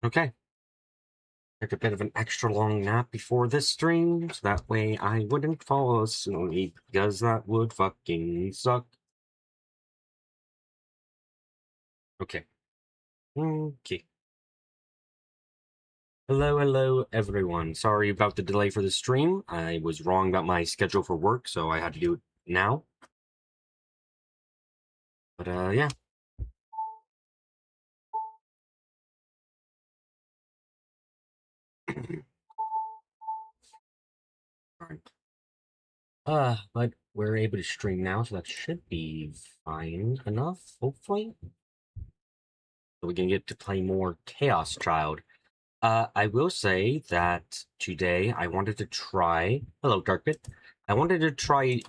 Okay. Took a bit of an extra long nap before this stream, so that way I wouldn't fall asleep, because that would fucking suck. Okay. Okay. Hello, everyone. Sorry about the delay for the stream. I was wrong about my schedule for work, so I had to do it now. But, yeah. Alright. But we're able to stream now, so that should be fine enough, hopefully. So we can get to play more Chaos Child. I will say that today I wanted to try. Hello, Darkbit. I wanted to try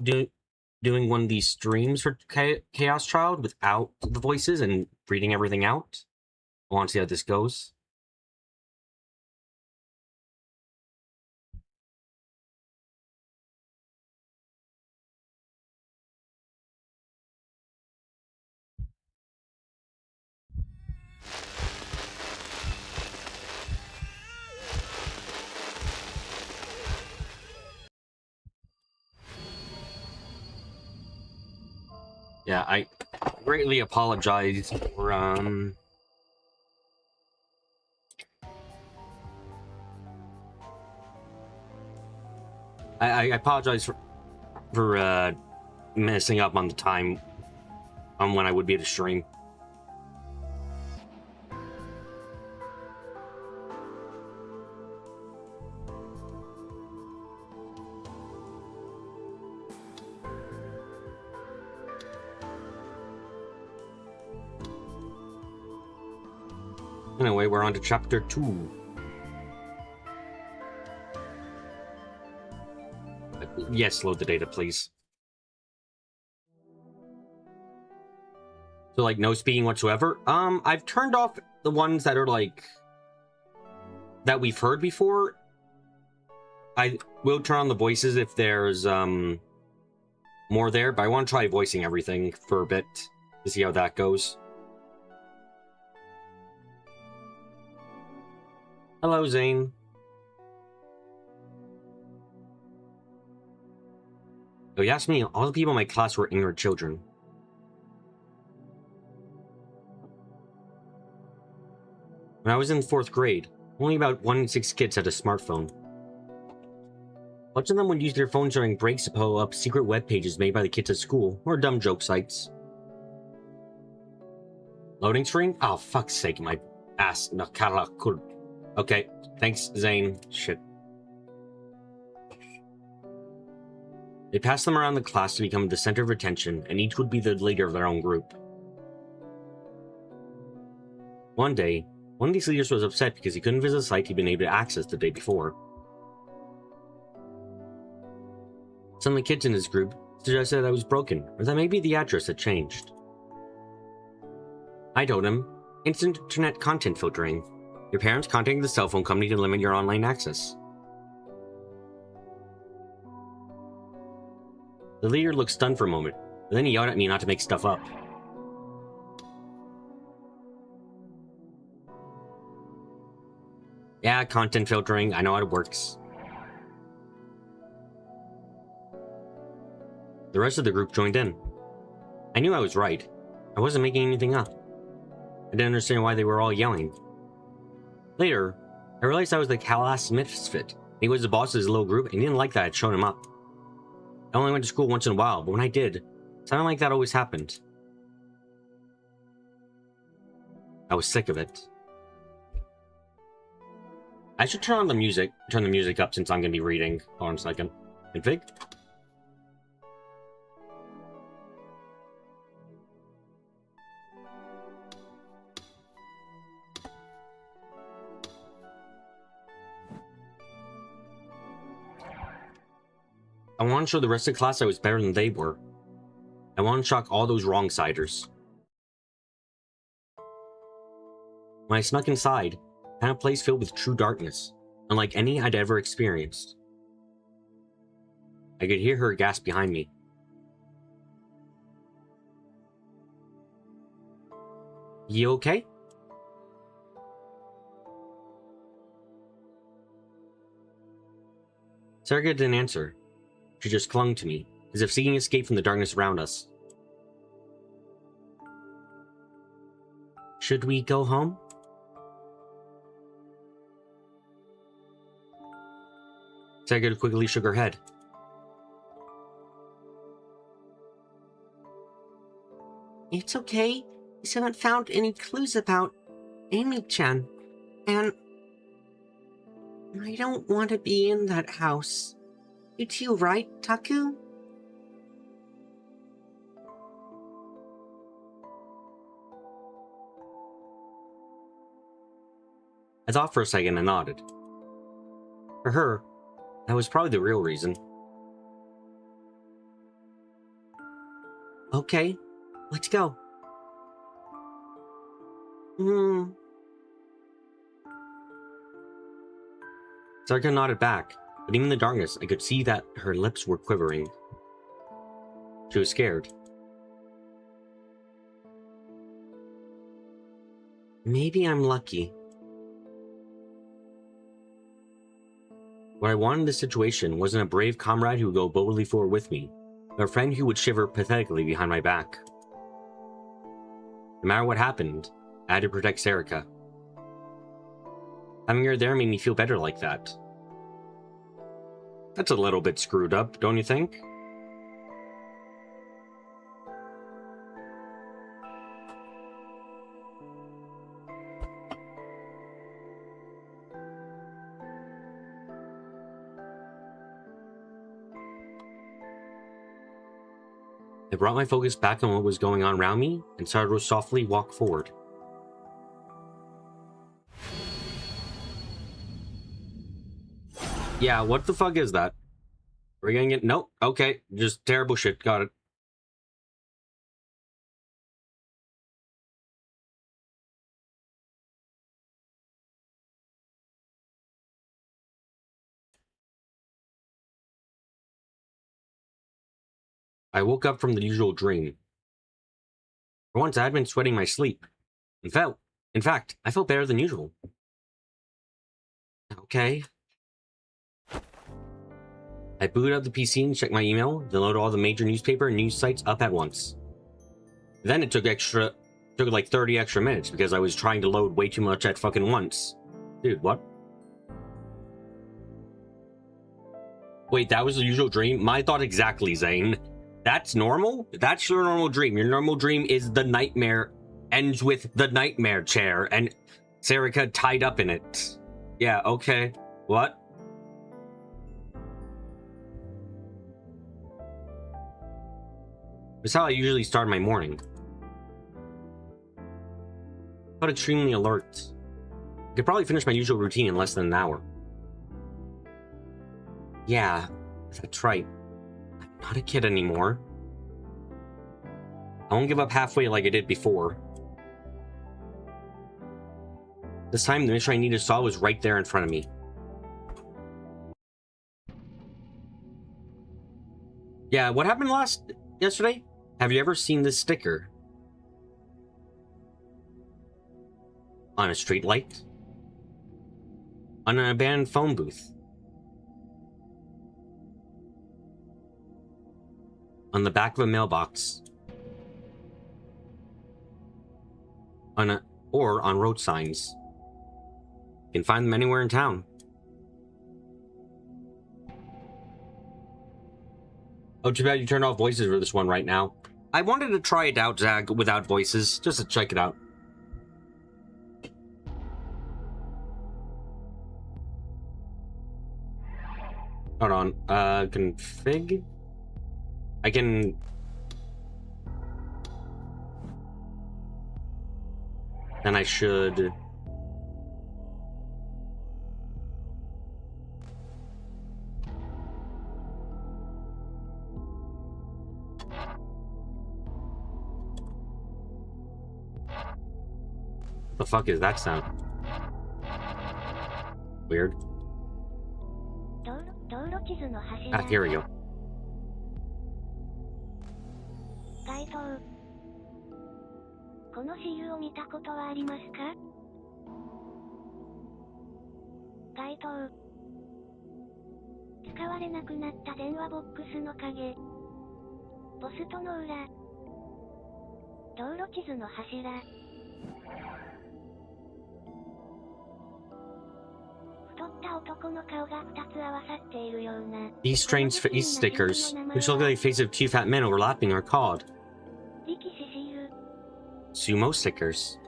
doing one of these streams for Chaos Child without the voices and reading everything out. I want to see how this goes. Yeah, I greatly apologize for I apologize for messing up on the time on when I would be able to stream. Anyway, we're on to chapter 2. Yes, load the data, please. So, like, no speaking whatsoever. I've turned off the ones that are, like, that we've heard before. I will turn on the voices if there's, more there, but I want to try voicing everything for a bit to see how that goes. Hello, Zane. Oh, you asked me, all the people in my class were ignorant children. When I was in 4th grade, only about 1 in 6 kids had a smartphone. Much of them would use their phones during breaks to pull up secret web pages made by the kids at school, or dumb joke sites. Loading screen? Oh, fuck's sake, my ass. Okay, thanks, Zane. Shit. They passed them around the class to become the center of attention, and each would be the leader of their own group. One day, one of these leaders was upset because he couldn't visit a site he'd been able to access the day before. Some of the kids in his group suggested that I was broken, or that maybe the address had changed. I told him, it's internet content filtering. Your parents contacting the cell phone company to limit your online access. The leader looked stunned for a moment, but then he yelled at me not to make stuff up. Yeah, content filtering, I know how it works. The rest of the group joined in. I knew I was right. I wasn't making anything up. I didn't understand why they were all yelling. Later, I realized I was the last misfit. He was the boss of his little group, and he didn't like that I'd shown him up. I only went to school once in a while, but when I did, it sounded like that always happened. I was sick of it. I should turn the music up since I'm going to be reading. Hold on a second. Config? I want to show the rest of the class I was better than they were. I want to shock all those wrong-siders. When I snuck inside, I found a place filled with true darkness, unlike any I'd ever experienced. I could hear her gasp behind me. You okay? Serga didn't answer. She just clung to me, as if seeking escape from the darkness around us. Should we go home? Serga quickly shook her head. It's okay. We still haven't found any clues about Amy-chan, and I don't want to be in that house. It's you, right, Taku? I thought for a second and nodded. For her, that was probably the real reason. Okay, let's go. Sarka nodded back, but even in the darkness, I could see that her lips were quivering. She was scared. Maybe I'm lucky. What I wanted in this situation wasn't a brave comrade who would go boldly forward with me, but a friend who would shiver pathetically behind my back. No matter what happened, I had to protect Serika. Having her there made me feel better like that. That's a little bit screwed up, don't you think? I brought my focus back on what was going on around me and started to softly walk forward. Yeah, what the fuck is that? Are we gonna get... Nope. Okay, just terrible shit. Got it. I woke up from the usual dream. For once, I had been sweating my sleep. In fact, I felt better than usual. Okay. I booted up the PC and checked my email, then loaded all the major newspaper and news sites up at once. Then it took like 30 extra minutes because I was trying to load way too much at fucking once. Dude, what? Wait, that was the usual dream? My thought exactly, Zane. That's normal? That's your normal dream. Your normal dream is the nightmare ends with the nightmare chair and Serika tied up in it. Yeah, okay. What? That's how I usually start my morning. I felt extremely alert. I could probably finish my usual routine in less than an hour. Yeah, that's right. I'm not a kid anymore. I won't give up halfway like I did before. This time, the mission I needed to solve was right there in front of me. Yeah, what happened yesterday? Have you ever seen this sticker? On a street light? On an abandoned phone booth? On the back of a mailbox? Or on road signs? You can find them anywhere in town. Oh, too bad you turned off voices for this one right now. I wanted to try it out, Zag, without voices, just to check it out. Hold on, config? I can... Then I should... What the fuck is that sound? Weird. Ah, here we go. 使われなくなった電話ボックスの影。ポストの裏。道路地図の柱。太った男の顔が2つ合わさっているような。 These strange face stickers, which look like the face of two fat men overlapping, are called 力士シール。 sumo stickers.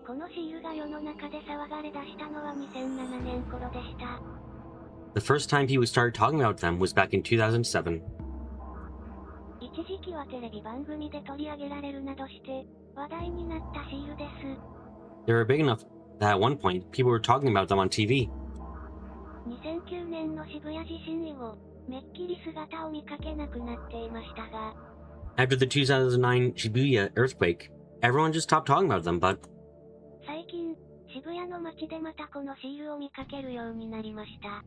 このシールが世の中で騒がれ出したのは2007年頃でした。 The first time people started talking about them was back in 2007. 一時期はテレビ番組で取り上げられるなどして話題になったシールです。 They were big enough that at one point people were talking about them on TV. 2009年の渋谷地震以後、めっきり姿を見かけなくなっていましたが、 After the 2009 Shibuya earthquake, everyone just stopped talking about them, but 最近、渋谷の街でまたこのシールを見かけるようになりました。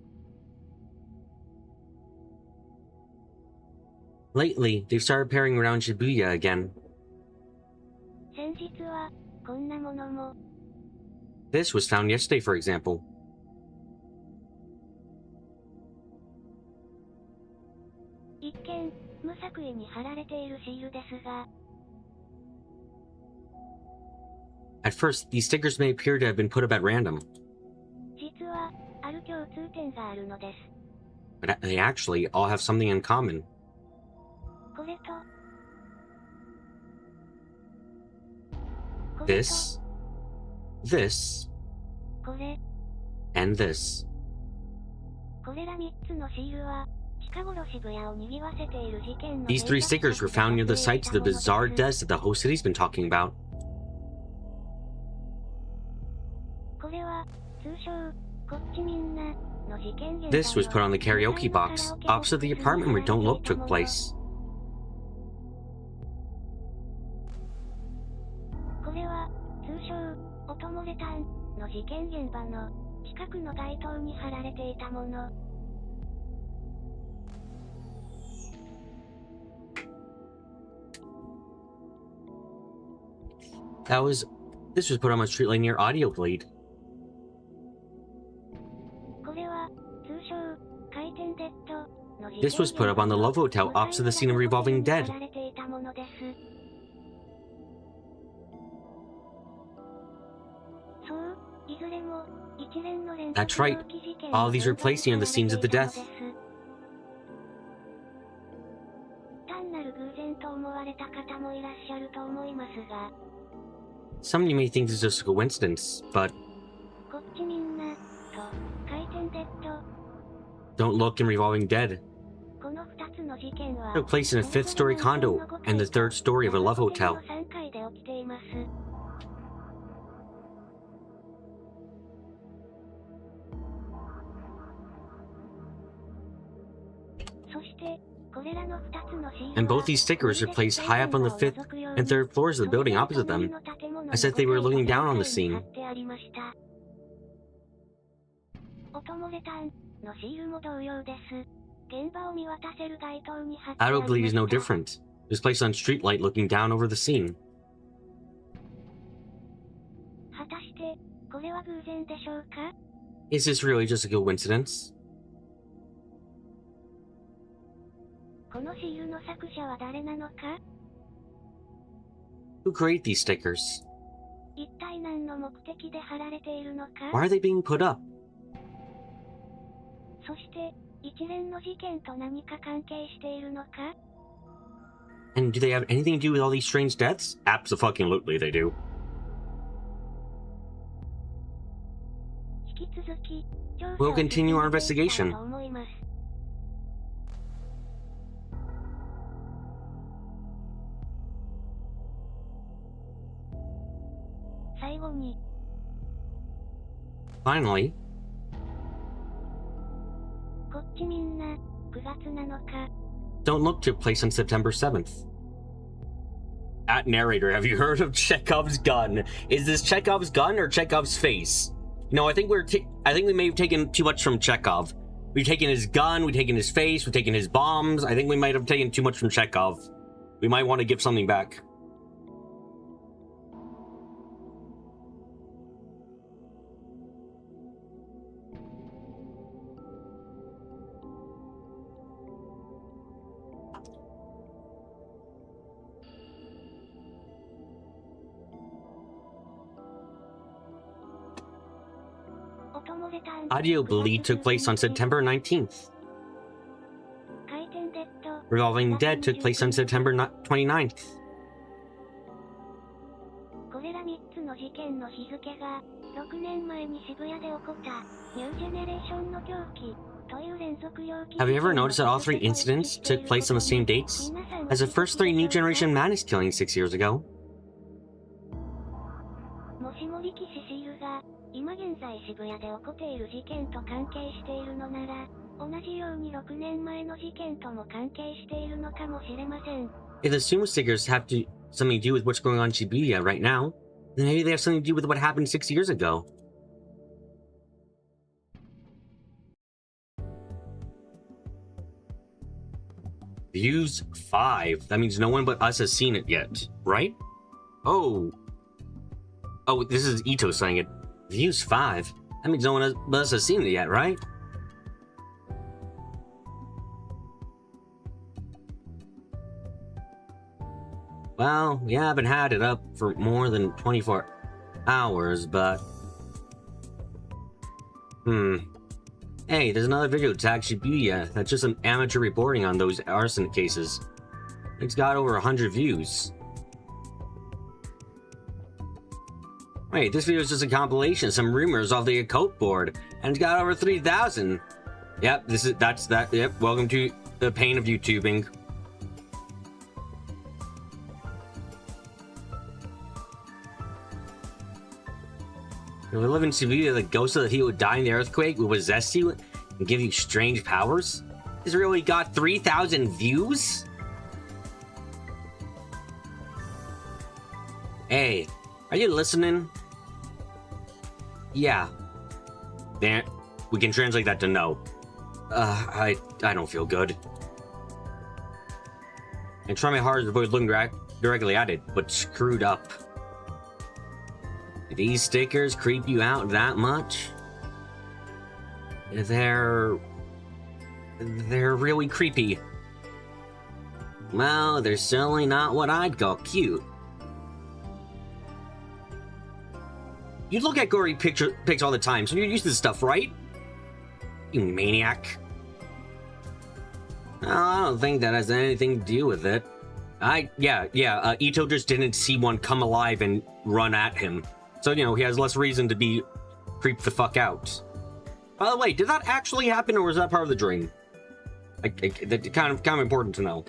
lately they've started appearing around Shibuya again. 先日は、こんなものも。 This was found yesterday, for example. 一見、無作為に貼られているシールですが、 At first, these stickers may appear to have been put up at random, 実は、ある共通点があるのです。 but they actually all have something in common. これと、これと、 This, this, これ、 and this. これら3つのシールは、近頃渋谷を賑わせている事件の These three stickers were found near the sites of the bizarre deaths that the whole city's been talking about. これは、通称、こっちみんな、の事件現場の This was put on the karaoke box opposite the apartment where Don't Look took place. これは、通称、音漏れタンの事件現場の近くの街灯に貼られていたもの。 This was put on a streetlight near Audio Blade. これは、通称、回転デッドの事件 This was put up on the Love Hotel opposite the scene of Revolving Dead. 貼られていたものです。そう、いずれも、一連の連 That's right. 続猟奇事件 All these were の現場 placed near the に scenes of the 貼られ death. ていたのです。単なる偶然と思われた方もいらっしゃると思いますが、 Some of you may think this is just a coincidence, but こっちみんな、と、回転デッド、 Don't Look and Revolving Dead この2つの事件は、 took place in a fifth-story condo and the third story of a Love Hotel. 3階で起きています。そして、これらの2つのシール And は both these stickers are placed high up on the fifth and third floors of the building opposite them, as if they were looking down on the scene. 音漏れタンのシールも同様です。現場を見渡せる街灯に貼ってあり Audio ま Blade is し no た。 different. It was placed on streetlight looking down over the scene. 果たして、これは偶然でしょうか？ Is this really just a coincidence? このシールの作者は誰なのか？ Who create these stickers? 一体何の目的で貼られているのか？ Why are they being put up? そして、一連の事件と何か関係しているのか？ And do they have anything to do with all these strange deaths? Abso-fucking-lutely they do. 引き続き、調査 We'll を continue our 進めていきたい investigation. と思います。最後に、 Finally, こっちみんな、9月7日。 Don't Look took place on September 7th. At narrator, have you heard of Chekhov's gun? Is this Chekhov's gun or Chekhov's face? No, I think we may have taken too much from Chekhov. We've taken his gun, we've taken his face, we've taken his bombs. I think we might have taken too much from Chekhov. We might want to give something back. Audio Bleed took place on September 19th. 回転デッド Revolving Dead took place on September 29th. これら3つの事件の日付が6年前に渋谷で起こったニュージェネレーションの狂気という連続猟奇 Have you ever noticed that all 3 incidents took place on the same dates? As the first 3 New Generation Madness killings 6 years ago. もしも力士シールが今現在渋谷で起こっている事件と関係しているのなら、同じように6年前の事件とも関係しているのかもしれません。If the sumo stickers have something to do with what's going on in Shibuya right now, then maybe they have something to do with what happened 6 years ago. Views 5. That means no one but us has seen it yet, right? Oh, this is Ito saying it. Views 5. That means no one but us has seen it yet, right? Well, we haven't had it up for more than 24 hours, but... Hey, there's another video tagged Shibuya that's just some amateur reporting on those arson cases. It's got over 100 views. Wait, this video is just a compilation of some rumors off the occult board, and it's got over 3,000. Yep, that's that. Yep, welcome to the pain of YouTubing. If we live in Shibuya, the ghost of the he would die in the earthquake will possess you and give you strange powers? This really got 3,000 views? Hey, are you listening? Yeah. There, we can translate that to no. I don't feel good. I try my hardest to avoid looking directly at it, but screwed up. Do these stickers creep you out that much? They're really creepy. Well, they're certainly not what I'd call cute. You look at gory pics all the time, so you're used to this stuff, right? You maniac. Well, I don't think that has anything to do with it. Ito just didn't see one come alive and run at him. So, you know, he has less reason to be creeped the fuck out. By the way, did that actually happen, or was that part of the dream? That's kind of important to know.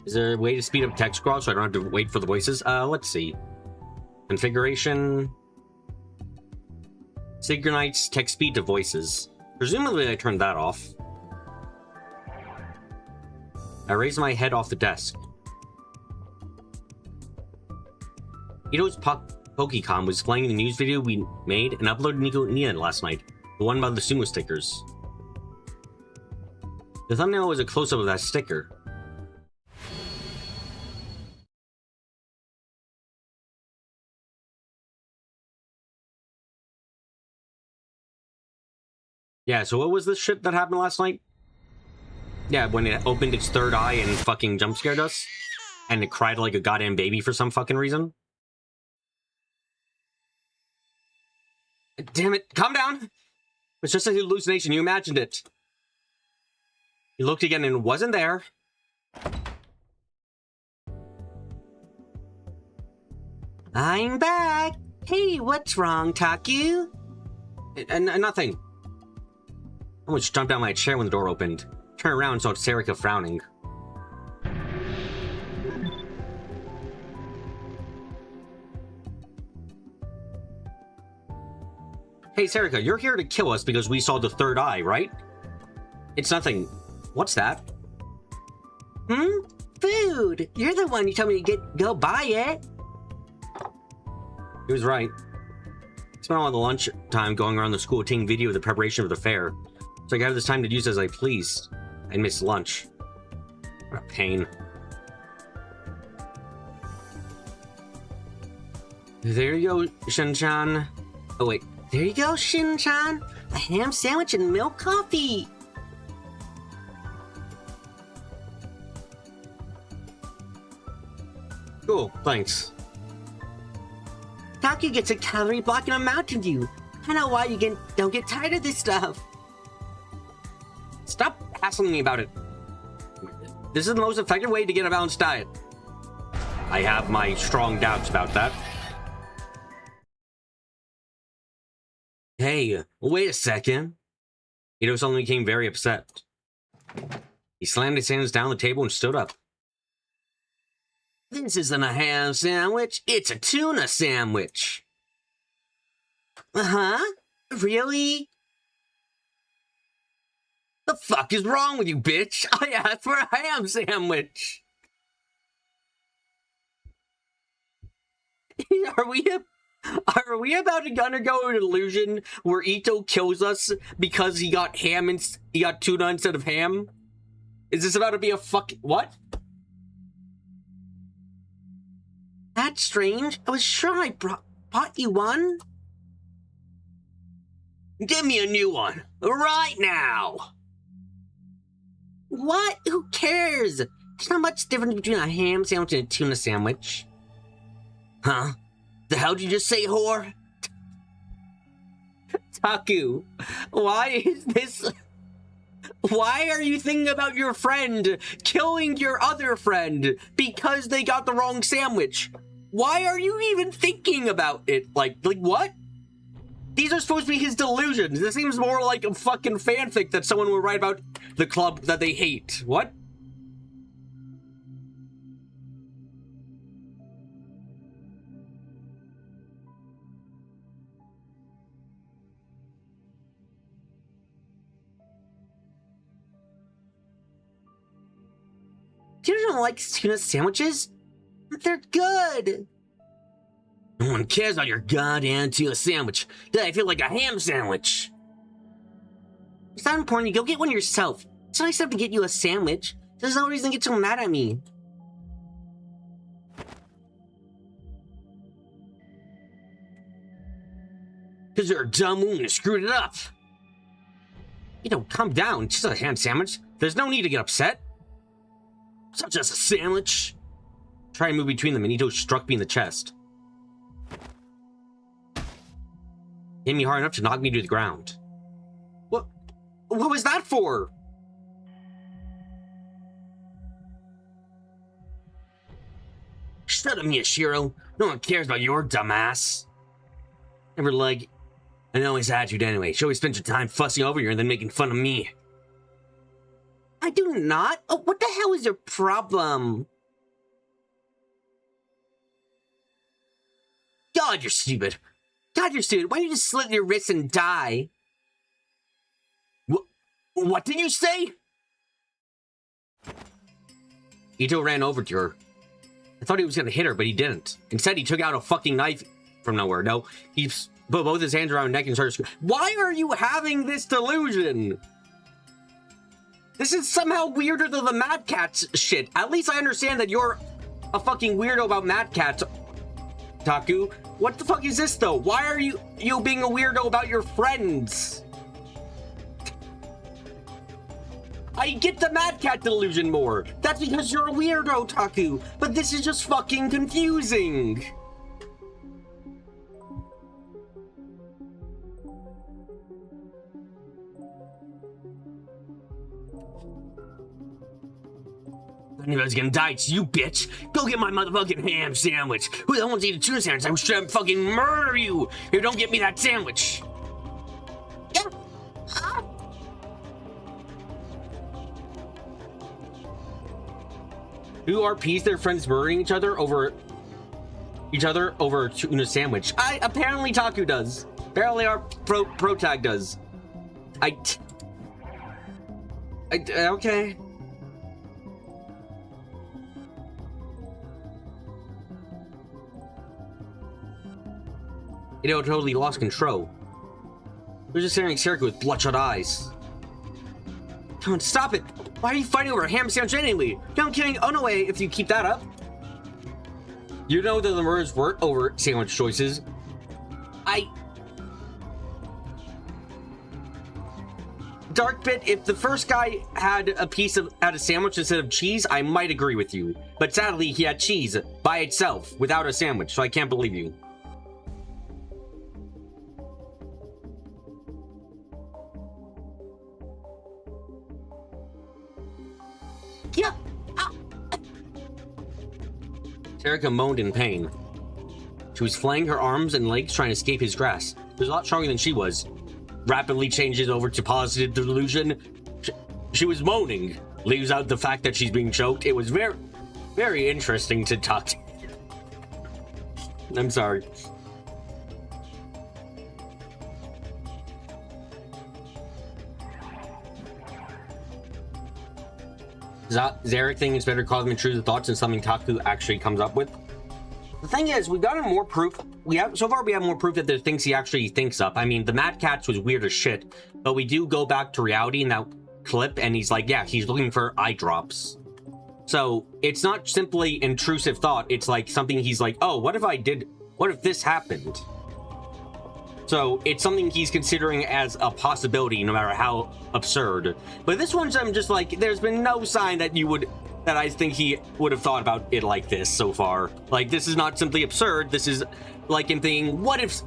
Is there a way to speed up text scroll so I don't have to wait for the voices? Let's see. Configuration. Synchronize text speed to voices. Presumably I turned that off. I raised my head off the desk. Ito's Pokecom was playing the news video we made and uploaded Nico Nia last night. The one about the sumo stickers. The thumbnail was a close-up of that sticker. Yeah, so what was this shit that happened last night? Yeah, when it opened its third eye and fucking jump scared us? And it cried like a goddamn baby for some fucking reason? Damn it, calm down! It's just a hallucination, you imagined it. You looked again and it wasn't there. I'm back! Hey, what's wrong, Taku? Nothing. I almost jumped out of my chair when the door opened. Turned around and saw Serika frowning. Hey, Serika, you're here to kill us because we saw the third eye, right? It's nothing. What's that? Food! You're the one who told me to go buy it! He was right. I spent all the lunch time going around the school taking video of the preparation of the fair. So I have this time to use as I please. I missed lunch. What a pain. There you go, Shin-chan. Oh wait, there you go, Shin-chan. A ham sandwich and milk coffee. Cool, thanks. Taku gets a calorie block and a Mountain Dew. I know why you don't get tired of this stuff. Stop hassling me about it. This is the most effective way to get a balanced diet. I have my strong doubts about that. Hey, wait a second. Ito suddenly became very upset. He slammed his hands down the table and stood up. This isn't a ham sandwich, it's a tuna sandwich. Uh-huh? Really? The fuck is wrong with you, bitch? I asked for a ham sandwich. Are we about to undergo an illusion where Ito kills us because he got tuna instead of ham? Is this about to be a what? That's strange. I was sure I bought you one. Give me a new one right now. What? Who cares? There's not much difference between a ham sandwich and a tuna sandwich. Huh? The hell did you just say, whore? Taku, why is this? Why are you thinking about your friend killing your other friend because they got the wrong sandwich? Why are you even thinking about it? Like what? These are supposed to be his delusions. This seems more like a fucking fanfic that someone would write about the club that they hate. What? You don't like tuna sandwiches? They're good. No one cares about your goddamn tuna sandwich. I feel like a ham sandwich. It's not important. You go get one yourself. It's nice enough to get you a sandwich. There's no reason to get so mad at me. Because you're a dumb woman and screwed it up. You know, calm down. It's just a ham sandwich. There's no need to get upset. It's not just a sandwich. Try and move between them, and Ito struck me in the chest. Hit me hard enough to knock me to the ground. What was that for? Shut up, Miyashiro. No one cares about your dumbass. Never like an always attitude anyway. She always spends her time fussing over you and then making fun of me. I do not. Oh, what the hell is your problem? God, you're stupid. God, you're stupid. Why don't you just slit your wrists and die? What did you say? Ito ran over to her. I thought he was gonna hit her, but he didn't. Instead, he took out a fucking knife from nowhere. No, he put both his hands around her neck and started screaming. Why are you having this delusion? This is somehow weirder than the Mad Catz shit. At least I understand that you're a fucking weirdo about Mad Catz, Taku. What the fuck is this, though? Why are you being a weirdo about your friends? I get the Mad Cat delusion more. That's because you're a weirdo, Taku. But this is just fucking confusing. If anybody's gonna die, it's you, bitch. Go get my motherfucking ham sandwich. Who the hell wants to eat a tuna sandwich? I wish I'd fucking murder you if you don't get me that sandwich. Who RPs their friends murdering each other over a tuna sandwich? Apparently Taku does. Apparently our pro tag does. Okay. Ito totally lost control. He was just staring at Serica with bloodshot eyes. Come on, stop it! Why are you fighting over a ham sandwich anyway? You're killing Onoe if you keep that up. You know that the murders weren't over sandwich choices. Dark Bit, if the first guy had a sandwich instead of cheese, I might agree with you. But sadly, he had cheese by itself without a sandwich, so I can't believe you. Yeah. Erica moaned in pain. She was flaying her arms and legs trying to escape his grasp. He was a lot stronger than she was. Rapidly changes over to positive delusion. She was moaning. Leaves out the fact that she's being choked. It was very, very interesting to talk to. I'm sorry. Zarek thinking it's better to call them intrusive thoughts than something Taku actually comes up with. The thing is, we've gotten more proof. So far we have more proof that there's things he actually thinks up. I mean, the Mad Catz was weird as shit, but we do go back to reality in that clip, and he's like, yeah, he's looking for eye drops. So it's not simply intrusive thought. It's like something he's like, oh, what if this happened? So it's something he's considering as a possibility, no matter how absurd. But this one's, I'm just like, there's been no sign that I think he would have thought about it like this so far. Like, this is not simply absurd. This is like him thinking, what if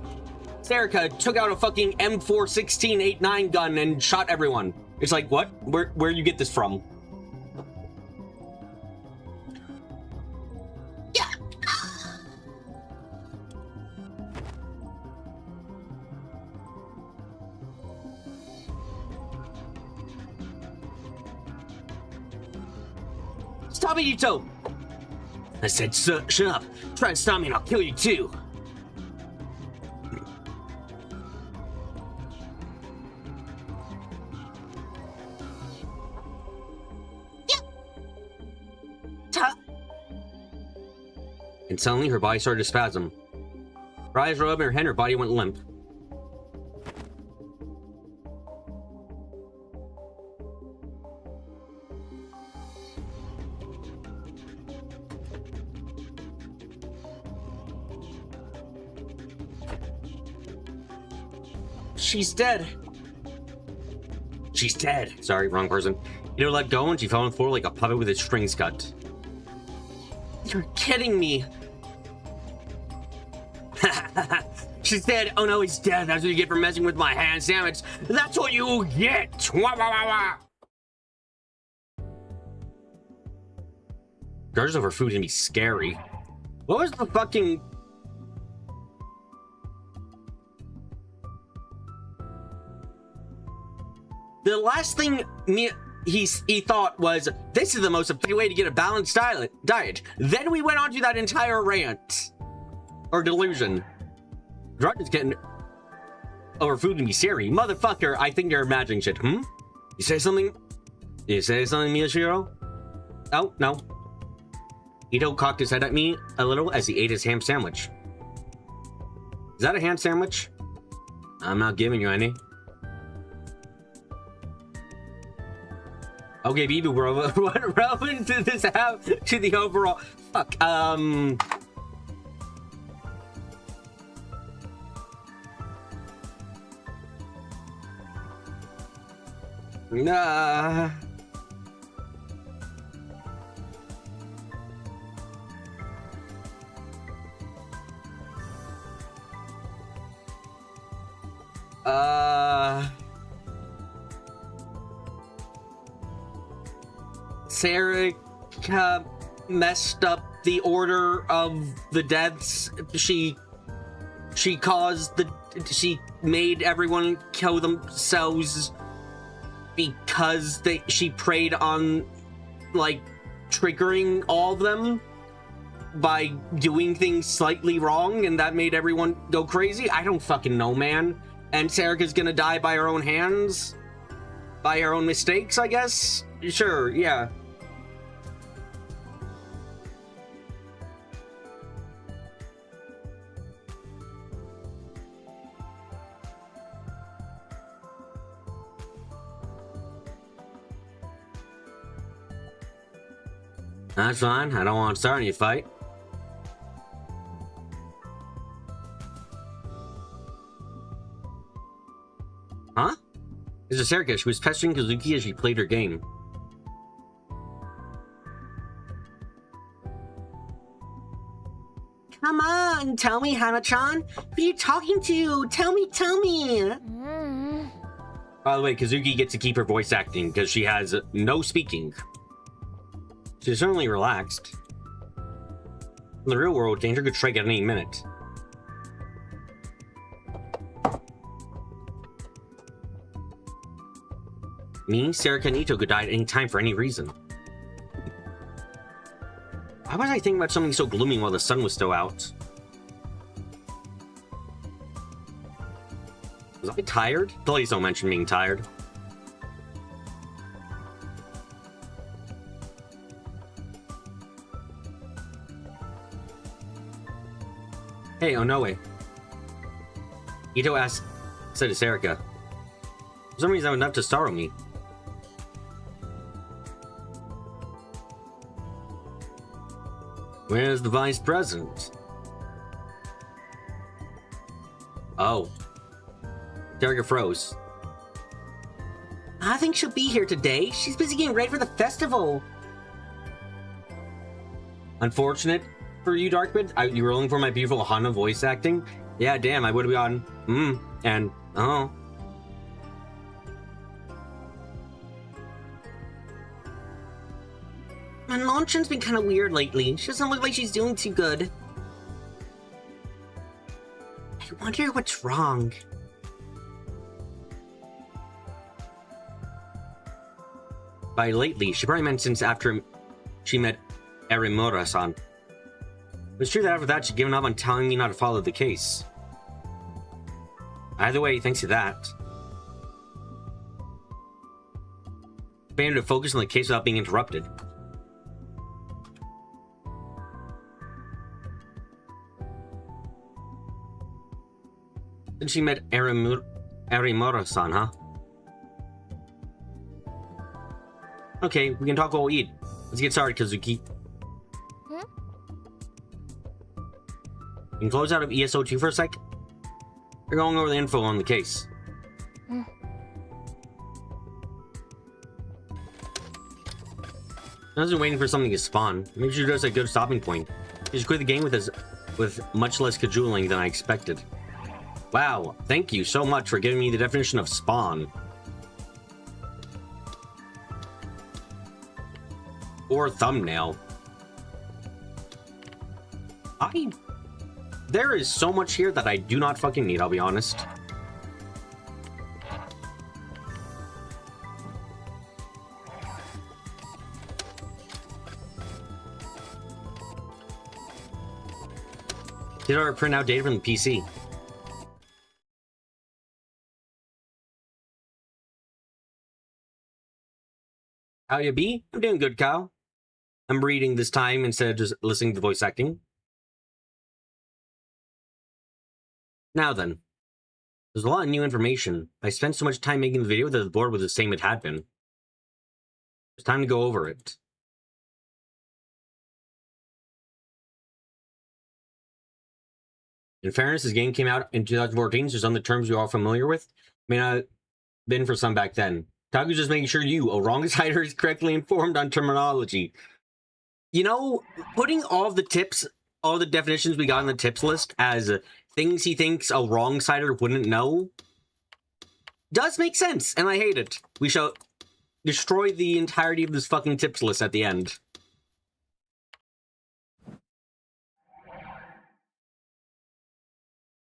Serica took out a fucking M41689 gun and shot everyone? It's like, what? Where you get this from? Yeah. Stop it, Yuto! I said, shut up. Try to stop me and I'll kill you too. And suddenly her body started to spasm. Her eyes rolled up in her head, her body went limp. She's dead. She's dead. Sorry, wrong person. You know, let go and she fell on the floor like a puppet with its strings cut. You're kidding me. She's dead. Oh no, he's dead. That's what you get for messing with my hand sandwich. That's what you get. Wah, wah, wah, wah. Grudges over food can be scary. What was the fucking... The last thing he thought was, this is the most effective way to get a balanced diet. Then we went on to that entire rant. Or delusion. Drug is getting over food can be scary. Motherfucker, I think you're imagining shit. You say something? You say something, Miyashiro? Oh, no. Ito cocked his head at me a little as he ate his ham sandwich. Is that a ham sandwich? I'm not giving you any. Okay, Bibu, bro, what relevance did this have to the overall? Fuck, Nah. Serica messed up the order of the deaths. She made everyone kill themselves because she preyed on, like, triggering all of them by doing things slightly wrong, and that made everyone go crazy. I don't fucking know, man. And Serica's gonna die by her own hands? By her own mistakes, I guess? Sure, yeah. That's fine. I don't want to start any fight. Huh? This is Serika. She was pestering Kazuki as she played her game. Come on, tell me, Hana-chan. Who are you talking to? Tell me, tell me. By the way, Kazuki gets to keep her voice acting because she has no speaking. She's certainly relaxed. In the real world, danger could strike at any minute. Me, Serika, and Ito could die at any time for any reason. Why was I thinking about something so gloomy while the sun was still out? Was I tired? Please don't mention being tired. Hey, Onoe. Ito said to Serika. For some reason, I'm enough to startle me. Where's the vice president? Oh. Serika froze. I think she'll be here today. She's busy getting ready for the festival. Unfortunate for you, Darkbid. You were rolling for my beautiful Hana voice acting? Yeah, damn, I would have gone, and, oh. My Lanchan's been kind of weird lately. She doesn't look like she's doing too good. I wonder what's wrong. By lately, she probably meant since after she met Erimura-san. It's true that after that, she'd given up on telling me not to follow the case. Either way, thanks to that. I've been able to focus on the case without being interrupted. Then she met Erimura-san, huh? Okay, we can talk while we eat. Let's get started, Kazuki. You can close out of ESO2 for a sec? We're going over the info on the case. I wasn't waiting for something to spawn. Maybe she does a good stopping point. She just quit the game with much less cajoling than I expected. Wow, thank you so much for giving me the definition of spawn. Or thumbnail. There is so much here that I do not fucking need, I'll be honest. Did our printout data from the PC? How you be? I'm doing good, Kyle. I'm reading this time instead of just listening to voice acting. Now then, there's a lot of new information. I spent so much time making the video that the board was the same it had been. It's time to go over it. In fairness, this game came out in 2014, so some of the terms you're all familiar with may not have been for some back then. Taku's just making sure you, a wrong decider, is correctly informed on terminology. You know, putting all the tips, all the definitions we got on the tips list as things he thinks a wrong sider wouldn't know does make sense, and I hate it. We shall destroy the entirety of this fucking tips list at the end.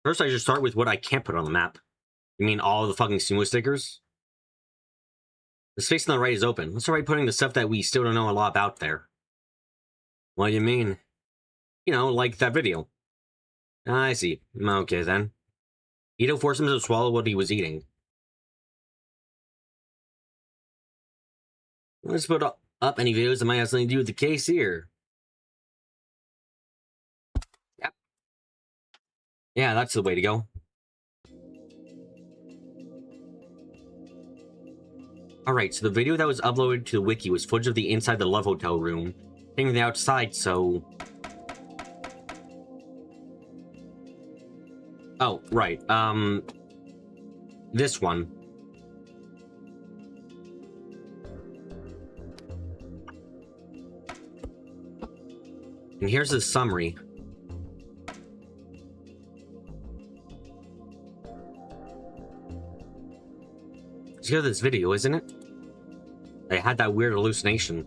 First, I should start with what I can't put on the map. You mean all the fucking sumo stickers? The space on the right is open. Let's try putting the stuff that we still don't know a lot about there. What do you mean? You know, like that video. I see. Okay, then. Ito forced him to swallow what he was eating. Let's put up any videos that might have something to do with the case here. Yep. Yeah, that's the way to go. Alright, so the video that was uploaded to the wiki was footage of the inside the Love Hotel room. Thing from the outside, so... Oh, right, this one. And here's the summary. It's because of this video, isn't it? I had that weird hallucination.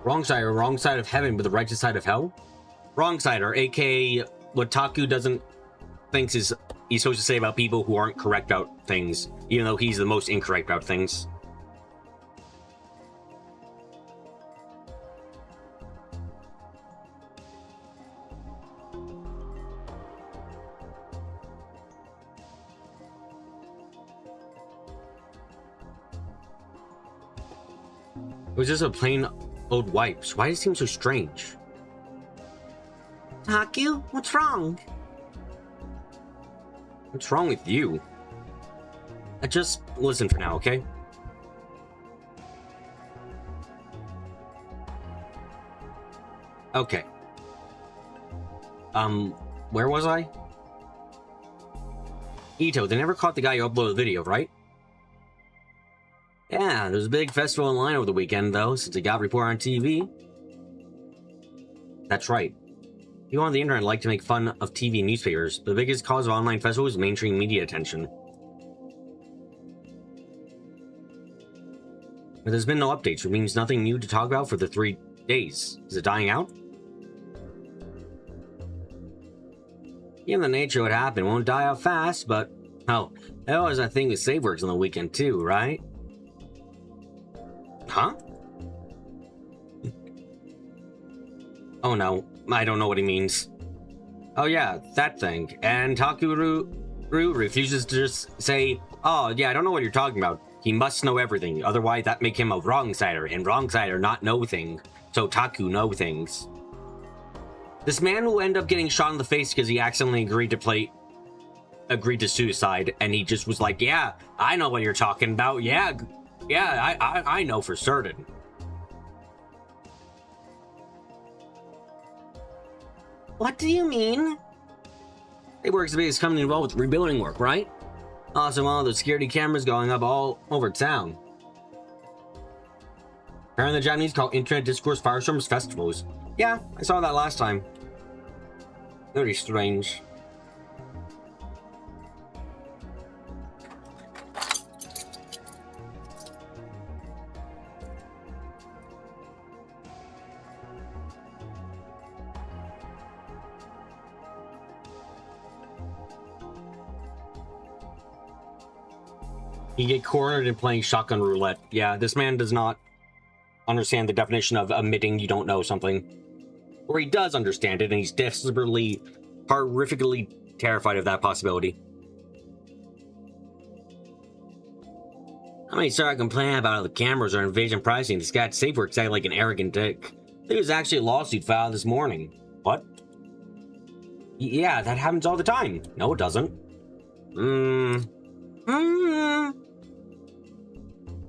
Wrong side or wrong side of heaven, but the righteous side of hell? Wrong side, or aka what Taku thinks is he's supposed to say about people who aren't correct about things, even though he's the most incorrect about things. It was just a plain old wipes. Why does it seem so strange? Taku, what's wrong? What's wrong with you? Just listen for now, okay? Okay. Where was I? Ito, they never caught the guy who uploaded the video, right? Yeah, there's a big festival online over the weekend, though, since it got reported on TV. That's right. People on the internet like to make fun of TV and newspapers, but the biggest cause of online festivals is mainstream media attention. But there's been no updates, which means nothing new to talk about for the 3 days. Is it dying out? Given the nature of what happened, it won't die out fast, but... hell, that was a thing with SaveWorks on the weekend too, right? Huh? Oh no, I don't know what he means. Oh yeah, that thing. And Takuru refuses to just say, oh yeah, I don't know what you're talking about. He must know everything, otherwise that make him a wrong-sider, and wrong-sider not know thing. So Taku know things. This man will end up getting shot in the face because he accidentally agreed to suicide, and he just was like, yeah, I know what you're talking about, yeah, I know for certain. What do you mean? SaveWorks is the biggest company involved with rebuilding work, right? Also, all the security cameras going up all over town. Apparently the Japanese call internet discourse firestorms festivals. Yeah, I saw that last time. Very strange. You get cornered in playing shotgun roulette. Yeah, this man does not understand the definition of admitting you don't know something. Or he does understand it, and he's desperately, horrifically terrified of that possibility. How many started complaining about the cameras or invasion pricing? This guy at SaveWorks acting like an arrogant dick. There was actually a lawsuit filed this morning. What? Yeah, that happens all the time. No, it doesn't.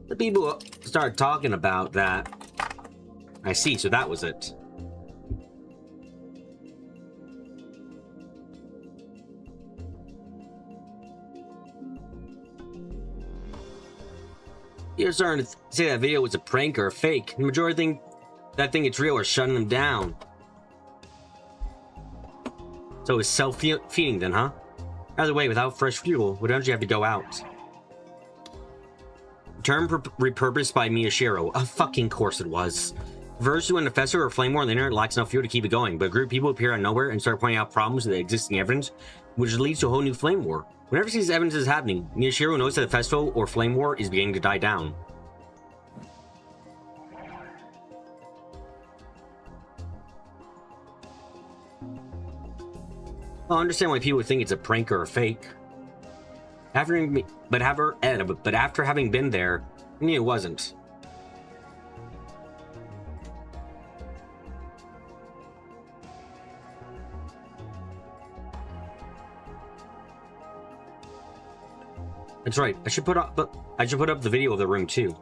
The people started talking about that. I see, so that was it. You're starting to say that video was a prank or a fake. The majority think that thing it's real or shutting them down. So it's self-feeding then, huh? Either way, without fresh fuel, would don't you have to go out? Term repurposed by Miyashiro. Of fucking course it was. Versus when a festival or flame war on the internet lacks enough fuel to keep it going, but a group of people appear out of nowhere and start pointing out problems with the existing evidence, which leads to a whole new flame war. Whenever these evidence is happening, Miyashiro knows that the festival or flame war is beginning to die down. I understand why people would think it's a prank or a fake. But after having been there, I knew it wasn't. That's right. I should put up the video of the room too.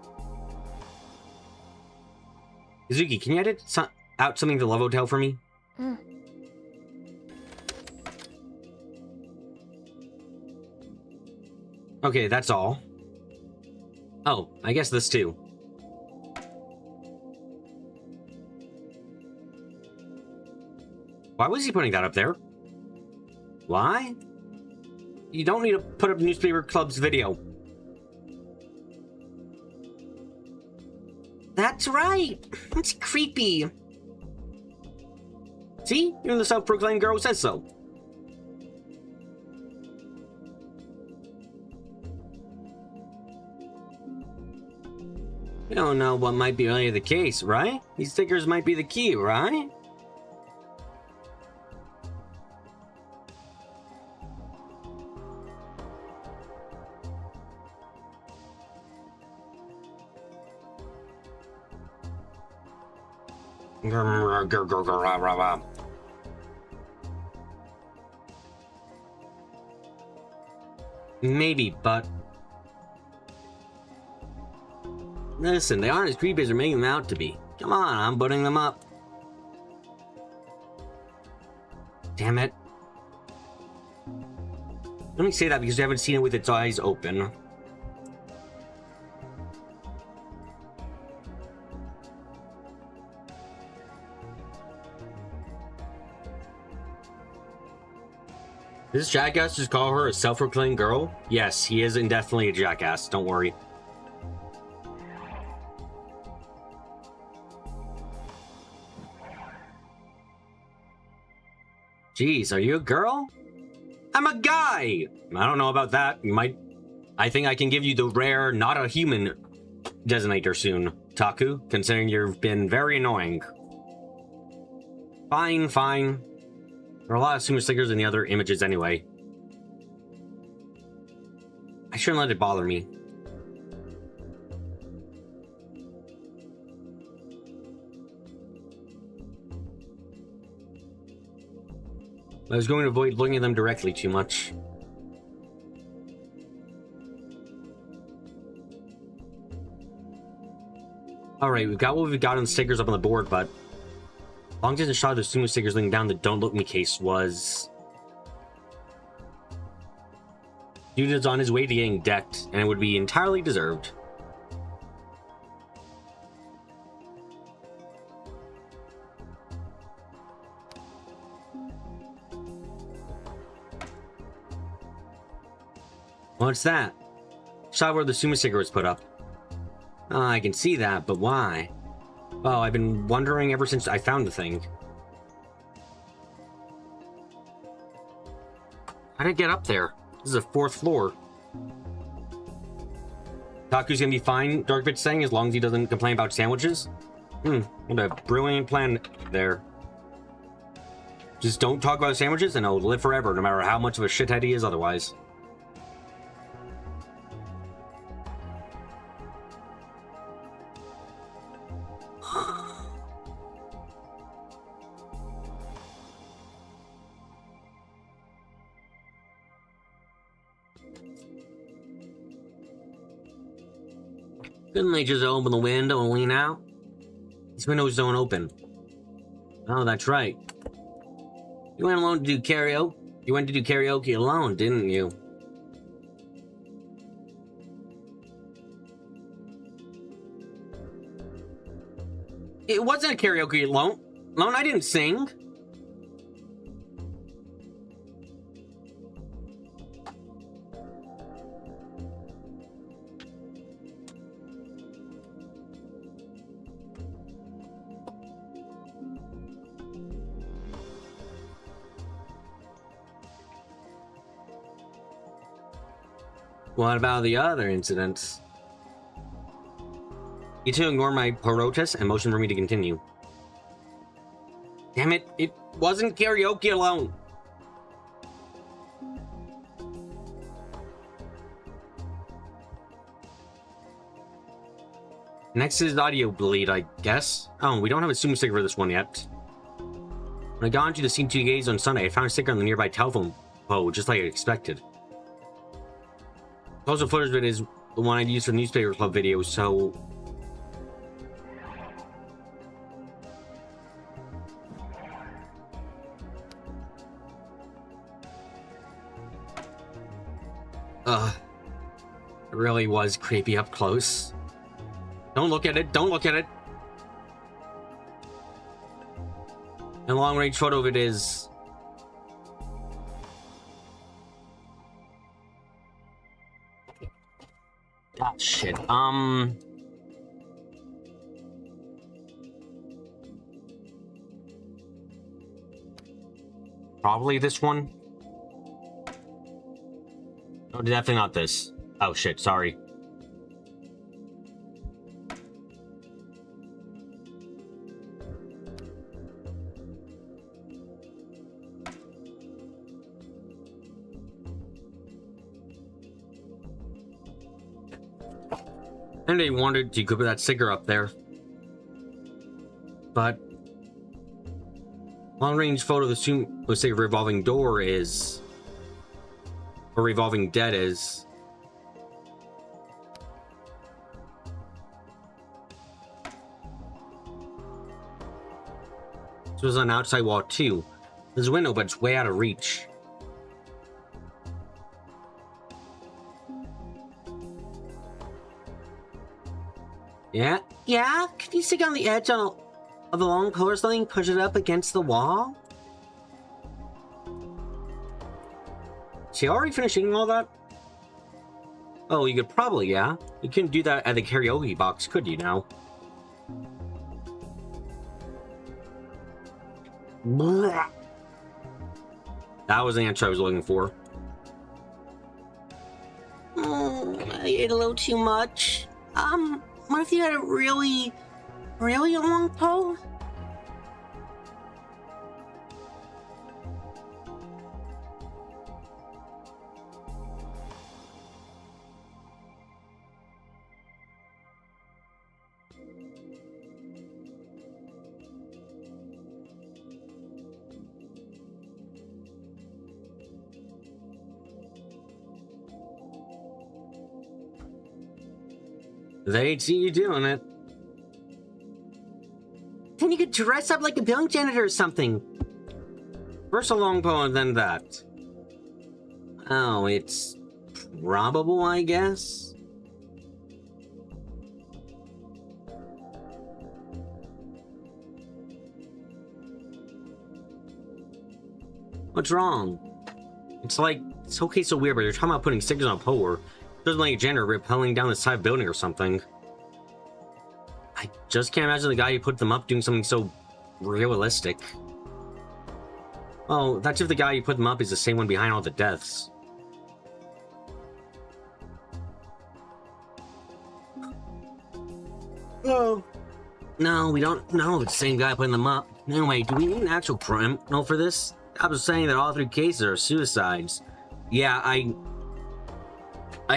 Izuki, can you edit out something to Love Hotel for me? Okay, that's all. Oh, I guess this too. Why was he putting that up there? Why? You don't need to put up Newspaper Club's video. That's right. That's creepy. See? Even the self-proclaimed girl says so. We don't know what might be really the case, right? These stickers might be the key, right? Maybe, but... Listen, they aren't as creepy as they're making them out to be. Come on, I'm putting them up. Damn it. Let me say that because you haven't seen it with its eyes open. Does this jackass just call her a self-proclaimed girl? Yes, he is indefinitely a jackass, don't worry. Jeez, are you a girl? I'm a guy! I don't know about that. You might... I think I can give you the rare, not a human designator soon, Taku, considering you've been very annoying. Fine, fine. There are a lot of sumo stickers in the other images anyway. I shouldn't let it bother me. I was going to avoid looking at them directly too much. Alright, we've got what we've got on the stickers up on the board, but... long distance shot of the sumo stickers leaning down the Don't Look Me case was... dude is on his way to getting decked, and it would be entirely deserved. What's that? Shot where the sumo sticker was put up. Oh, I can see that, but why? Oh, I've been wondering ever since I found the thing. How did it get up there? This is a 4th floor. Taku's gonna be fine, Darkbit's saying, as long as he doesn't complain about sandwiches. What a brilliant plan there. Just don't talk about sandwiches and I'll live forever, no matter how much of a shithead he is otherwise. Couldn't they just open the window and lean out? These windows don't open. Oh, that's right. You went alone to do karaoke? You went to do karaoke alone, didn't you? It wasn't a karaoke alone. I didn't sing. What about the other incidents? You two ignore my protest and motion for me to continue. Damn it, it wasn't karaoke alone. Next is audio bleed, I guess. Oh, we don't have a sumo sticker for this one yet. When I got into the scene 2 days on Sunday, I found a sticker on the nearby telephone pole, just like I expected. Also, Fluttersbit is the one I'd use for the Newspaper Club video, so... It really was creepy up close. Don't look at it. Don't look at it. And long range photo of it is... Ah, shit. Probably this one. Oh, definitely not this. Oh, shit. Sorry. And they wondered you could put that sticker up there. But long range photo of the let's say revolving door is, or revolving dead is. So there's an outside wall too. There's a window, but it's way out of reach. Yeah? Yeah? Can you stick on the edge of a long pole or something, push it up against the wall? Is she already finishing all that? Oh, you could probably, yeah. You couldn't do that at the karaoke box, could you now? Blah. That was the answer I was looking for. I ate a little too much. What if you had a really long pole? They'd see you doing it. Then you could dress up like a building janitor or something. First a long pole and then that. Oh, it's probable, I guess? What's wrong? It's like, it's okay so weird, but you're talking about putting stickers on a pole or doesn't like a janitor rappelling down the side of a building or something. I just can't imagine the guy who put them up doing something so realistic. Oh, that's if the guy who put them up is the same one behind all the deaths. Oh. No, we don't know it's the same guy putting them up. Anyway, do we need an actual criminal for this? I was saying that all 3 cases are suicides. Yeah, I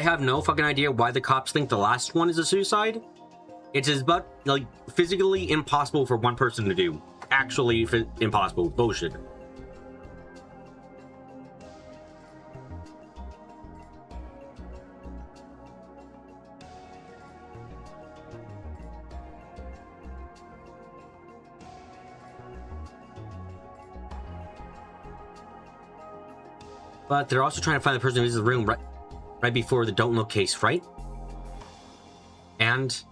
have no fucking idea why the cops think the last one is a suicide. It's as but like physically impossible for one person to do. Actually impossible. Bullshit. But they're also trying to find the person who's in the room right before the Don't Look case, right? And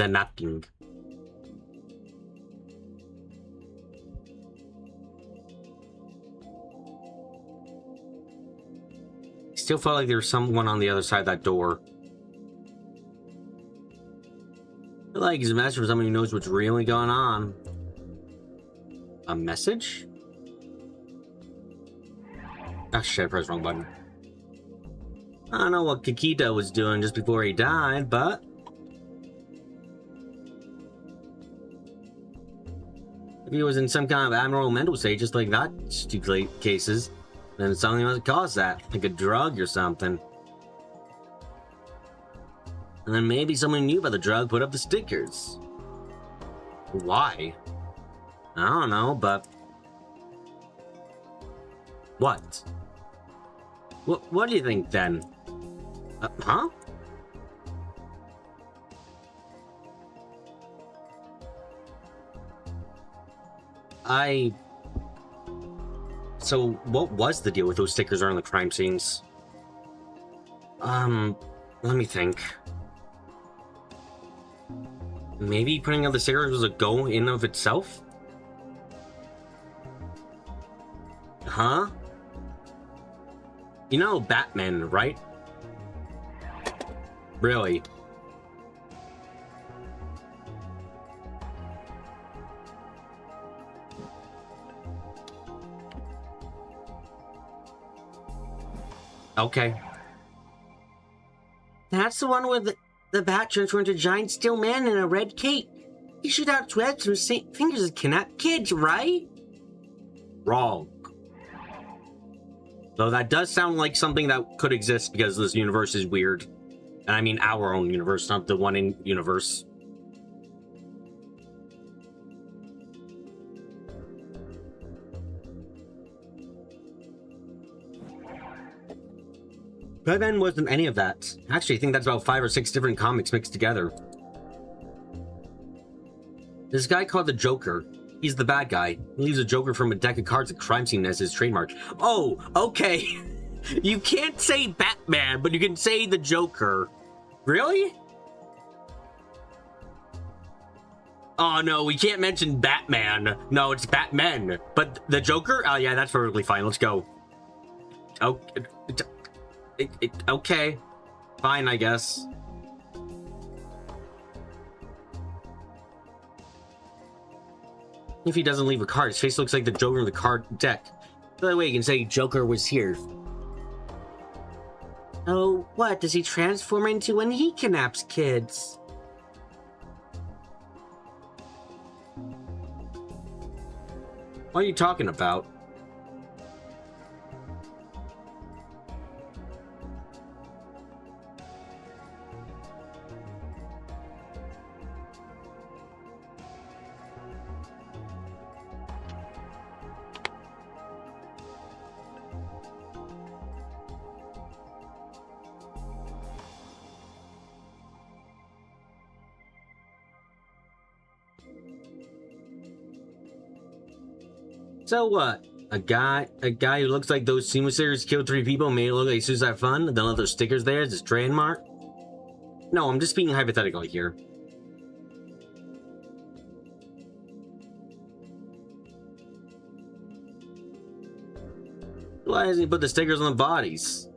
nothing. Still felt like there was someone on the other side of that door. I feel like he's a message for someone who knows what's really going on. A message? Oh shit, I pressed the wrong button. I don't know what Kikita was doing just before he died, but if he was in some kind of abnormal mental state, just like that stupid cases, then something must cause that, like a drug or something. And then maybe someone knew about the drug, put up the stickers. Why? I don't know, but what? What do you think then? Huh? So what was the deal with those stickers around the crime scenes? Let me think. Maybe putting out the stickers was a goal in of itself? Huh? You know Batman, right? Really? Okay. That's the one where the bat turns into a giant steel man in a red cape. He shoots out webs from fingers that kidnap kids, right? Wrong. Though that does sound like something that could exist because this universe is weird. And I mean our own universe, not the one in universe. Batman wasn't any of that. Actually, I think that's about 5 or 6 different comics mixed together. This guy called the Joker. He's the bad guy. He leaves a Joker from a deck of cards at crime scene as his trademark. Oh, okay. You can't say Batman, but you can say the Joker. Really? Oh no, we can't mention Batman. No, it's Batman. But the Joker? Oh yeah, that's perfectly fine. Let's go. Oh, okay. Fine, I guess. If he doesn't leave a card, his face looks like the Joker in the card deck. By the way, you can say Joker was here. Oh, what does he transform into when he kidnaps kids? What are you talking about? So what? A guy who looks like those Seamless stickers killed 3 people, made it look like Suicide Fun, and then left those stickers there as his trademark? No, I'm just being hypothetical here. Why doesn't he put the stickers on the bodies?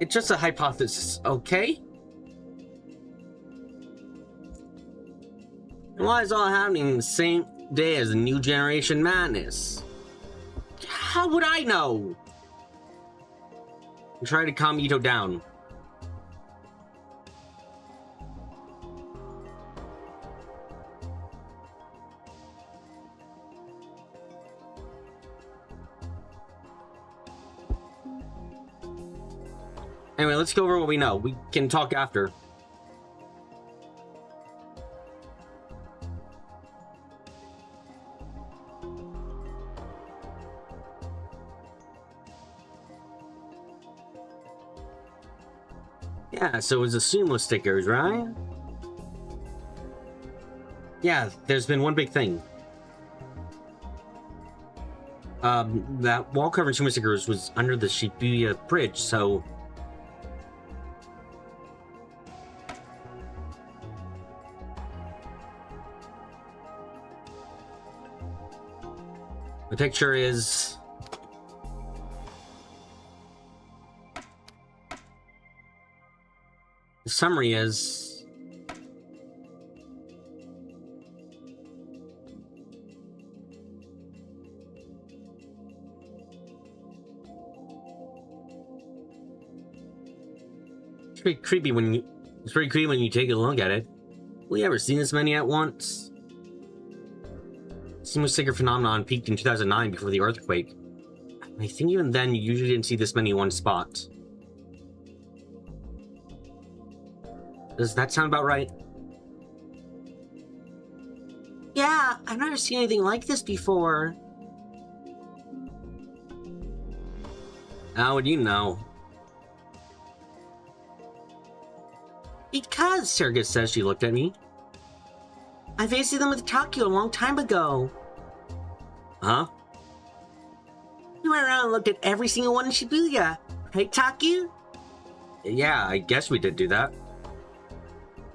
It's just a hypothesis, okay? Why is all happening the same day as the New Generation Madness? How would I know? I'm trying to calm Ito down. Anyway, let's go over what we know. We can talk after. Yeah, so it was the Sumo stickers, right? Yeah, there's been one big thing. That wall covered Sumo stickers was under the Shibuya Bridge, so... The picture is... The summary is... It's pretty creepy when you take a look at it. Have we ever seen this many at once? Sumo sticker phenomenon peaked in 2009 before the earthquake. I think even then you usually didn't see this many in one spot. Does that sound about right? Yeah, I've never seen anything like this before. How would you know? Because, Sergis says. She looked at me. I visited them with Taku a long time ago. Huh? We went around and looked at every single one in Shibuya. Right, Taku? Yeah, I guess we did do that.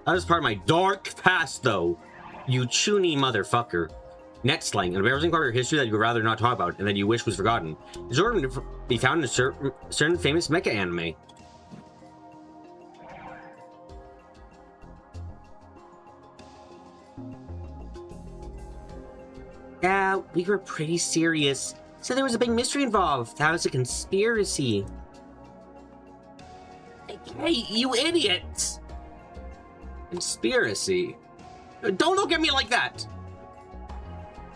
That was part of my dark past, though. You chuny motherfucker. Net slang, an embarrassing part of your history that you would rather not talk about and that you wish was forgotten. It's ordered to be found in a certain famous mecha anime. Yeah, we were pretty serious. So there was a big mystery involved. That was a conspiracy. Hey, you idiots! Conspiracy? Don't look at me like that!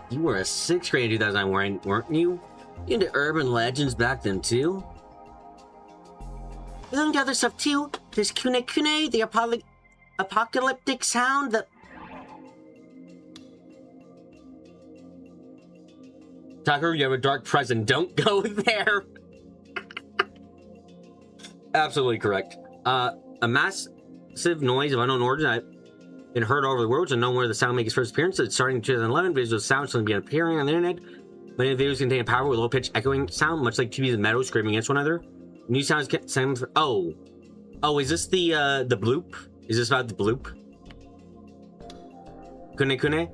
You were a 6th grade in 2009, weren't you? You into urban legends back then, too? There's into other stuff, too. There's Kune Kune, the apocalyptic sound, the... Tucker, you have a dark present. Don't go there. Absolutely correct. A massive noise of unknown origin that had been heard all over the world, unknown where the sound made its first appearance. Starting in 2011, videos of sound suddenly began appearing on the internet. Many videos contain a powerful low-pitched echoing sound, much like TV's meadows screaming against one another. New sounds get sound. Oh, is this the bloop? Is this about the bloop? Kune Kune?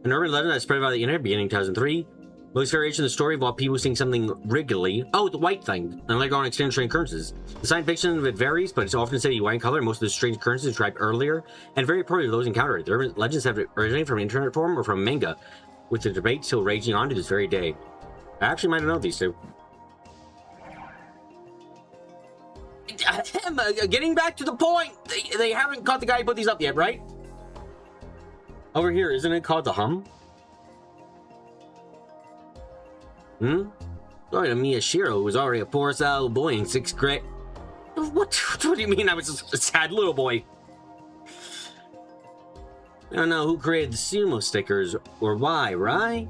An urban legend that spread about the internet beginning in 2003. Most variations of the story involve people seeing something wriggly. Oh, the white thing. And later on, extended strange occurrences. The science fiction of it varies, but it's often said to be white in color. Most of the strange occurrences described earlier, and very poorly those encountered. The urban legends have originated from internet forum or from manga, with the debate still raging on to this very day. I actually might have known these two. Getting back to the point, they haven't caught the guy who put these up yet, right? Over here, isn't it called the Hum? Sorry to Miyashiro, who was already a poor sad little boy in 6th grade. What do you mean I was a sad little boy? I don't know who created the sumo stickers or why, right?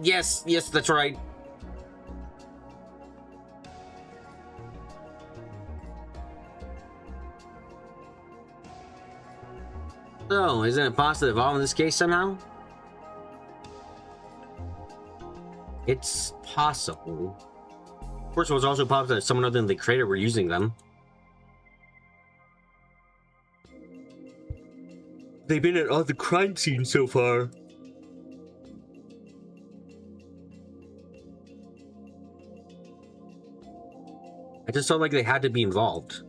Yes, that's right. So, isn't it possible to evolve in this case somehow? It's possible. Of course, it was also possible that someone other than the creator were using them. They've been at all the crime scenes so far. I just felt like they had to be involved.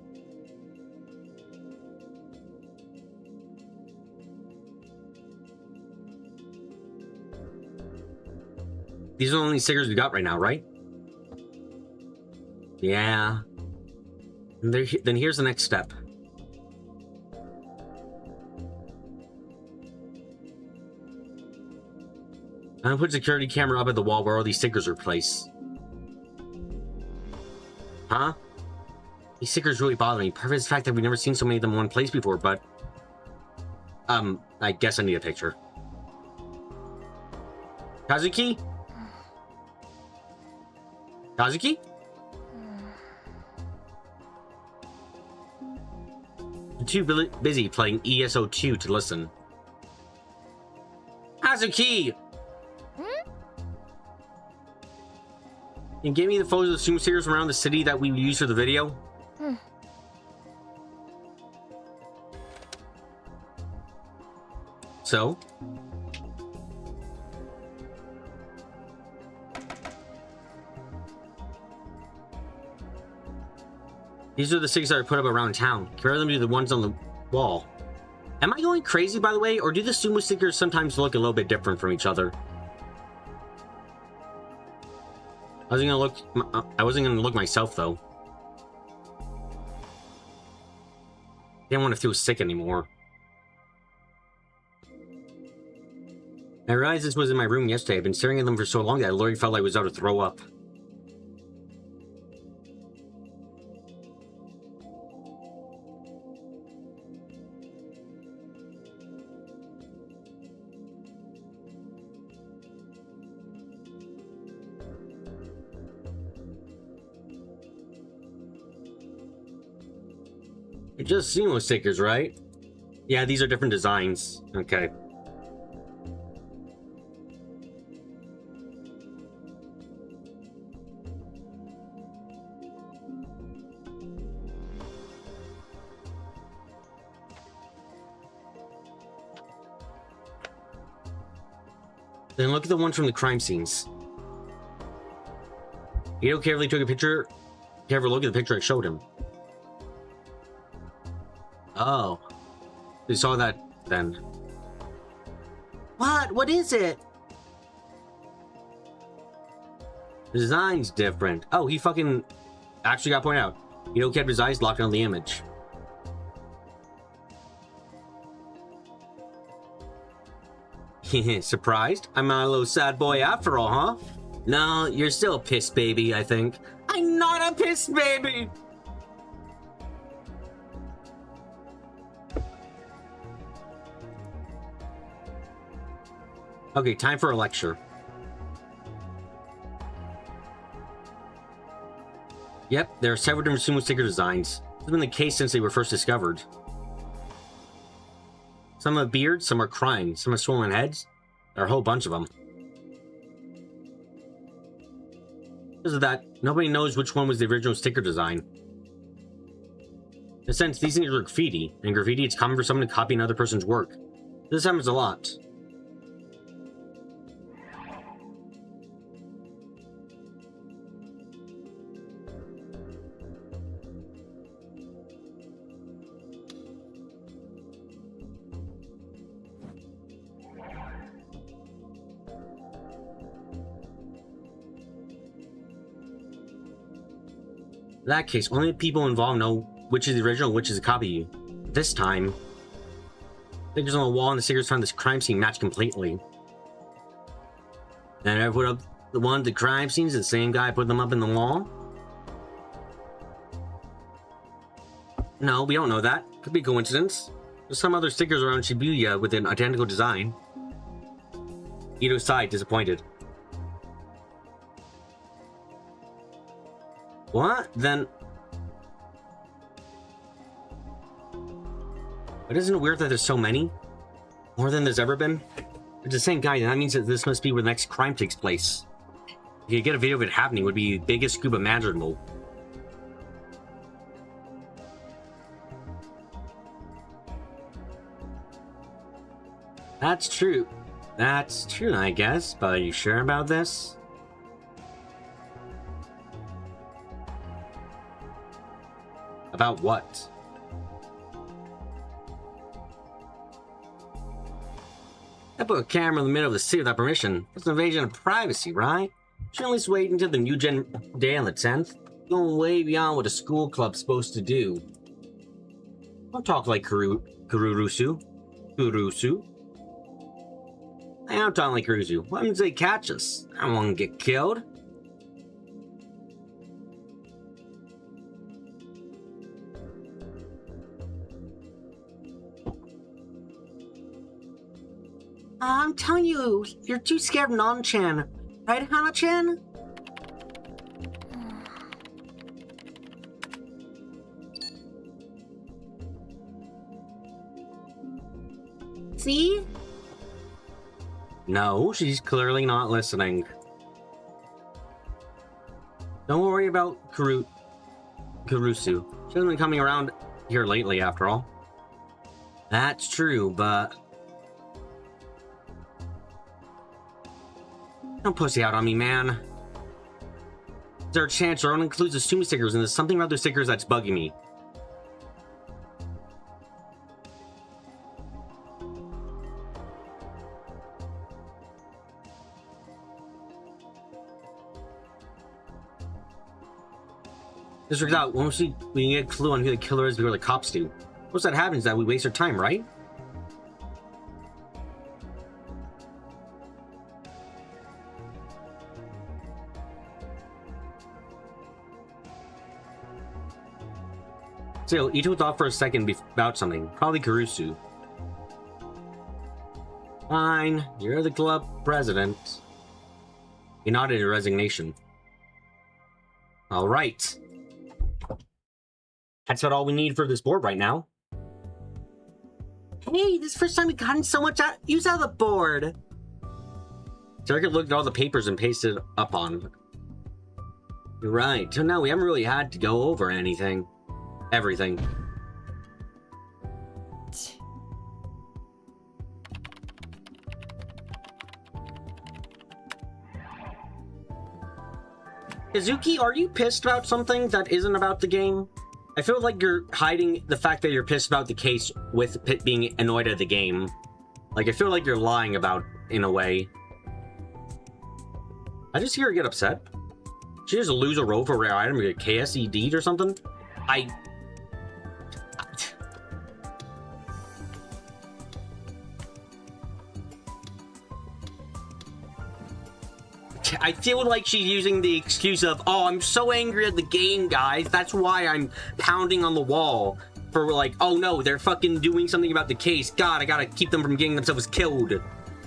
These are the only stickers we got right now, right? Yeah. And then here's the next step. I'm gonna put a security camera up at the wall where all these stickers are placed. Huh? These stickers really bother me. Part of it's the fact that we've never seen so many of them in one place before, but... I guess I need a picture. Kazuki? Kazuki? I'm too busy playing ESO2 to listen. Kazuki! Can you give me the photos of the sumo stickers around the city that we used for the video? So? These are the stickers that are put up around town. Compare them to the ones on the wall. Am I going crazy, by the way, or do the sumo stickers sometimes look a little bit different from each other? I wasn't gonna look myself, though. Didn't want to feel sick anymore. I realized this was in my room yesterday. I've been staring at them for so long that I literally felt like I was about to throw up. You're just sumo stickers, right? Yeah, these are different designs. Okay. Then look at the ones from the crime scenes. Ito carefully took a picture. Careful look at the picture I showed him. Oh. They saw that then. What? What is it? The design's different. Oh, he fucking actually got pointed out. Ito kept his eyes locked on the image. Surprised? I'm not a little sad boy after all, huh? No, you're still a piss baby, I think. I'm not a piss baby! Okay, time for a lecture. Yep, there are several different sumo sticker designs. This has been the case since they were first discovered. Some have beards, some are crying, some have swollen heads. There are a whole bunch of them. Because of that, nobody knows which one was the original sticker design. In a sense, these things are graffiti. And in graffiti, it's common for someone to copy another person's work. This happens a lot. In that case, only the people involved know which is the original and which is a copy. This time, stickers on the wall and the stickers found this crime scene match completely. And I put up the one at the crime scenes, the same guy put them up in the wall? No, we don't know that. Could be coincidence. There's some other stickers around Shibuya with an identical design. Ito sighed, disappointed. What? Then... But isn't it weird that there's so many? More than there's ever been? It's the same guy, and that means that this must be where the next crime takes place. If you get a video of it happening, it would be the biggest scoop imaginable. That's true. That's true, I guess, but are you sure about this? About what? I put a camera in the middle of the city without permission. That's an invasion of privacy, right? Shouldn't at least wait until the new gen day on the 10th? Going way beyond what a school club's supposed to do. Don't talk like Kurusu. I am talking like Kurusu. Why didn't they catch us? I don't want to get killed. I'm telling you, you're too scared of Non-chan. Right, Hana-chan? See? No, she's clearly not listening. Don't worry about Kurusu. She hasn't been coming around here lately, after all. That's true, but... Don't pussy out on me, man. Is there a chance or only includes the sumo stickers and there's something about those stickers that's bugging me? This works out. Once we can get a clue on who the killer is before the cops do. Once that happens, that we waste our time, right? Still, Ito thought for a second about something. Probably Kurusu. Fine, you're the club president. He nodded in resignation. All right. That's about all we need for this board right now. Hey, this is the first time we've gotten so much use out of the board. Derek looked at all the papers and pasted up on. You're right. Till now, we haven't really had to go over anything. Everything. Kazuki, are you pissed about something that isn't about the game? I feel like you're hiding the fact that you're pissed about the case with being annoyed at the game. Like, I feel like you're lying about in a way. I just hear her get upset. She just lose a row for a rare item or get KSED'd or something. I feel like she's using the excuse of, oh, I'm so angry at the game, guys. That's why I'm pounding on the wall. For like, oh no, they're fucking doing something about the case. God, I gotta keep them from getting themselves killed.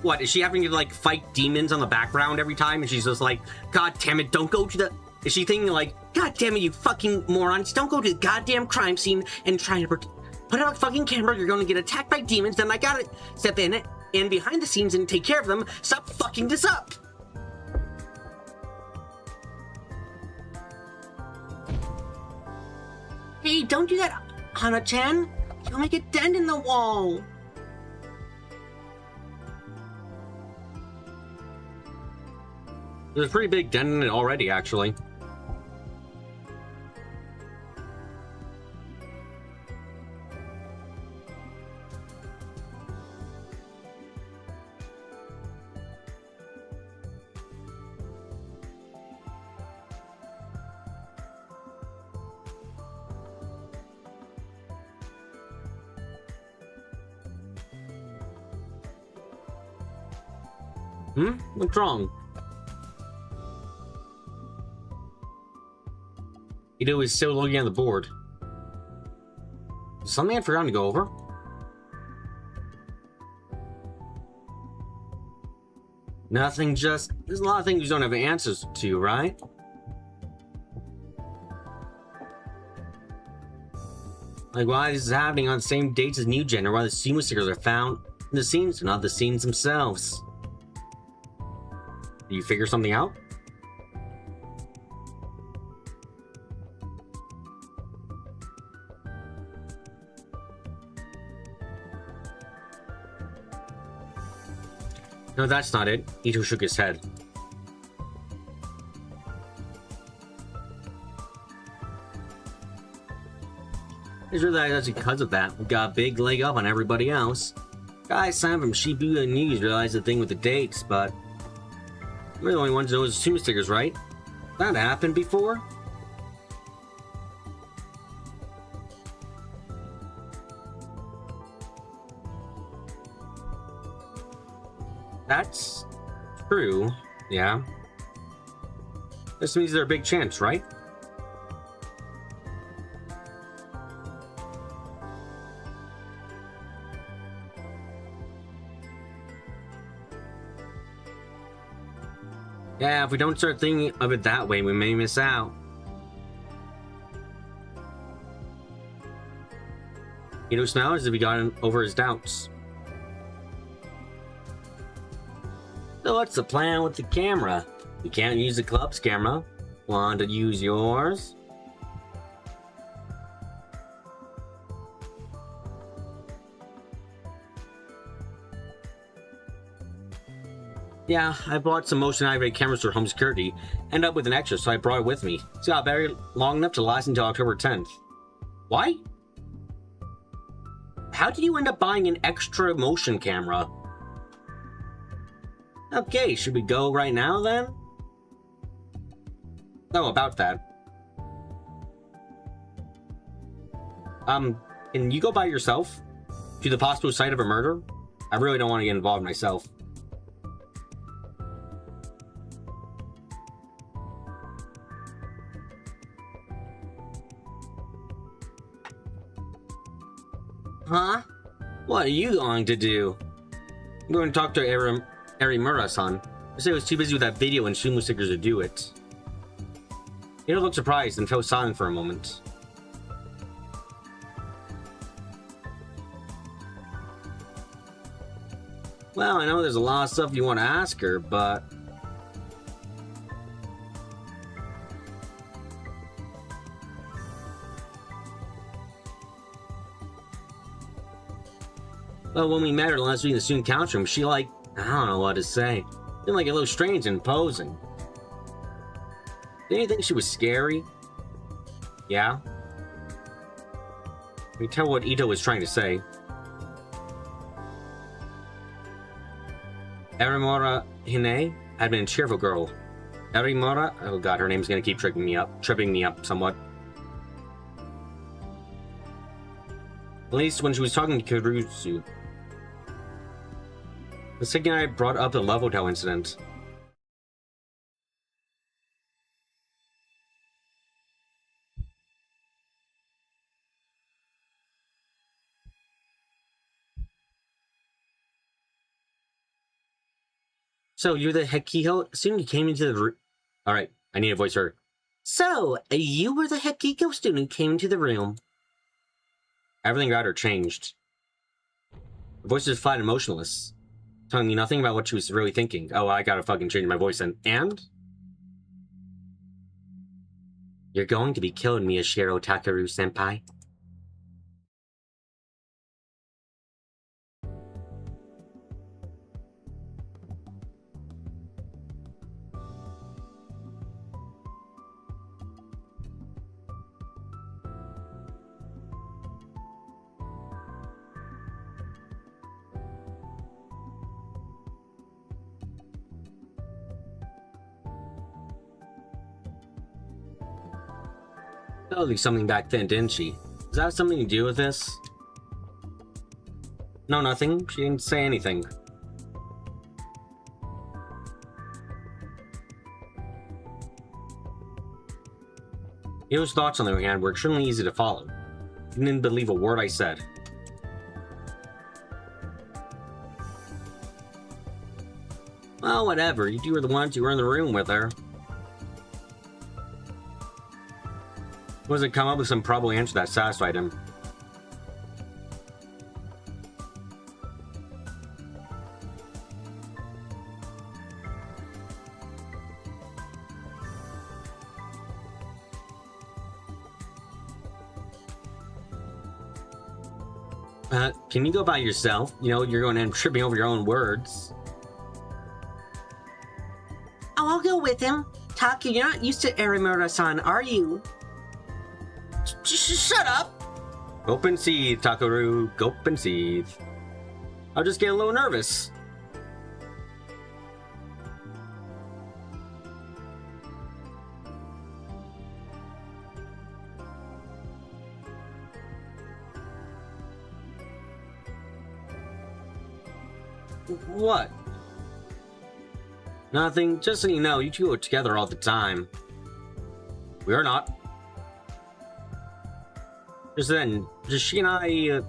What, is she having to like fight demons on the background every time? And she's just like, God damn it, don't go to the... Is she thinking like, God damn it, you fucking morons, don't go to the goddamn crime scene and try to put out a fucking camera. You're gonna get attacked by demons. Then I gotta step in and behind the scenes and take care of them. Stop fucking this up. Hey, don't do that, Hana-chan. You'll make a dent in the wall. There's a pretty big dent in it already, actually. What's wrong? Ito is still looking at the board. Is something I forgot to go over? Nothing, just... There's a lot of things you don't have answers to, right? Like why this is happening on the same dates as New Gen, or why the SEMA stickers are found in the scenes, not the scenes themselves. Do you figure something out? No, that's not it. Ito shook his head. I just realized that's because of that. We got a big leg up on everybody else. Guys signed from Shibuya News realized the thing with the dates, but we're the only ones who know it's SEMA stickers, right? That happened before? That's true, yeah. This means they're a big chance, right? Yeah, if we don't start thinking of it that way, we may miss out. Ito smiled as if he got over his doubts. So what's the plan with the camera? We can't use the club's camera. Want to use yours? Yeah, I bought some motion activated cameras for home security. End up with an extra, so I brought it with me. It's got a battery long enough to last until October 10th. Why? How did you end up buying an extra motion camera? Okay, should we go right now then? Oh, about that. Can you go by yourself to the possible site of a murder? I really don't want to get involved myself. Huh? What are you going to do? I'm going to talk to Arimura-san. I said I was too busy with that video and SEMA stickers to do it. Ito looked surprised and fell silent for a moment. Well, I know there's a lot of stuff you want to ask her, but... Well, when we met her last week in the student council room, she I don't know what to say. Seemed like a little strange and imposing. Didn't you think she was scary? Yeah? Can you tell what Ito was trying to say? Erimora Hine had been a cheerful girl. Erimora? Oh god, her name's gonna keep tripping me up somewhat. At least when she was talking to Kurusu. The second I brought up the Love Hotel incident. So, you're the Hekiko? Soon you came into the room. Alright, I need to voice her. So, you were the Hekiko student who came into the room. Everything about her changed. Her voice was flat and emotionless, telling me nothing about what she was really thinking. Oh, I gotta fucking change my voice then. And? You're going to be killed, Miyashiro Takaru-senpai. That was something back then, didn't she? Does that have something to do with this? No, nothing. She didn't say anything. Ito's thoughts, on the other hand, were extremely easy to follow. He didn't believe a word I said. Well, whatever. You two were the ones who were in the room with her. Was it come up with some probable answer that satisfied him? Can you go by yourself? You know, you're going to end up tripping over your own words. Oh, I'll go with him. Taki, you're not used to Erimura-san, are you? Shut up! Gulp and seethe, Takaru. Gulp and seethe. I'll just get a little nervous. What? Nothing. Just so you know, you two are together all the time. We are not. Just then, just she and I...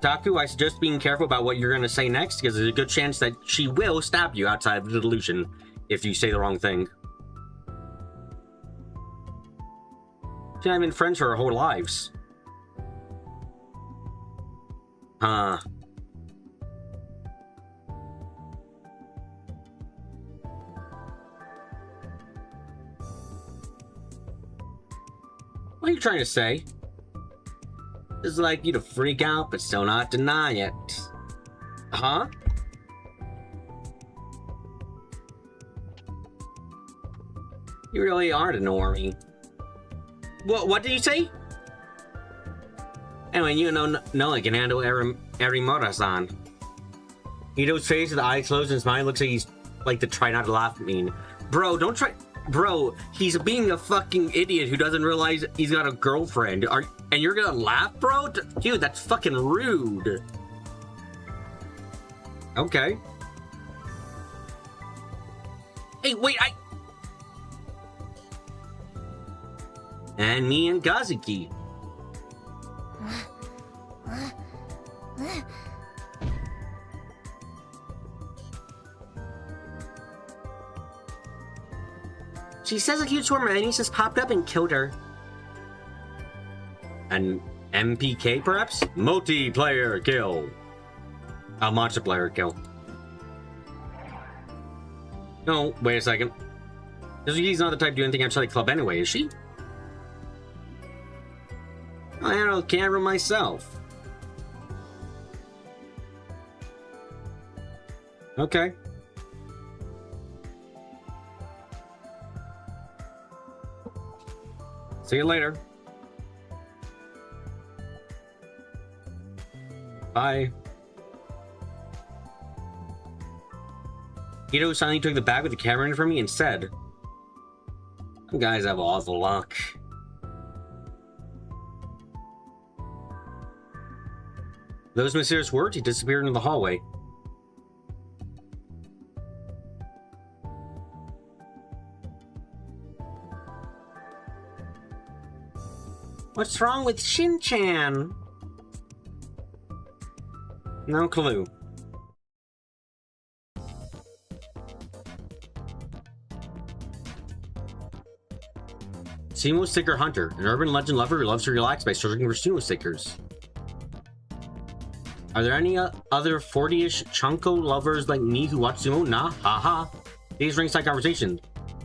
Taku, I suggest being careful about what you're going to say next, because there's a good chance that she will stab you outside of the delusion if you say the wrong thing. She and I have been friends for our whole lives. Huh. What are you trying to say? It's like you to freak out, but still not deny it. Huh? You really are the normie. What did you say? Anyway, you know I can handle Erimura-san. Ito's face with the eyes closed and his mind looks like he's like to try not to laugh at me. Bro, don't try. Bro, he's being a fucking idiot who doesn't realize he's got a girlfriend. And you're gonna laugh, bro? Dude, that's fucking rude. Okay. Hey, wait, And me and Kazuki. She says a huge swarm of enemies just popped up and killed her. An MPK, perhaps? Multiplayer kill. A monster player kill. No, wait a second. Suzuki's not the type to do anything outside the club anyway, is she? I handle the camera myself. Okay. See you later. Bye. Ito suddenly took the bag with the camera in from me and said, "You guys have awful luck." Those mysterious words, he disappeared into the hallway. What's wrong with Shin-chan? No clue. Sumo Sticker Hunter, an urban legend lover who loves to relax by searching for sumo stickers. Are there any other 40-ish Chunko lovers like me who watch sumo? Nah, haha. These ringside conversation.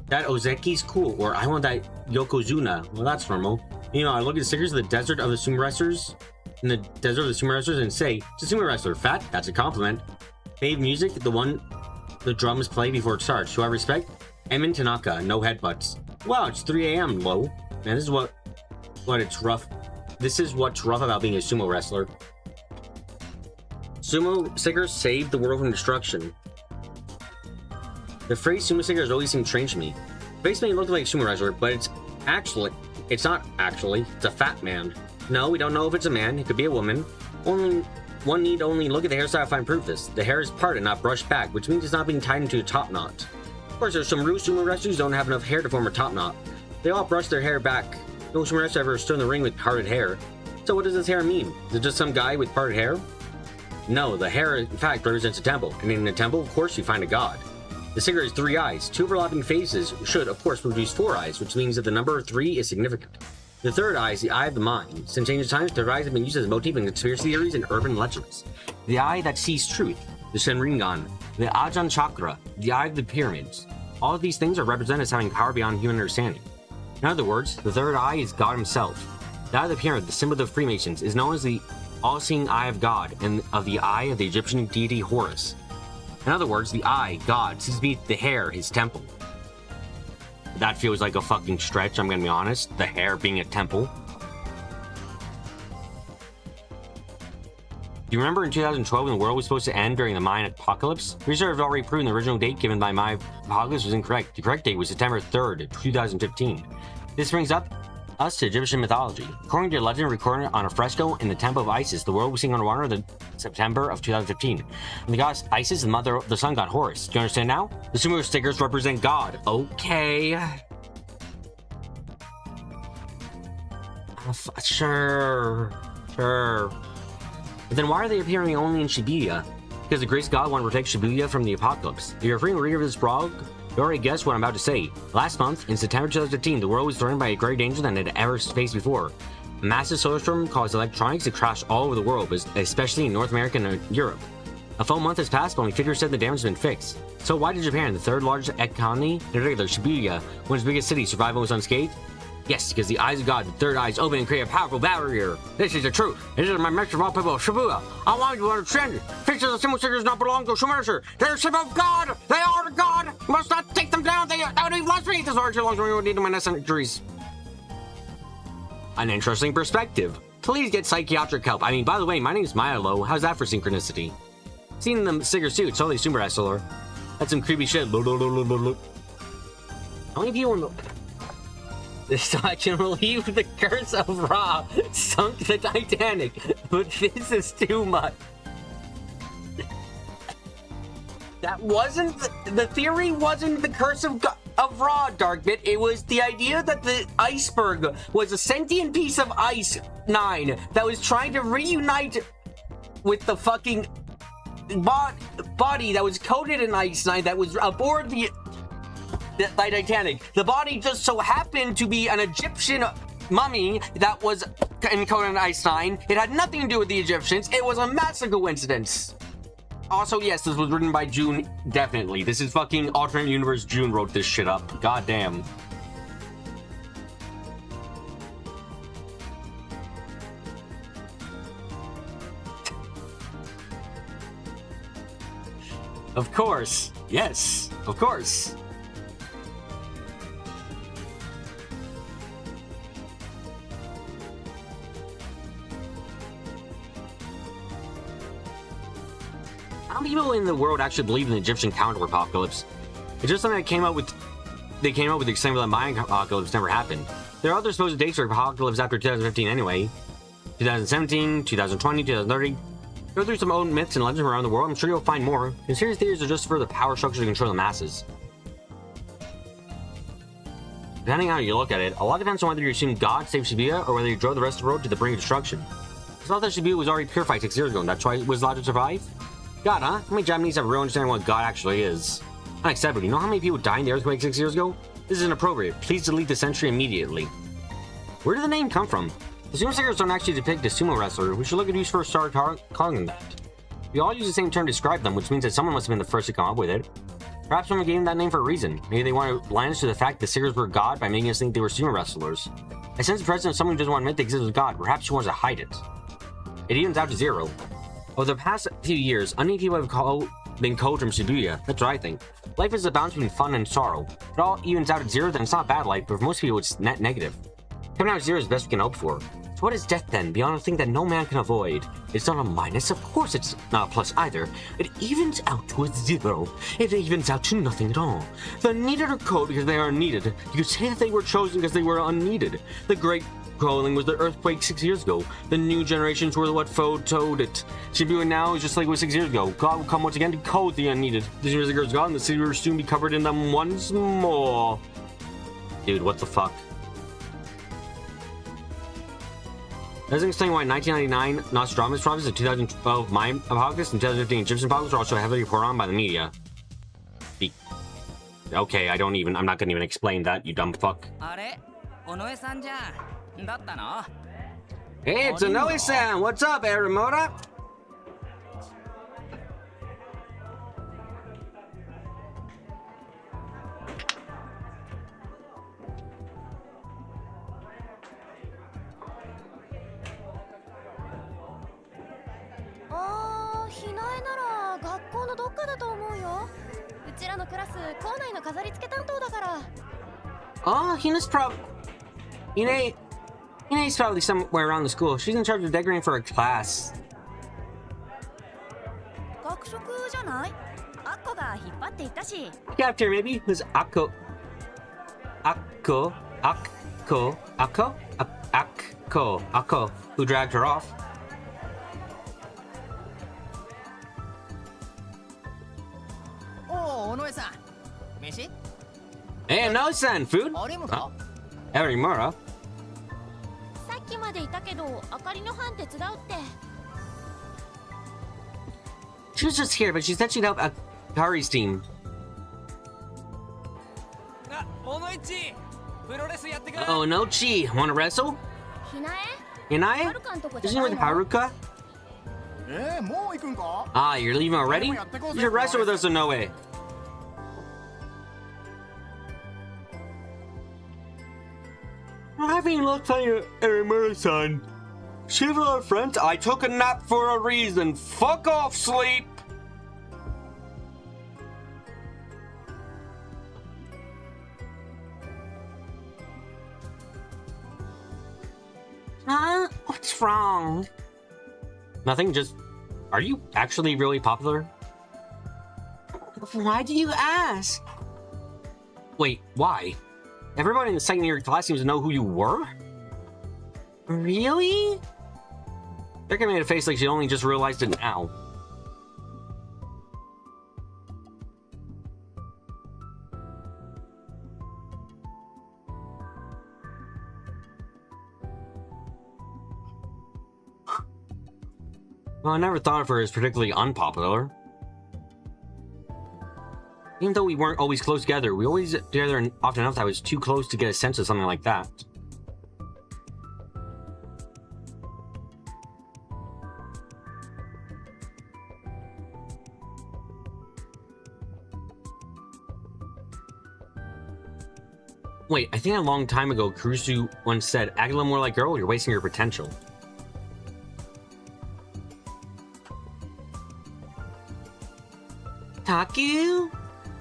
That Ozeki's cool, or I want that Yokozuna. Well, that's normal. You know, I look at stickers of the desert of the sumo wrestlers, and say, it's a sumo wrestler. Fat? That's a compliment. Fave music, the one the drums play before it starts. Who I respect? Emin Tanaka, no headbutts. Wow, it's 3 a.m. low. Man, this is what it's rough. This is what's rough about being a sumo wrestler. Sumo stickers save the world from destruction. The phrase sumo sticker has always seemed strange to me. Face may look like a sumo wrestler, but it's not actually. It's a fat man. No, we don't know if it's a man. It could be a woman. One need only look at the hairstyle to find proof of this. The hair is parted, not brushed back, which means it's not being tied into a top knot. Of course, there's some real sumo wrestlers who don't have enough hair to form a top knot. They all brush their hair back. No sumo wrestler ever stood in the ring with parted hair. So what does this hair mean? Is it just some guy with parted hair? No, the hair in fact represents a temple, and in a temple, of course, you find a god. The sticker has 3 eyes. 2 overlapping faces should, of course, produce 4 eyes, which means that the number 3 is significant. The third eye is the eye of the mind. Since ancient times, third eyes have been used as a motif in conspiracy theories and urban legends. The eye that sees truth, the Shenringan, the Ajahn Chakra, the eye of the pyramids. All of these things are represented as having power beyond human understanding. In other words, the third eye is God himself. The eye of the pyramid, the symbol of the Freemasons, is known as the all-seeing eye of God and of the eye of the Egyptian deity Horus. In other words, the eye, God, sees beneath the hair, his temple. That feels like a fucking stretch, I'm gonna be honest. The hair being a temple. Do you remember in 2012 when the world was supposed to end during the Mayan apocalypse? Research had already proven the original date given by Mayan apocalypse was incorrect. The correct date was September 3rd, 2015. This brings us to Egyptian mythology. According to a legend recorded on a fresco in the Temple of Isis, the world was seen underwater in September of 2015. And the goddess Isis is the mother of the sun god Horus. Do you understand now? The sumo stickers represent God. Okay. Sure. But then why are they appearing only in Shibuya? Because the grace god wanted to protect Shibuya from the apocalypse. If you're a free reader of this blog, you already guessed what I'm about to say. Last month, in September 2015, the world was threatened by a greater danger than it had ever faced before. A massive solar storm caused electronics to crash all over the world, especially in North America and Europe. A full month has passed, but only 50% of the damage has been fixed. So why did Japan, the third largest economy, in particular Shibuya, one of its biggest cities, survive almost unscathed? Yes, because the eyes of God, the third eyes open and create a powerful barrier. This is the truth. This is my message of all people of Shibuya. I want you to understand it. Pictures of sumo stickers not belong to Shumerser. They're a symbol of God. They are the God. You must not take them down. That would be blasphemy. This large belongs to me. We need to my injuries. An interesting perspective. Please get psychiatric help. I mean, by the way, my name's Milo. How's that for synchronicity? Seeing the stickers too. It's totally super wrestler. That's some creepy shit. How many people in the... So I can relieve the curse of Ra sunk the Titanic, but this is too much. That wasn't the theory. Wasn't the curse of Ra, Darkbit. It was the idea that the iceberg was a sentient piece of ice 9 that was trying to reunite with the fucking body that was coated in ice 9 that was aboard the Titanic. The body just so happened to be an Egyptian mummy that was in Conan Einstein. It had nothing to do with the Egyptians. It was a massive coincidence. Also, yes, this was written by June. Definitely. This is fucking alternate universe. June wrote this shit up. God damn. Of course. Yes. Of course. How many people in the world actually believe in the Egyptian counter apocalypse? It's just something that came up with. They came up with the extent that Mayan apocalypse never happened. There are other supposed dates for apocalypse after 2015 anyway. 2017, 2020, 2030. Go through some old myths and legends around the world. I'm sure you'll find more. Conspiracy theories are just for the power structure to control the masses. Depending on how you look at it, a lot depends on whether you assume God saved Shibuya or whether you drove the rest of the road to the brink of destruction. It's not that Shibuya was already purified 6 years ago, and that's why it was allowed to survive? God, huh? How many Japanese have a real understanding of what God actually is? Unacceptable. You know how many people died in the earthquake 6 years ago? This is inappropriate. Please delete this entry immediately. Where did the name come from? The sumo stickers don't actually depict a sumo wrestler. We should look at who's first started calling them that. We all use the same term to describe them, which means that someone must have been the first to come up with it. Perhaps someone gave them that name for a reason. Maybe they want to blind us to the fact that stickers were God by making us think they were sumo wrestlers. I sense the presence of someone who doesn't want to admit they exist as God. Perhaps she wants to hide it. It evens out to 0. Over the past few years, unmany people have been cold from Shibuya. That's what I think. Life is a balance between fun and sorrow. If it all evens out at 0, then it's not bad life, but for most people it's net negative. Coming out at 0 is the best we can hope for. So what is death then, beyond a thing that no man can avoid? It's not a minus, of course it's not a plus either. It evens out to a 0. It evens out to nothing at all. The needed are cold because they are needed. You could say that they were chosen because they were unneeded. The great cooling was the earthquake 6 years ago. The new generations were what photoed it. Shibuya now is just like it was 6 years ago. God will come once again to code the unneeded. The years ago is gone, the city will soon be covered in them once more. Dude, what the fuck? Doesn't explain why 1999 Nostradamus prophecies, the 2012 Mayan apocalypse, and 2015 Egyptian apocalypse are also heavily reported on by the media. Okay, I'm not gonna even explain that, you dumb fuck. Hey, it's Onoe-san! What's up, Aramota? Oh, Hina's probably somewhere around the school. She's in charge of decorating for her class. Cafeteria maybe? Who's Akko, who dragged her off. Hey, Onoe-san, food? Erimura? She was just here, but she said she'd help Akari's team. Oh, Nochi, wanna wrestle? Hinae? Isn't she with Haruka? Ah, you're leaving already? You should wrestle with us, Onoe. Having looked on you, Erimura-san. She have a lot of friends. I took a nap for a reason. Fuck off, sleep! Huh? What's wrong? Nothing, just... Are you actually really popular? Why do you ask? Wait, why? Everybody in the second year class seems to know who you were? Really? Becca made a face like she only just realized it now. Well, I never thought of her as particularly unpopular. Even though we weren't always close together, we always together often enough that I was too close to get a sense of something like that. Wait, I think a long time ago, Kurusu once said, act a little more like girl, you're wasting your potential. Taku?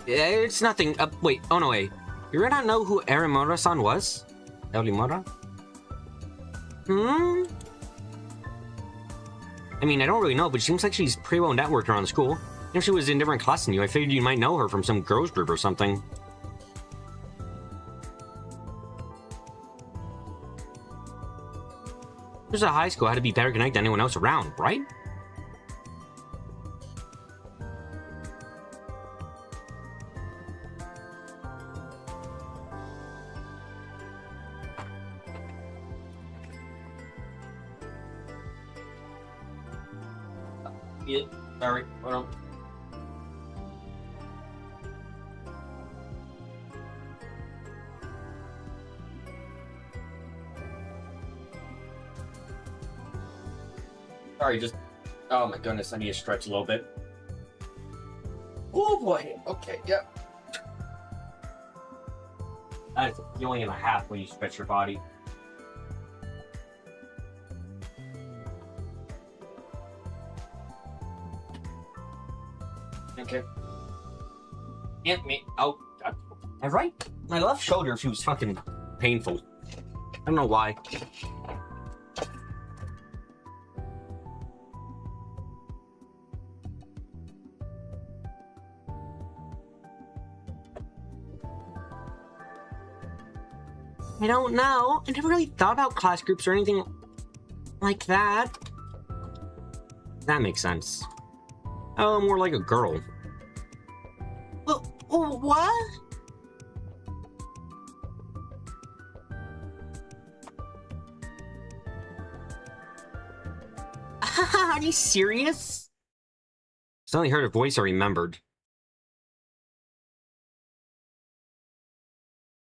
It's nothing. Wait, oh no, wait. You really not know who Erimura-san was? Erimura? Hmm? I mean, I don't really know, but she seems like she's pretty well networked around the school. If she was in a different class than you, I figured you might know her from some girls group or something. There's a high school had to be better connected than anyone else around, right? Yeah, sorry, hold on. Sorry, just... Oh my goodness, I need to stretch a little bit. Oh boy, okay, yep. That's a feeling and a half when you stretch your body. Okay. And me. Oh, God. My left shoulder feels fucking painful. I don't know why. I don't know. I never really thought about class groups or anything like that. That makes sense. Oh, more like a girl. What? Are you serious? Suddenly heard a voice I remembered.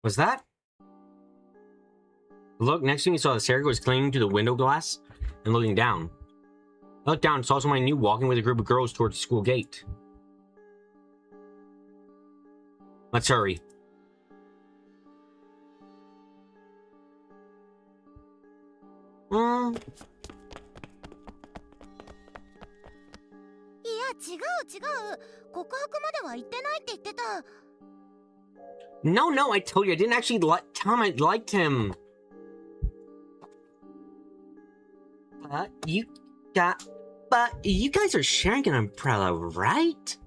Was that? Look, next to me saw that Serika was clinging to the window glass and looking down. I looked down and saw someone I knew walking with a group of girls towards the school gate. Let's hurry. No, I told you I didn't actually tell him I liked him. But you guys are sharing an umbrella, right?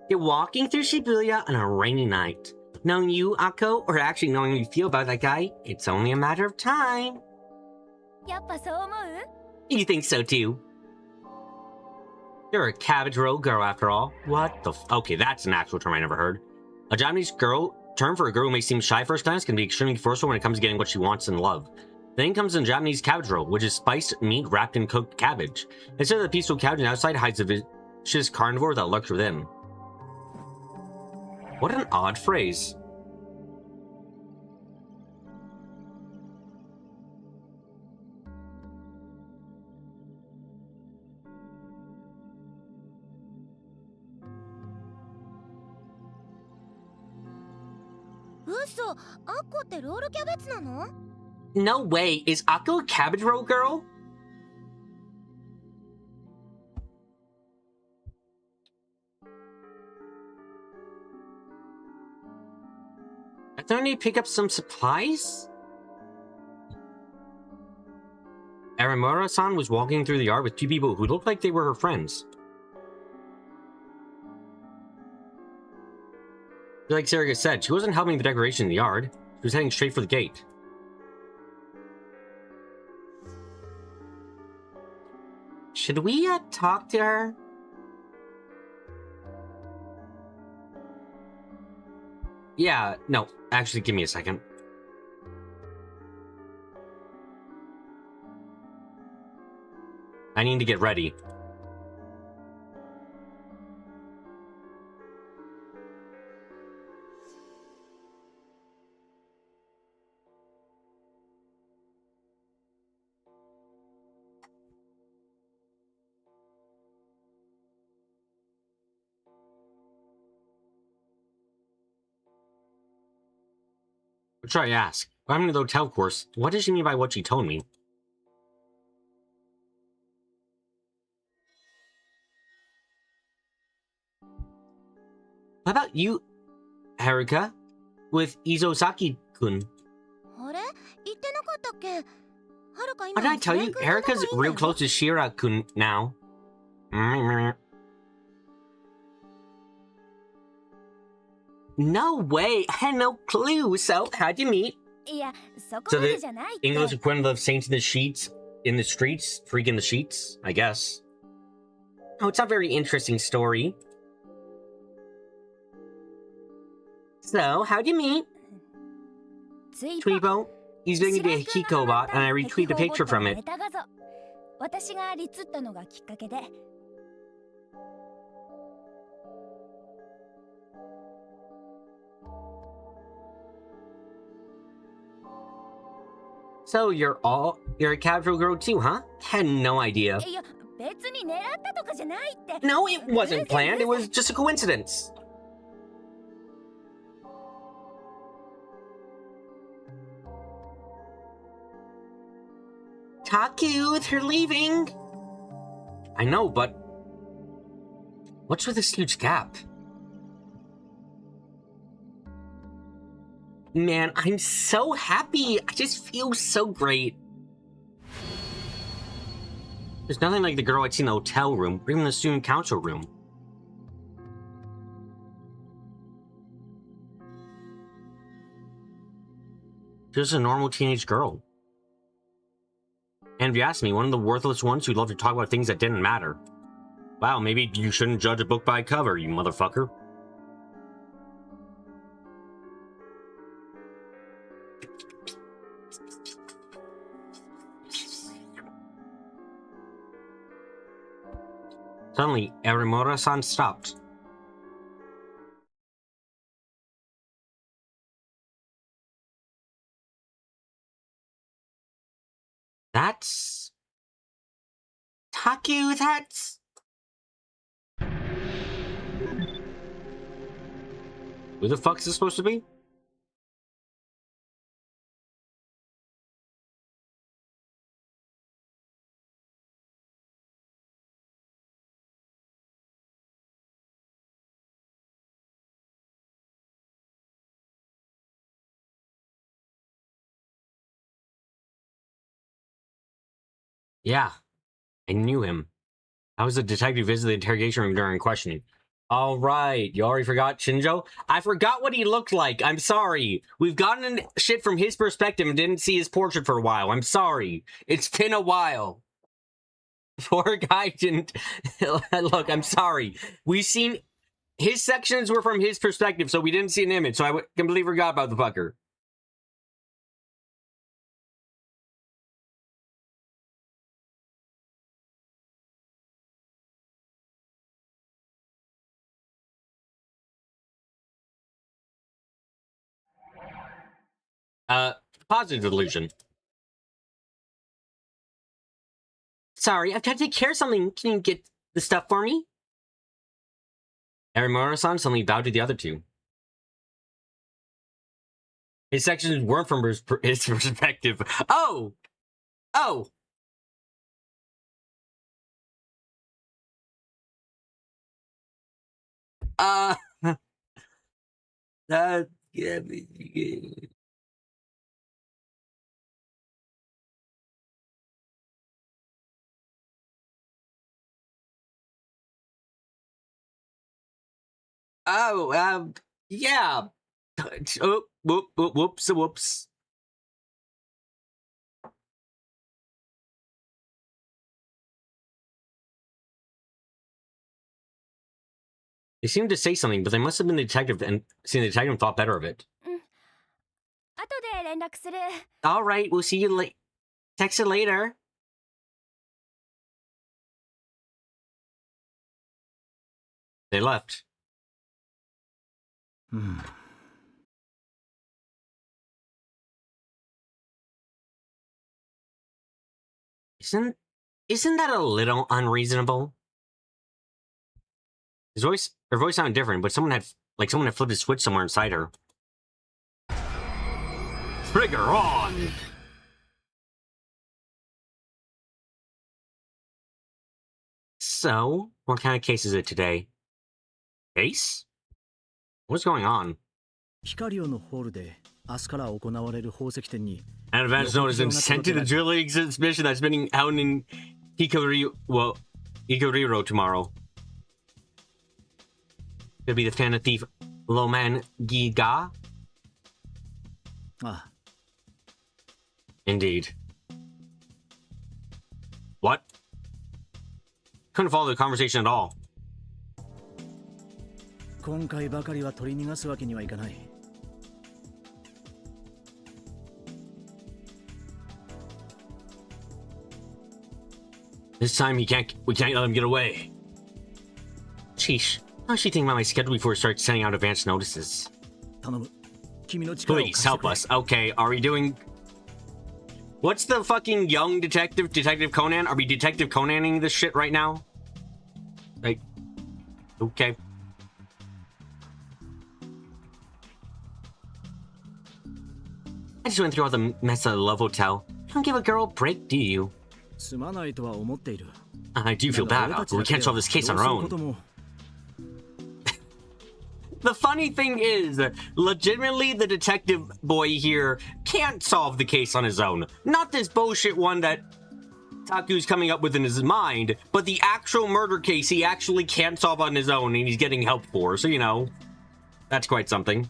You're walking through Shibuya on a rainy night. Knowing you, Akko, or actually knowing how you feel about that guy, it's only a matter of time. You think so too? You're a cabbage row girl after all. What the okay, that's an actual term I never heard. A Japanese term for a girl who may seem shy first glance can be extremely forceful when it comes to getting what she wants in love. Then comes in Japanese cabbage roll, which is spiced meat wrapped in cooked cabbage. Instead of the peaceful cabbage outside hides a vicious carnivore that lurks within. What an odd phrase. No way, is Akko a cabbage roll girl? I don't need to pick up some supplies? Erimura-san was walking through the yard with two people who looked like they were her friends. Like Serika said, she wasn't helping the decoration in the yard. She was heading straight for the gate. Should we, talk to her? Yeah, no, actually, give me a second. I need to get ready. What should I ask? I'm in the hotel course. What does she mean by what she told me? How about you, Haruka? With Izosaki-kun? What What did I tell you? Haruka's real close to Shira-kun now. No way! I had no clue. So, how'd you meet? So the English equivalent of Saints in the Sheets, in the streets, freaking the sheets, I guess. Oh, it's a very interesting story. So, how'd you meet? Tweebo. He's doing the Hikobot, and I retweeted a picture from it. So you're a casual girl too, huh? Had no idea. No, it wasn't planned. It was just a coincidence. Taku, they're leaving. I know, but what's with this huge gap? Man, I'm so happy. I just feel so great. There's nothing like the girl I'd seen in the hotel room, or even the student council room. Just a normal teenage girl. And if you ask me, one of the worthless ones who love to talk about things that didn't matter. Wow, maybe you shouldn't judge a book by a cover, you motherfucker. Suddenly, Erimura-san stopped. That's... Taku, that's... Who the fuck is this supposed to be? Yeah, I knew him. I was a detective who visited the interrogation room during questioning. All right, you already forgot Shinjo? I forgot what he looked like. I'm sorry. We've gotten shit from his perspective and didn't see his portrait for a while. I'm sorry. It's been a while. Poor guy didn't... Look, I'm sorry. We've seen... His sections were from his perspective, so we didn't see an image, so I completely forgot about the fucker. Positive delusion. Sorry, I've got to take care of something. Can you get the stuff for me? Erimura-san suddenly bowed to the other two. His sections weren't from his perspective. Oh! Oh! Yeah. Oh, yeah. Oh, whoops. They seemed to say something, but they must have been the detective and seen the detective and thought better of it. All right, we'll see you later. Text it later. They left. Isn't that a little unreasonable? Her voice sounded different, but someone had flipped a switch somewhere inside her. Trigger on! So, what kind of case is it today? Case? What's going on? ヒカリオのホールで明日から行われる宝石展に An advance notice and sent to the jewelry exhibition that's been out in Hikoriro tomorrow. Could be the fan of thief Loman Giga? ああ Indeed. What? Couldn't follow the conversation at all. 今回ばかりは取り逃がすわけにはいかない This time we can't let him get away. Sheesh. How does she think about my schedule before we start sending out advance notices? 頼む君の力を貸 Please して help くれ us. Okay, are we doing... What's the fucking young detective, Detective Conan? Are we Detective Conaning this shit right now? Like... Okay. I just went through all the mess at the Love Hotel. You don't give a girl a break, do you? すまないとは思っている I do feel だ bad が about, but we can't solve this case on どう our するこ own. とも The funny thing is, legitimately, the detective boy here can't solve the case on his own. Not this bullshit one that Taku's coming up with in his mind, but the actual murder case he actually can't solve on his own and he's getting help for. So, you know, that's quite something.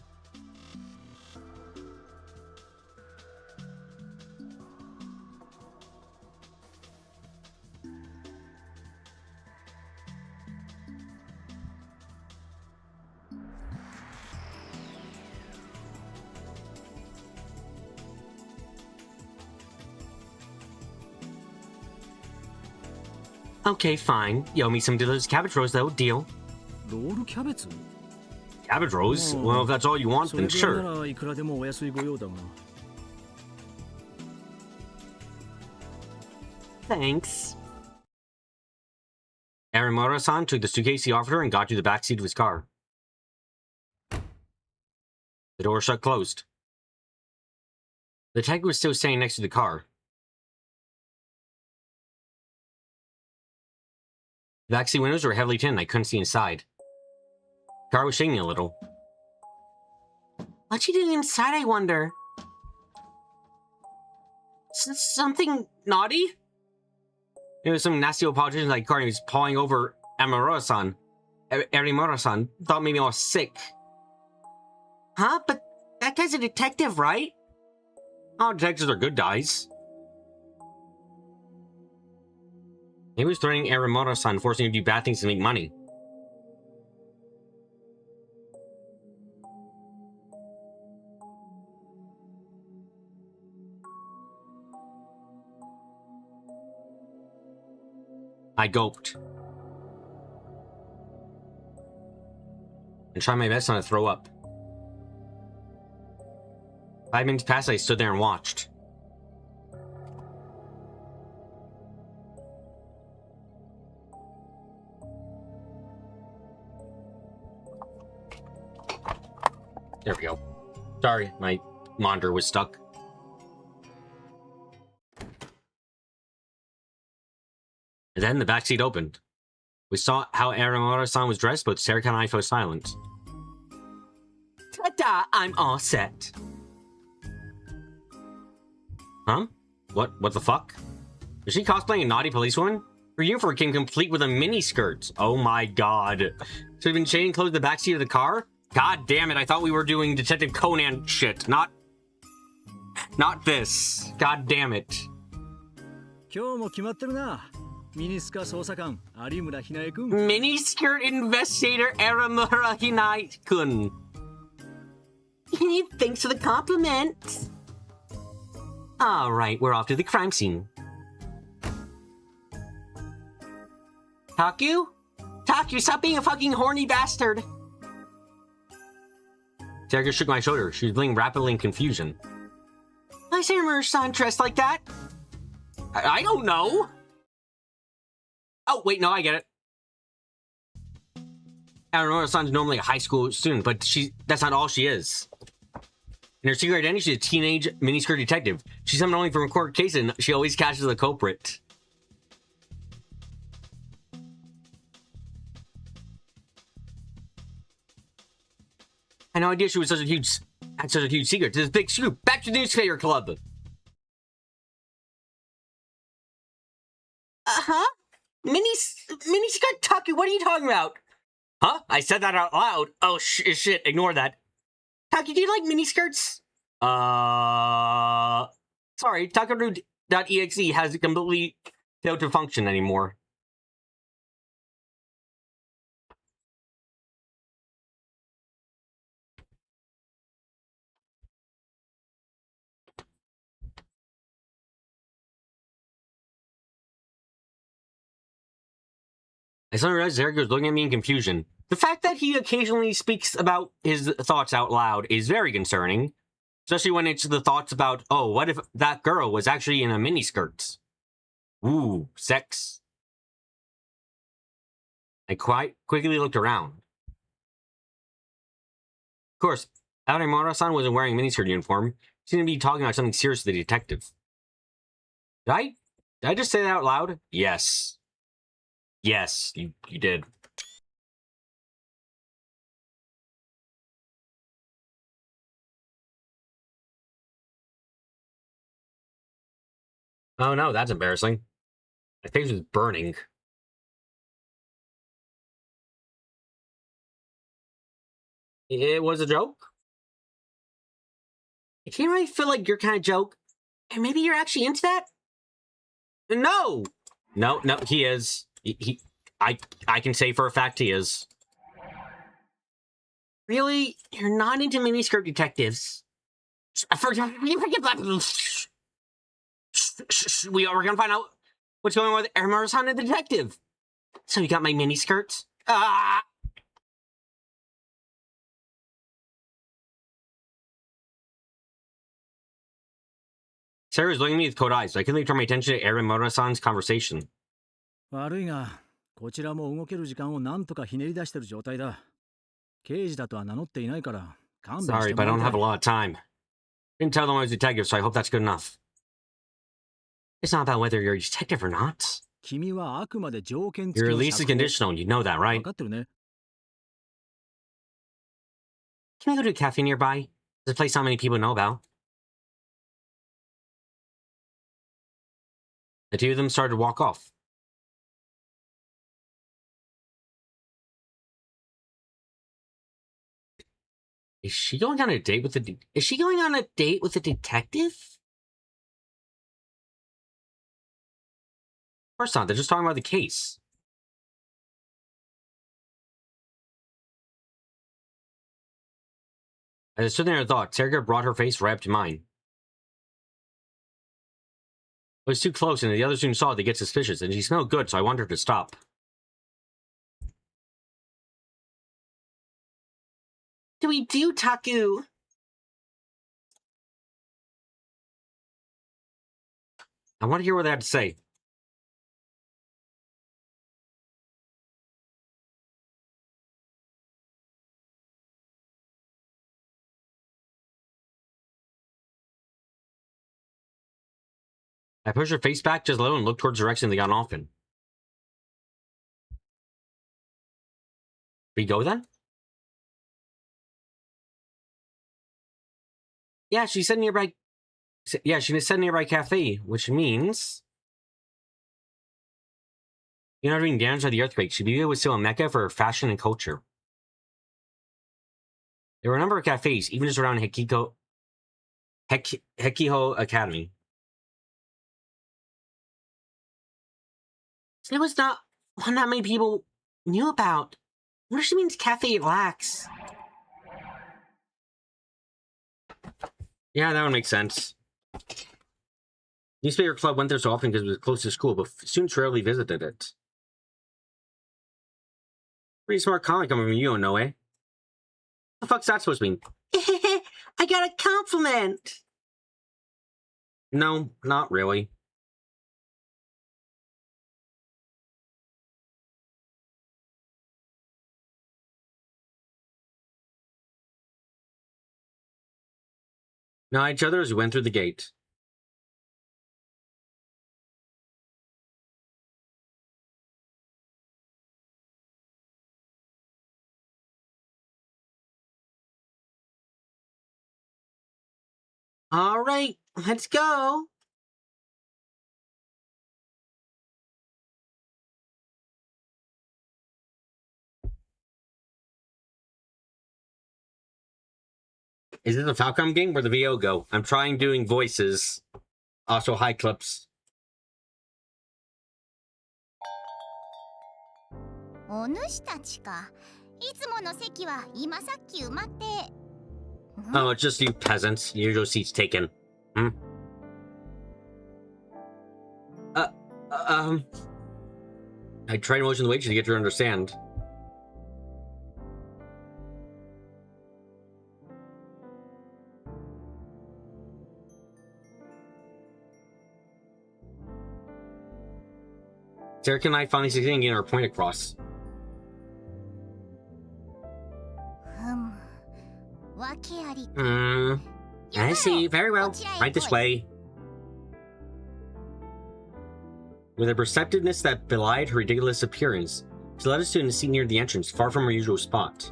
Okay, fine. You owe me some delicious cabbage rolls, though. Deal. ロールキャベツ Cabbage rolls? Oh. Well, if that's all you want, それ then ぐらい sure. ならいくらでもお安いご用だが Thanks. Arimura-san took the suitcase he offered her and got to the backseat of his car. The door shut closed. The detective was still standing next to the car. The backseat windows were heavily tinted and I couldn't see inside. The car was shaking a little. What's she doing inside, I wonder? Something naughty? It was some nasty old politician like car and he was pawing over Arimura-san. Arimura-san thought maybe I was sick. Huh? But that guy's a detective, right? Oh, detectives are good guys. He was threatening Arimura-san, forcing him to do bad things to make money. I gulped. And tried my best not to throw up. 5 minutes passed, I stood there and watched. There we go. Sorry, my monitor was stuck. And then the backseat opened. We saw how Arimura-san was dressed, both Serika and I fell silent. Ta-da! I'm all set. Huh? What the fuck? Is she cosplaying a naughty policewoman? Her uniform came complete with a miniskirt. Oh my god. So we've been changing clothes in the backseat of the car? God damn it, I thought we were doing Detective Conan shit, not this. God damn it. 今日も決まってるなミニスカ捜査官有村ひなえくん Miniskirt investigator Arimura Hinai-kun. Thanks for the compliment. Alright, we're off to the crime scene. Taku? Taku, stop being a fucking horny bastard! Serika shook my shoulder. She was blinking rapidly in confusion. Why is Arimura-san dressed like that? I don't know! Oh, wait, no, I get it. Arimura-san's normally a high school student, but that's not all she is. In her secret identity, she's a teenage miniskirt detective. She's summoned only from a court case, and she always catches the culprit. I had no idea she was had such a huge secret. This big scoop. Back to the newspaper club. Uh-huh. Miniskirt Taku, what are you talking about? Huh? I said that out loud. Oh, shit. Ignore that. Taku, do you like miniskirts? Sorry. Takaru.exe has completely failed to function anymore. I suddenly realized Eric was looking at me in confusion. The fact that he occasionally speaks about his thoughts out loud is very concerning. Especially when it's the thoughts about, oh, what if that girl was actually in a miniskirt? Ooh, sex. I quite quickly looked around. Of course, Aorimura-san wasn't wearing a miniskirt uniform. He seemed to be talking about something serious to the detective. Did I just say that out loud? Yes. Yes, you did. Oh no, that's embarrassing. My face was burning. It was a joke? I can't really feel like your kind of joke. And maybe you're actually into that? No! No, he is. I can say for a fact he is. Really? You're not into miniskirt detectives? We're gonna find out what's going on with Aorimura-san and the detective. So you got my miniskirts? Ah! Sarah was looking at me with cold eyes, so I couldn't turn my attention to Aorimura-san's conversation. 悪いが、こちらも動ける時間をなんとかひねり出してる状態だ。刑事だとは名乗っていないから、勘弁してもらい Sorry, たい。 but I don't have a lot of time. Didn't tell them I was a detective, so I hope that's good enough. It's not about whether you're a detective or not. 君はあくまで条件付 Your きの release is 釈放。 conditional, and you know that, 分 right? かってるね。 Can we go to a cafe nearby? There's a place not many people know about. The two of them started to walk off. Is she going on a date with the? Is she going on a date with a detective? Of course not. They're just talking about the case. As I stood there and thought, Sergei brought her face right up to mine. It was too close, and the other soon saw it. They get suspicious, and she smelled good, so I wanted her to stop. Do we do, Taku? I want to hear what they have to say. I pushed her face back just a little and looked towards the direction they got off in. We go then? Yeah, she said nearby. Yeah, she said nearby cafe, which means you're not being damaged by the earthquake. Shibuya was still a mecca for fashion and culture. There were a number of cafes, even just around Hekiho Academy. There was not one that many people knew about. What does she mean cafe lacks? Yeah, that would make sense. Newspaper club went there so often because it was close to school, but students rarely visited it. Pretty smart comment coming from you, Noe. What the fuck's that supposed to mean? I got a compliment! No, not really. Not each other as we went through the gate. All right, let's go. Is this a Falcom game? Where'd the VO go? I'm trying doing voices. Also, high clips. お主たちか。いつもの席は今さっき埋まって。Oh, it's just you peasants. Usual seats taken. Hmm? I tried to motion the waitress to get her to understand. Sarah and I finally succeeded in getting our point across. わけありか。I see. Very well. Right this way. With a perceptiveness that belied her ridiculous appearance, she led us to a seat near the entrance, far from her usual spot.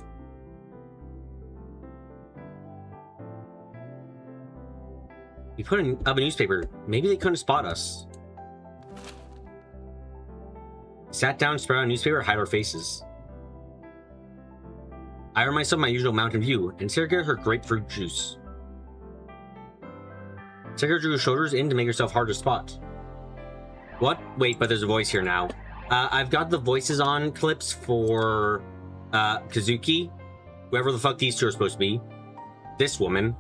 We put up a newspaper. Maybe they couldn't spot us. We sat down, spread out a newspaper, and hide our faces. I earned myself my usual Mountain View, and Sarah got her grapefruit juice. Sarah drew her shoulders in to make herself hard to spot. What? Wait, but there's a voice here now. I've got the voices on clips for Kazuki, whoever the fuck these two are supposed to be, this woman,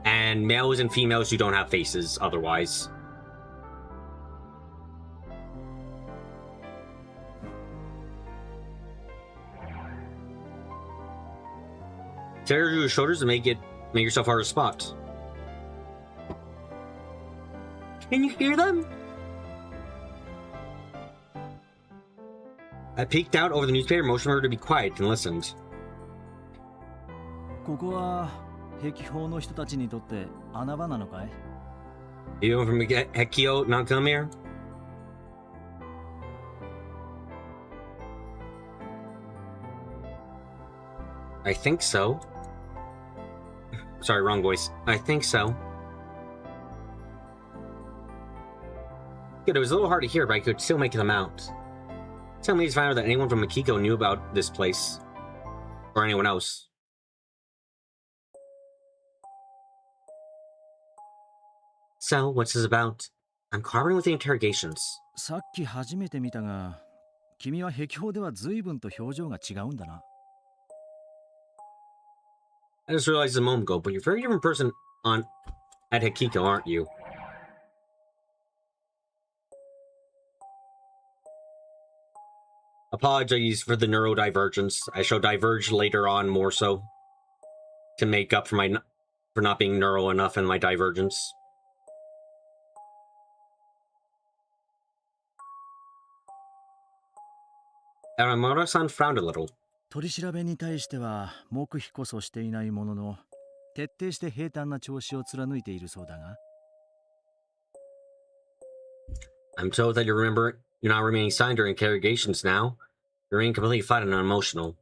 and males and females who don't have faces otherwise. Sarah drew her shoulders to make yourself hard to spot. Can you hear them? I peeked out over the newspaper, motioned her to be quiet, and listened. ここは壁法の人たちにとって穴場なのかい? You from Hekio not come here? I think so. Sorry, wrong voice. I think so. Good, it was a little hard to hear, but I could still make them out. Tell me to find out that anyone from Makiko knew about this place. Or anyone else. So, what's this about? I'm cooperating with the interrogations. さっき初めて見たが、君は壁法では随分と表情が違うんだな。I just realized a moment ago, but you're a very different person at Hekiko, aren't you? Apologies for the neurodivergence. I shall diverge later on more so to make up for not being neuro enough in my divergence. Aramura-san frowned a little. 取り調べに対しては黙秘こそしていないものの、徹底して平坦な調子を貫いているそうだが。I'm told that you're not remaining silent during interrogations now. You remain completely flat and unemotional.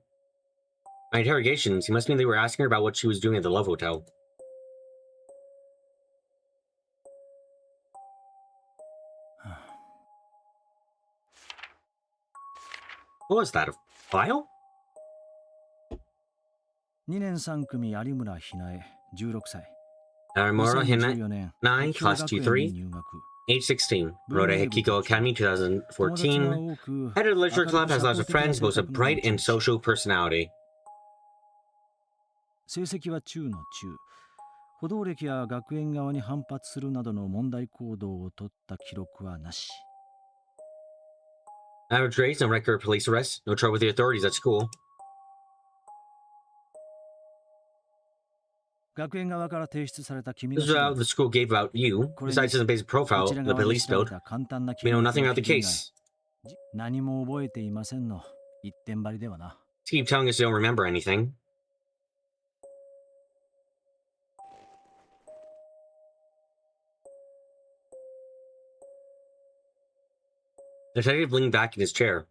By interrogations, he must mean they were asking her about what she was doing at the Love Hotel. What was that, a file? 2年3組有村ひなえ、16歳。Aramura Hina, 2014年 9, class 23, 入学。 age 16, wrote at Hekiko Academy 2014, head of the literature club, has lots of friends, boasts a bright and social personality. 成績は中の中。補導歴や学園側に反発するなどの問題行動を取った記録はなし。Average grades, no record of police arrests, no trouble with the authorities at school. 学園側から提出された君 This の is how the school gave about you. Besides his basic profile, the police built, we know nothing about the case. 何も覚えていませんの一点張りではな。Just keep telling us you don't remember anything. The detective leaned back in his chair.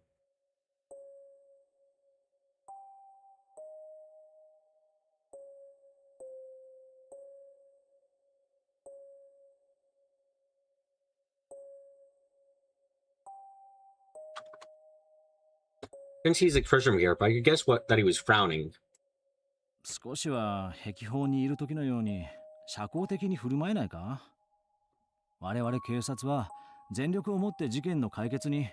Couldn't see his expression from here, but I could guess that he was frowning. 少しは壁法にいる時のように社交的に振る舞えないか？我々警察は全力をもって事件の解決に。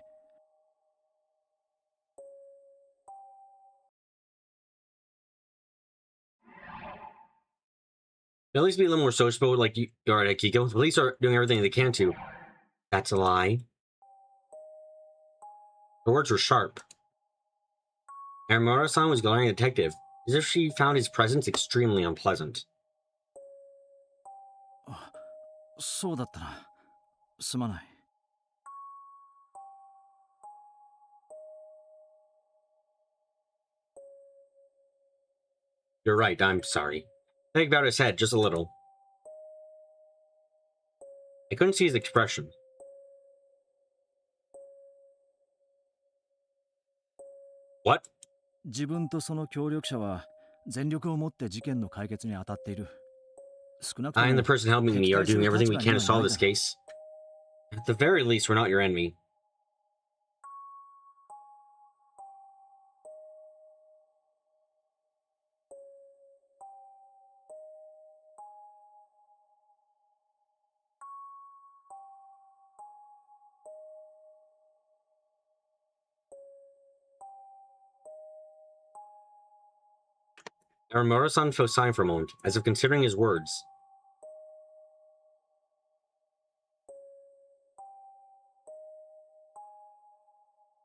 At least be a little more sociable, like you are at Akiko. The police are doing everything they can to. That's a lie. The words were sharp. Aramura-san was glaring at the detective, as if she found his presence extremely unpleasant. そうだったな。すまない。You're right, I'm sorry. Think about his head just a little. I couldn't see his expression. What? 自分とその協力者は全力をもって事件の解決に当たっている。少なくと I も and the person helping me are doing everything we can to solve this case. At the very least, we're not your enemy. Aramura-san felt silent for a moment, as if considering his words.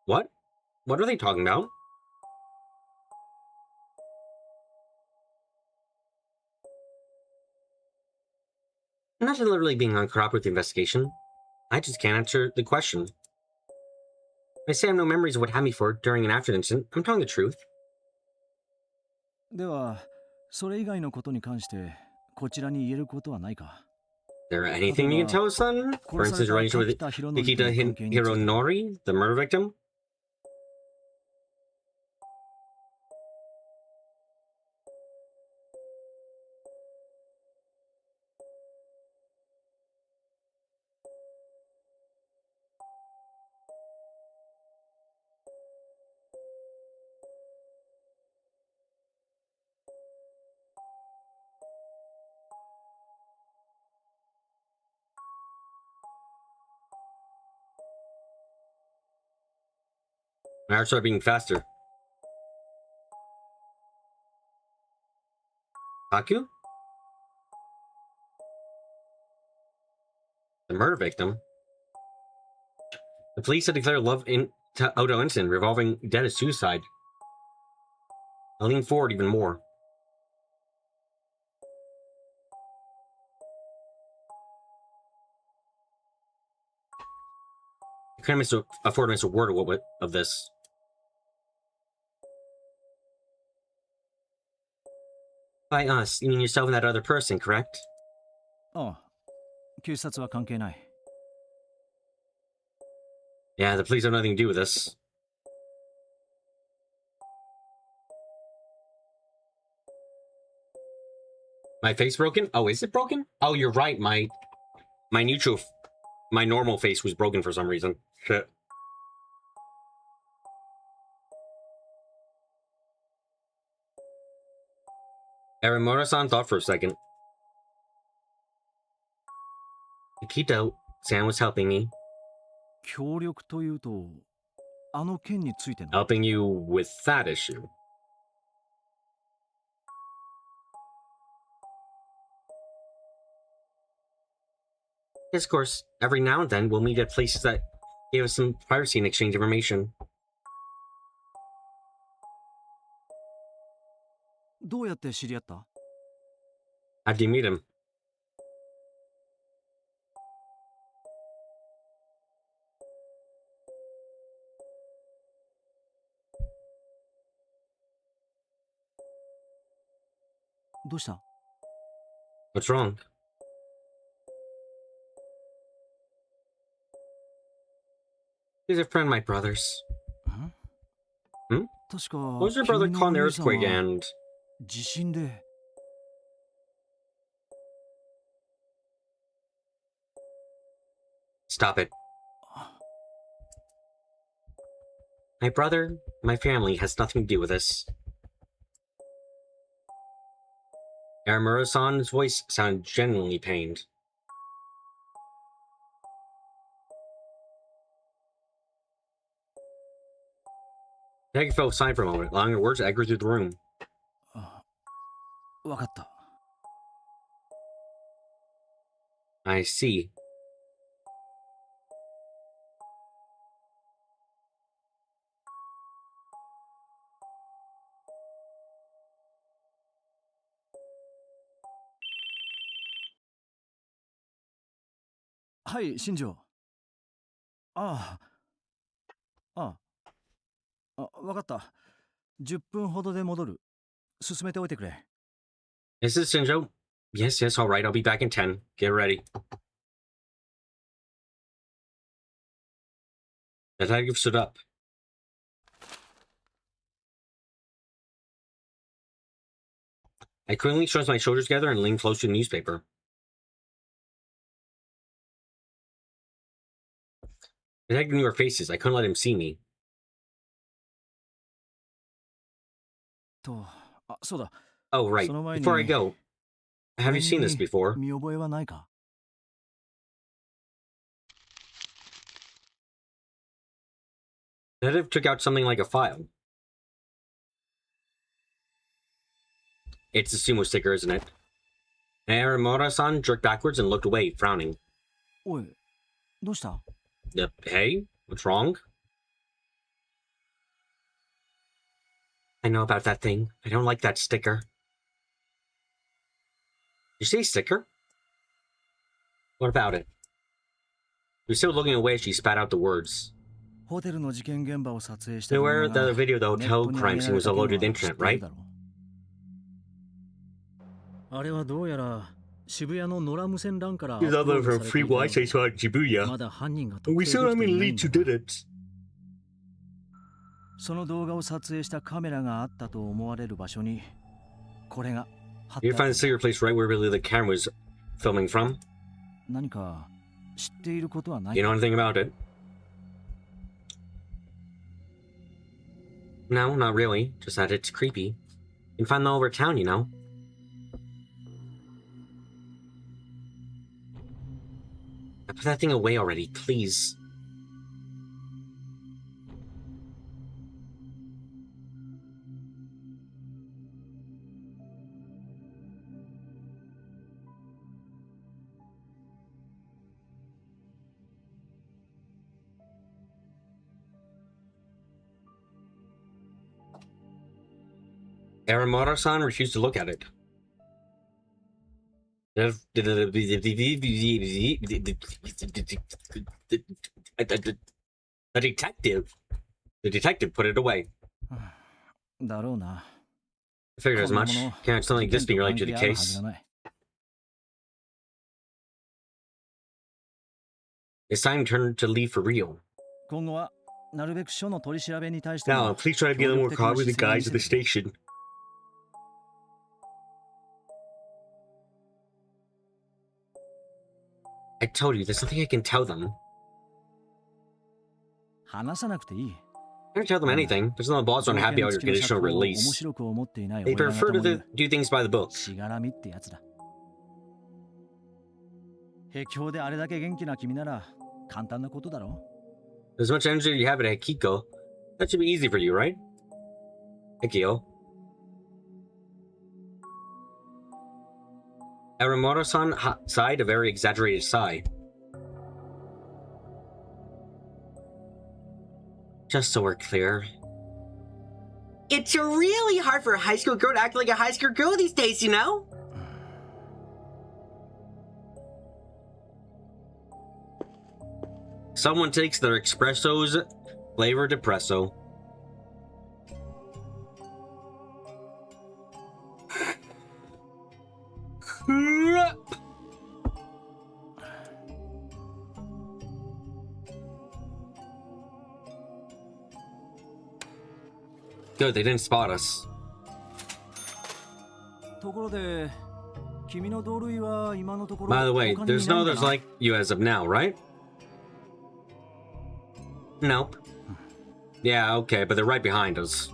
What? What are they talking about? I'm not deliberately being uncooperative with the investigation. I just can't answer the question. When I say I have no memories of what happened before, during, and after the incident, I'm telling the truth. では、それ以外のことに関してこちらに言えることはないか？ Is there anything you can tell us then? For instance, your relationship with Nikita Hironori, the murder victim? My heart started beating faster. Haku? The murder victim? The police had declared love to Odo incident revolving death as suicide. I leaned forward even more. I couldn't afford to miss a word of this. By us, you mean yourself and that other person, correct? ああ、警察は関係ない。Yeah, the police have nothing to do with this. My face broken? Oh, is it broken? Oh, you're right. My normal face was broken for some reason. Shit. Aramura-san thought for a second. Nikita-san was helping me. 協力というと、あの件についての。Helping you with that issue. Yes, of course. Every now and then, we'll meet at places that give us some privacy and exchange information. どうやって知り合った？ How did you meet him? どうした？ What's wrong? He's a friend of my brother's. 確か What was your brother 君 caught in の the お兄さんは earthquake and... 地震で Stop it. My brother, my family has nothing to do with this. Aramura-san's voice sounded genuinely pained. Peggy fell aside for a moment, allowing her words to echo through the room. あわかった I see. Hi, Shinjo. ああわかった10分ほどで戻る進めておいてくれ This is Shinjo. Yes, all right, I'll be back in 10. Get ready. The detective stood up. I quickly shoved my shoulders together and leaned close to the newspaper. The detective knew our faces. I couldn't let him see me. とそうだ Oh, right. その前に Before I go, have you seen this before? 見覚えはないか The detective took out something like a file. It's the sumo sticker, isn't it? Aramura-san jerked backwards and looked away, frowning. おいどうした Hey? What's wrong? I know about that thing. I don't like that sticker. Did you say sticker? What about it? She was still looking away as she spat out the words. ホテルの事件現場を撮影した They 動画 were が the video of the ネッ hotel トに crime 上げ scene られ was た件は uploaded to the 知 internet, ってる right? だろうあれはどうやら渋谷の野良無線 LAN からアップロードされていたようだ saw in Shibuya. まだ犯人が We 特定 still で have きてい any ないん leads だ who did it. その動画を撮影したカメラがあったと思われる場所にこれが貼って You あ find る the secret place right where really the camera was filming from? 何か知っていることはない You know anything about it? No, not really. Just that it's creepy. You can find them all over town, you know. Put that thing away already, please. Aramura-san refused to look at it. The detective put it away. だろうな I figured as こんな much. もの Can't something like 事 this 件 be と related 関 to the 係あるはず case? がない It's time to leave for real. 今後はなるべく署の取り調べに対して Now, も please try to be a little more calm with the guys at the station. I told you, there's nothing I can tell them. 話さなくていい I can't tell them anything. There's no boss 条 unhappy 件 about 付 your きの conditional 釈放を面 release. 白く思っていない They 俺ら prefer 方も言 to う do things by the book. しがらみってやつだ壁表であれだけ元気な君なら簡単なことだろ As much energy as you have at Akiko, that should be easy for you, right? Akio. Aramura-san sighed a very exaggerated sigh. Just so we're clear. It's really hard for a high school girl to act like a high school girl these days, you know? Someone takes their espresso's flavor depresso. Good, they didn't spot us. ところで君の同類は今のところ By the way, 他にい there's ない no んだ others な like you as of now, right? Nope. Yeah, okay, but they're right behind us.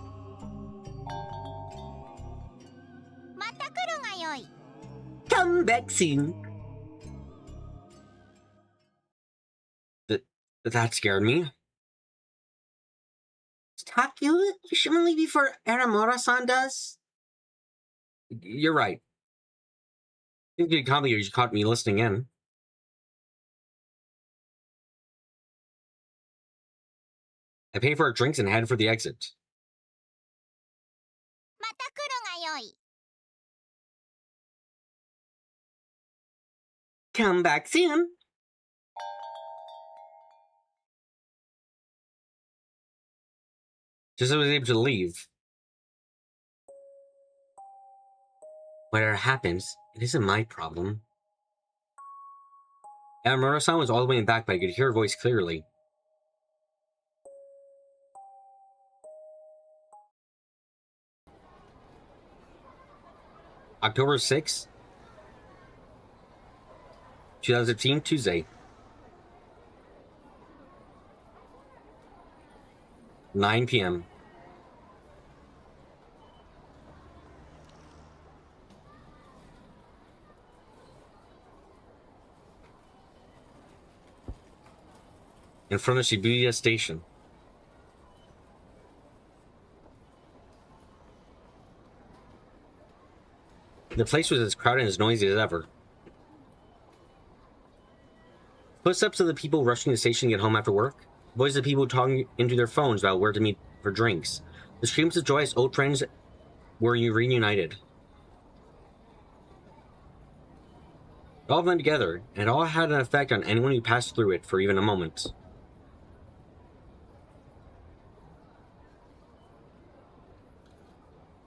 また来るがよい。 Come back soon. That scared me. Taku, you shouldn't leave before Aramura-san does. You're right. You did comedy, you caught me listening in. I paid for our drinks and headed for the exit. また来るがよい。 Come back soon. Just as I was able to leave. Whatever happens, it isn't my problem. Amuro-san was all the way in the back, but I could hear her voice clearly. October 6th, 2015, Tuesday. 9 p.m. In front of Shibuya Station. The place was as crowded and as noisy as ever. Footsteps of the people rushing the station to get home after work. Voices of people talking into their phones about where to meet for drinks. The screams of joy as old friends were reunited. All blended together, and it all had an effect on anyone who passed through it for even a moment.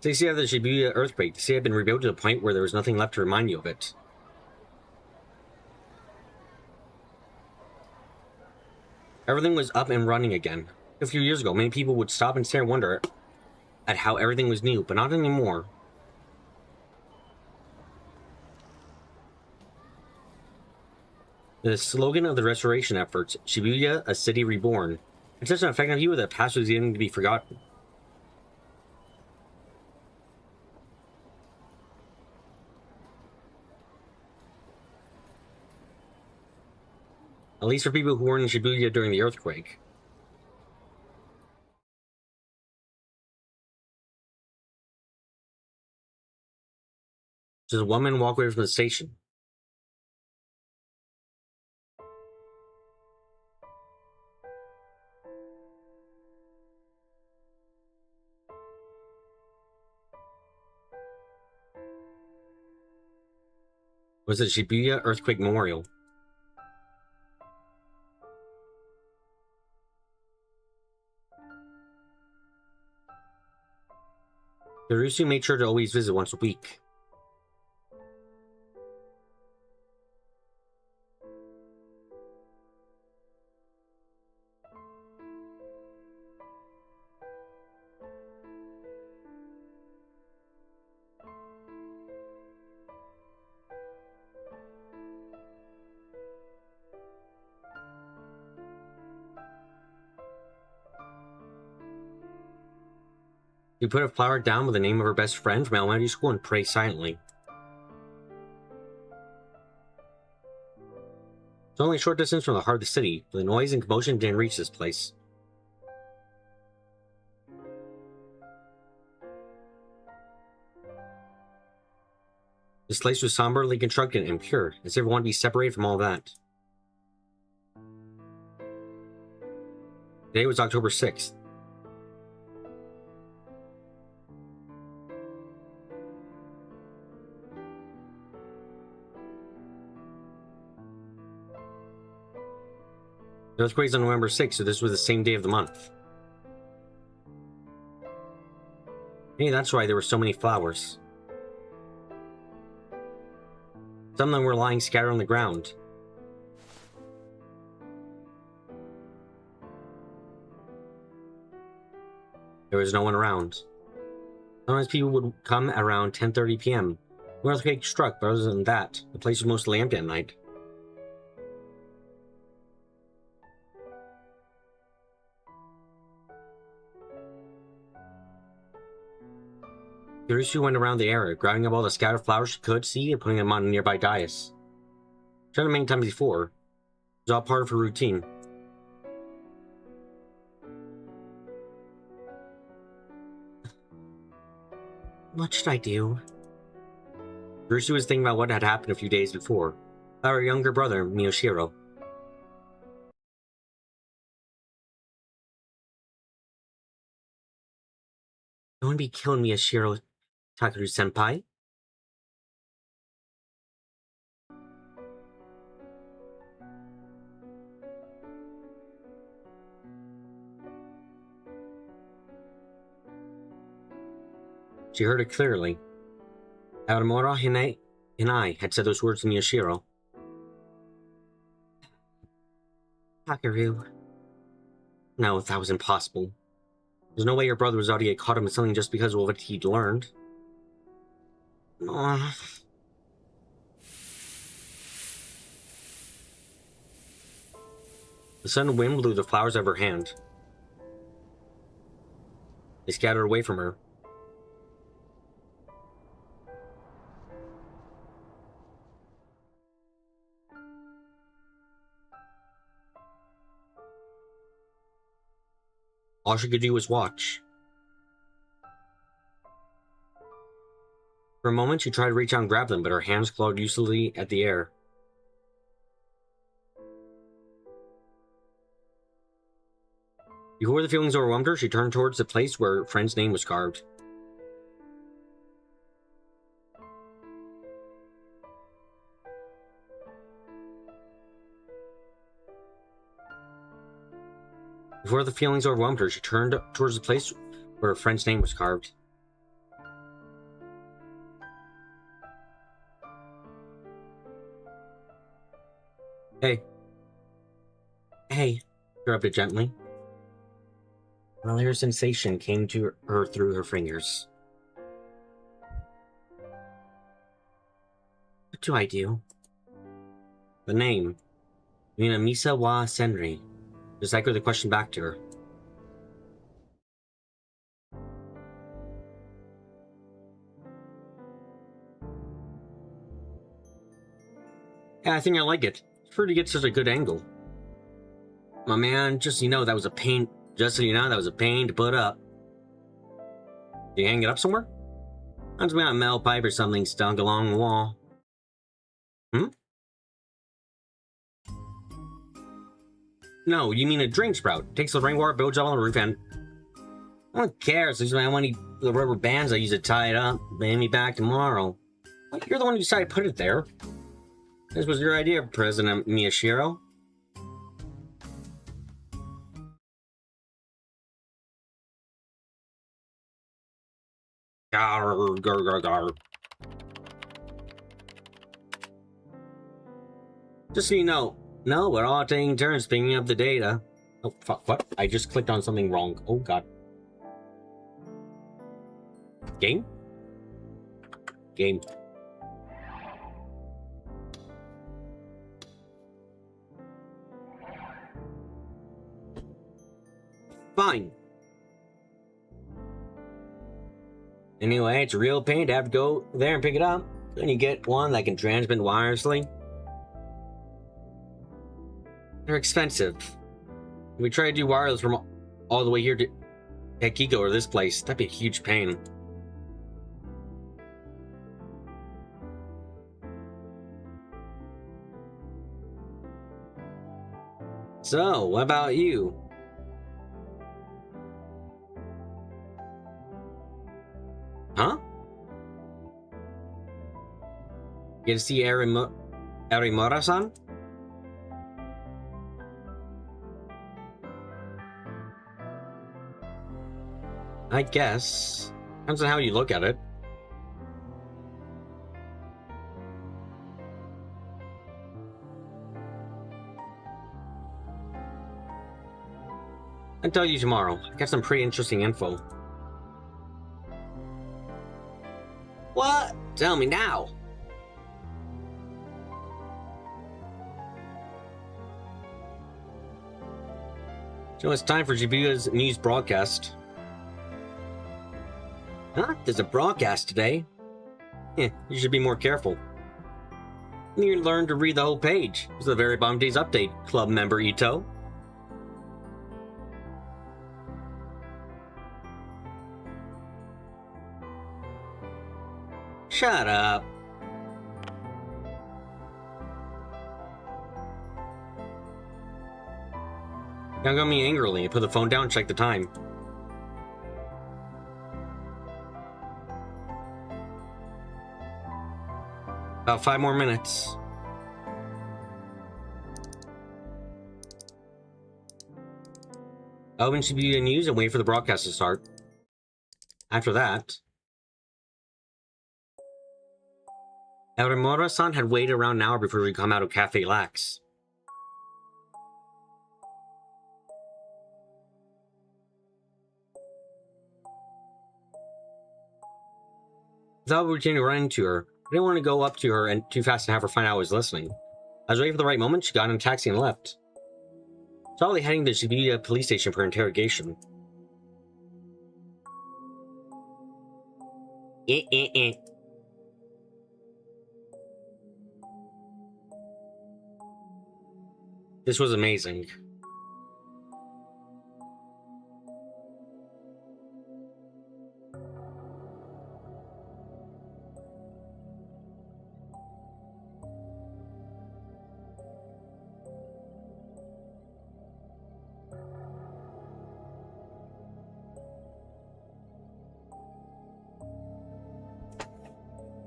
They say after the Shibuya earthquake, the city had been rebuilt to the point where there was nothing left to remind you of it. Everything was up and running again. A few years ago, many people would stop and stare and wonder at how everything was new, but not anymore. The slogan of the restoration efforts, Shibuya, a city reborn, had such an effect on people that the past was beginning to be forgotten. At least for people who weren't in Shibuya during the earthquake. Just a woman walk away from the station. It was the Shibuya Earthquake Memorial. Hirusu made sure to always visit once a week. She put a flower down with the name of her best friend from elementary school and prayed silently. It's only a short distance from the heart of the city, but the noise and commotion didn't reach this place. This place was somberly constructed and pure, as if it wanted to be separated from all that. Today was October 6th. The earthquake's on November 6th, so this was the same day of the month. Hey, that's why there were so many flowers. Some of them were lying scattered on the ground. There was no one around. Sometimes people would come around 10:30 p.m. An earthquake struck, but other than that, the place was mostly empty at night. Hiroshi went around the area, grabbing up all the scattered flowers she could see and putting them on a nearby dais. She done it many times before. It was all part of her routine. What should I do? Hiroshi was thinking about what had happened a few days before. About her younger brother, Miyoshiro. Don't be killing Miyoshiro, Takeru-senpai. She heard it clearly. Aramura Hinai had said those words to Miyoshiro. Takeru. No, that was impossible. There's no way your brother was out to get caught up in something just because of what he'd learned. The sudden wind blew the flowers out of her hand. They scattered away from her. All she could do was watch. For a moment, she tried to reach out and grab them, but her hands clawed uselessly at the air. Before the feelings overwhelmed her, she turned towards the place where her friend's name was carved. Before the feelings overwhelmed her, she turned towards the place where her friend's name was carved. Hey. Hey, she rubbed it gently. An familiar sensation came to her through her fingers. What do I do? The name. Minamisa wa Senri. Just echoed the question back to her. Yeah, I think I like it. It's pretty to get such a good angle. My man, just so you know, that was a pain. Just so you know, that was a pain to put up. Do you hang it up somewhere? I'm just got a metal pipe or something stuck along the wall. No, you mean a drain sprout. Takes the rainwater, builds up on the roof, and... I don't care. It's just I want the rubber bands I use to tie it up. Bring me back tomorrow. Well, you're the one who decided to put it there. This was your idea, President Miyoshiro. Gar, gar, gar, gar. Just so you know, no, we're all taking turns picking up the data. Oh, fuck, what? I just clicked on something wrong. Oh, God. Game? Game. Fine. Anyway, it's a real pain to have to go there and pick it up. Then you get one that can transmit wirelessly. They're expensive. If we try to do wireless from all the way here to Hekiko or this place, that'd be a huge pain. So, what about you? Huh? Get to see Arimura-san? I guess. Depends on how you look at it. I'll tell you tomorrow. I got some pretty interesting info. Tell me now. So it's time for Shibuya's news broadcast. Huh? There's a broadcast today? You should be more careful. You learn to read the whole page. This is the very bottom day's update, club member Ito. Shut up. Young got me angrily and put the phone down and checked the time. About 5 more minutes. Open Shibuya News and wait for the broadcast to start. After that, Aramura-san had waited around an hour before we come out of Cafe Lax. Without routine running to her, I didn't want to go up to her and too fast and have her find out I was listening. I was waiting for the right moment, she got in a taxi and left. Probably heading to Shibuya police station for interrogation. This was amazing.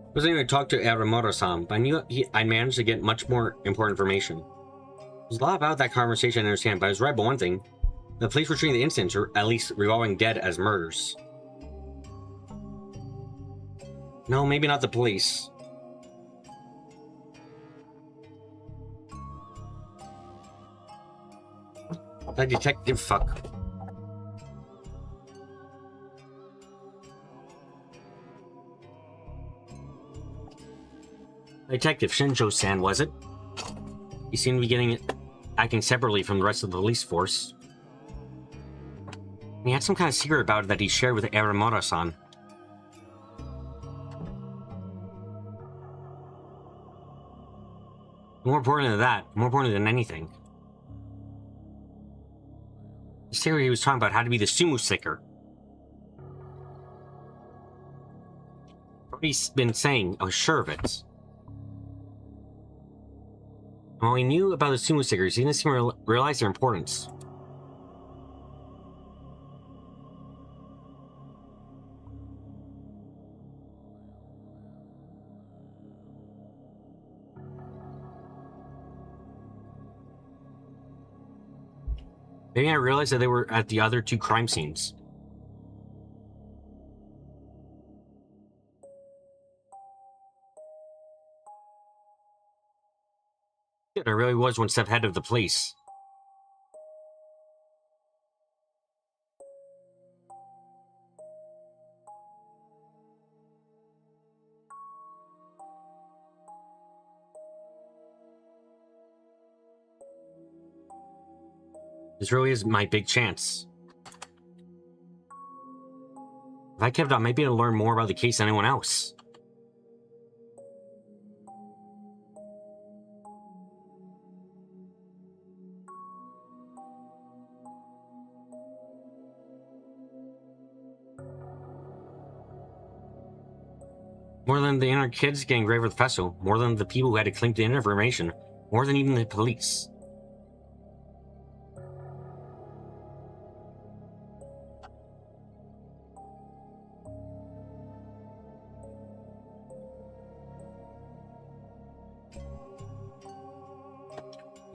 I wasn't going to talk to Aramura-san, but I knew I managed to get much more important information. There's a lot about that conversation I understand, but I was right about one thing. The police were treating the incidents, or at least revolving dead, as murders. No, maybe not the police. That detective fuck. Detective Shinjo-san, was it? He seemed to be acting separately from the rest of the police force. He had some kind of secret about it that he shared with Aramura-san. More important than that, more important than anything. The secret he was talking about had to be the sumo sticker. What he's been saying, I was sure of it. While he knew about the sumo stickers, he didn't seem to realize their importance. Maybe I realized that they were at the other 2 crime scenes. I really was one step ahead of the police. This really is my big chance. If I kept up, I might be able to learn more about the case than anyone else. More than the inner kids getting grave with the festival, more than the people who had to claim the information, more than even the police.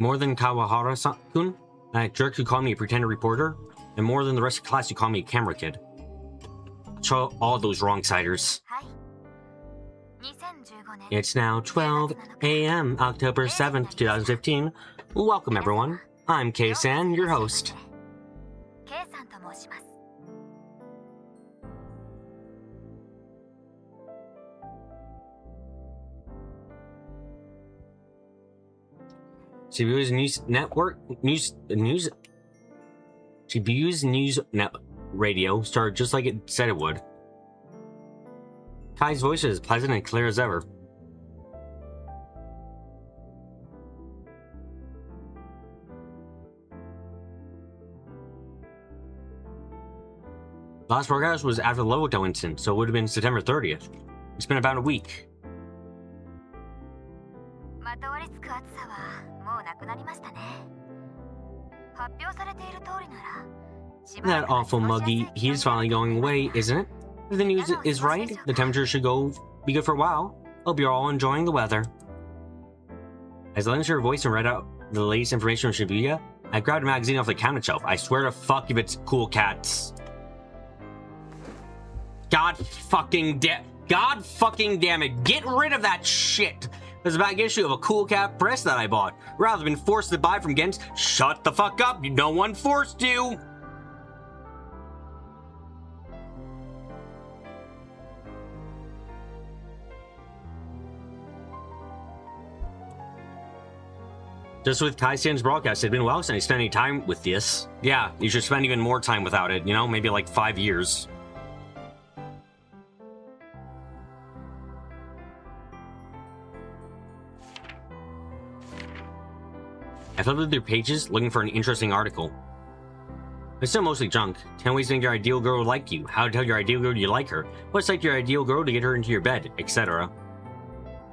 More than Kawahara-kun, that jerk who called me a pretender reporter, and more than the rest of the class who called me a camera kid. Show all those wrong-siders. It's now 12 a.m. October 7th, 2015. Welcome everyone. I'm Kei-san, your host. Shibuya's news network Shibuya's news net radio started just like it said it would. Kai's voice is as pleasant and clear as ever. Last broadcast was after the Lovoto incident, so it would have been September 30th. It's been about a week. まとわりつく暑さはもうなくなりましたね。発表されている通りなら、しばら That くは awful 過ごしやすい muggy, 気温 he's finally going away, isn't it? If the news is right, the temperature should be good for a while. Hope you're all enjoying the weather. As I listened to her voice and read out the latest information from Shibuya, I grabbed a magazine off the cabinet shelf. I swear to fuck if it's Cool Cats. God fucking damn it. Get rid of that shit. There's a back issue of a Cool Cat press that I bought. Rather than forced to buy from Gens, shut the fuck up. No one forced you. Just with Kai-san's broadcast, it's been a while since I spent any time with this. Yeah, you should spend even more time without it, you know? Maybe like 5 years. I flipped through pages looking for an interesting article. It's still mostly junk. 10 ways to make your ideal girl like you. How to tell your ideal girl you like her. What's like your ideal girl to get her into your bed, etc.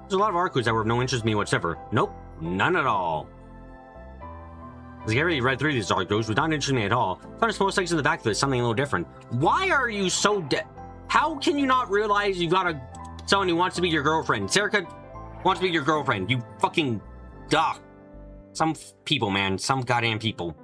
There's a lot of articles that were of no interest to me whatsoever. Nope, none at all. As I really read through these articles, was not interesting me at all. Found a small section in the back of it, something a little different. Why are you so How can you not realize you got someone who wants to be your girlfriend? Serica wants to be your girlfriend. You fucking... Ugh. Some people, man. Some goddamn people.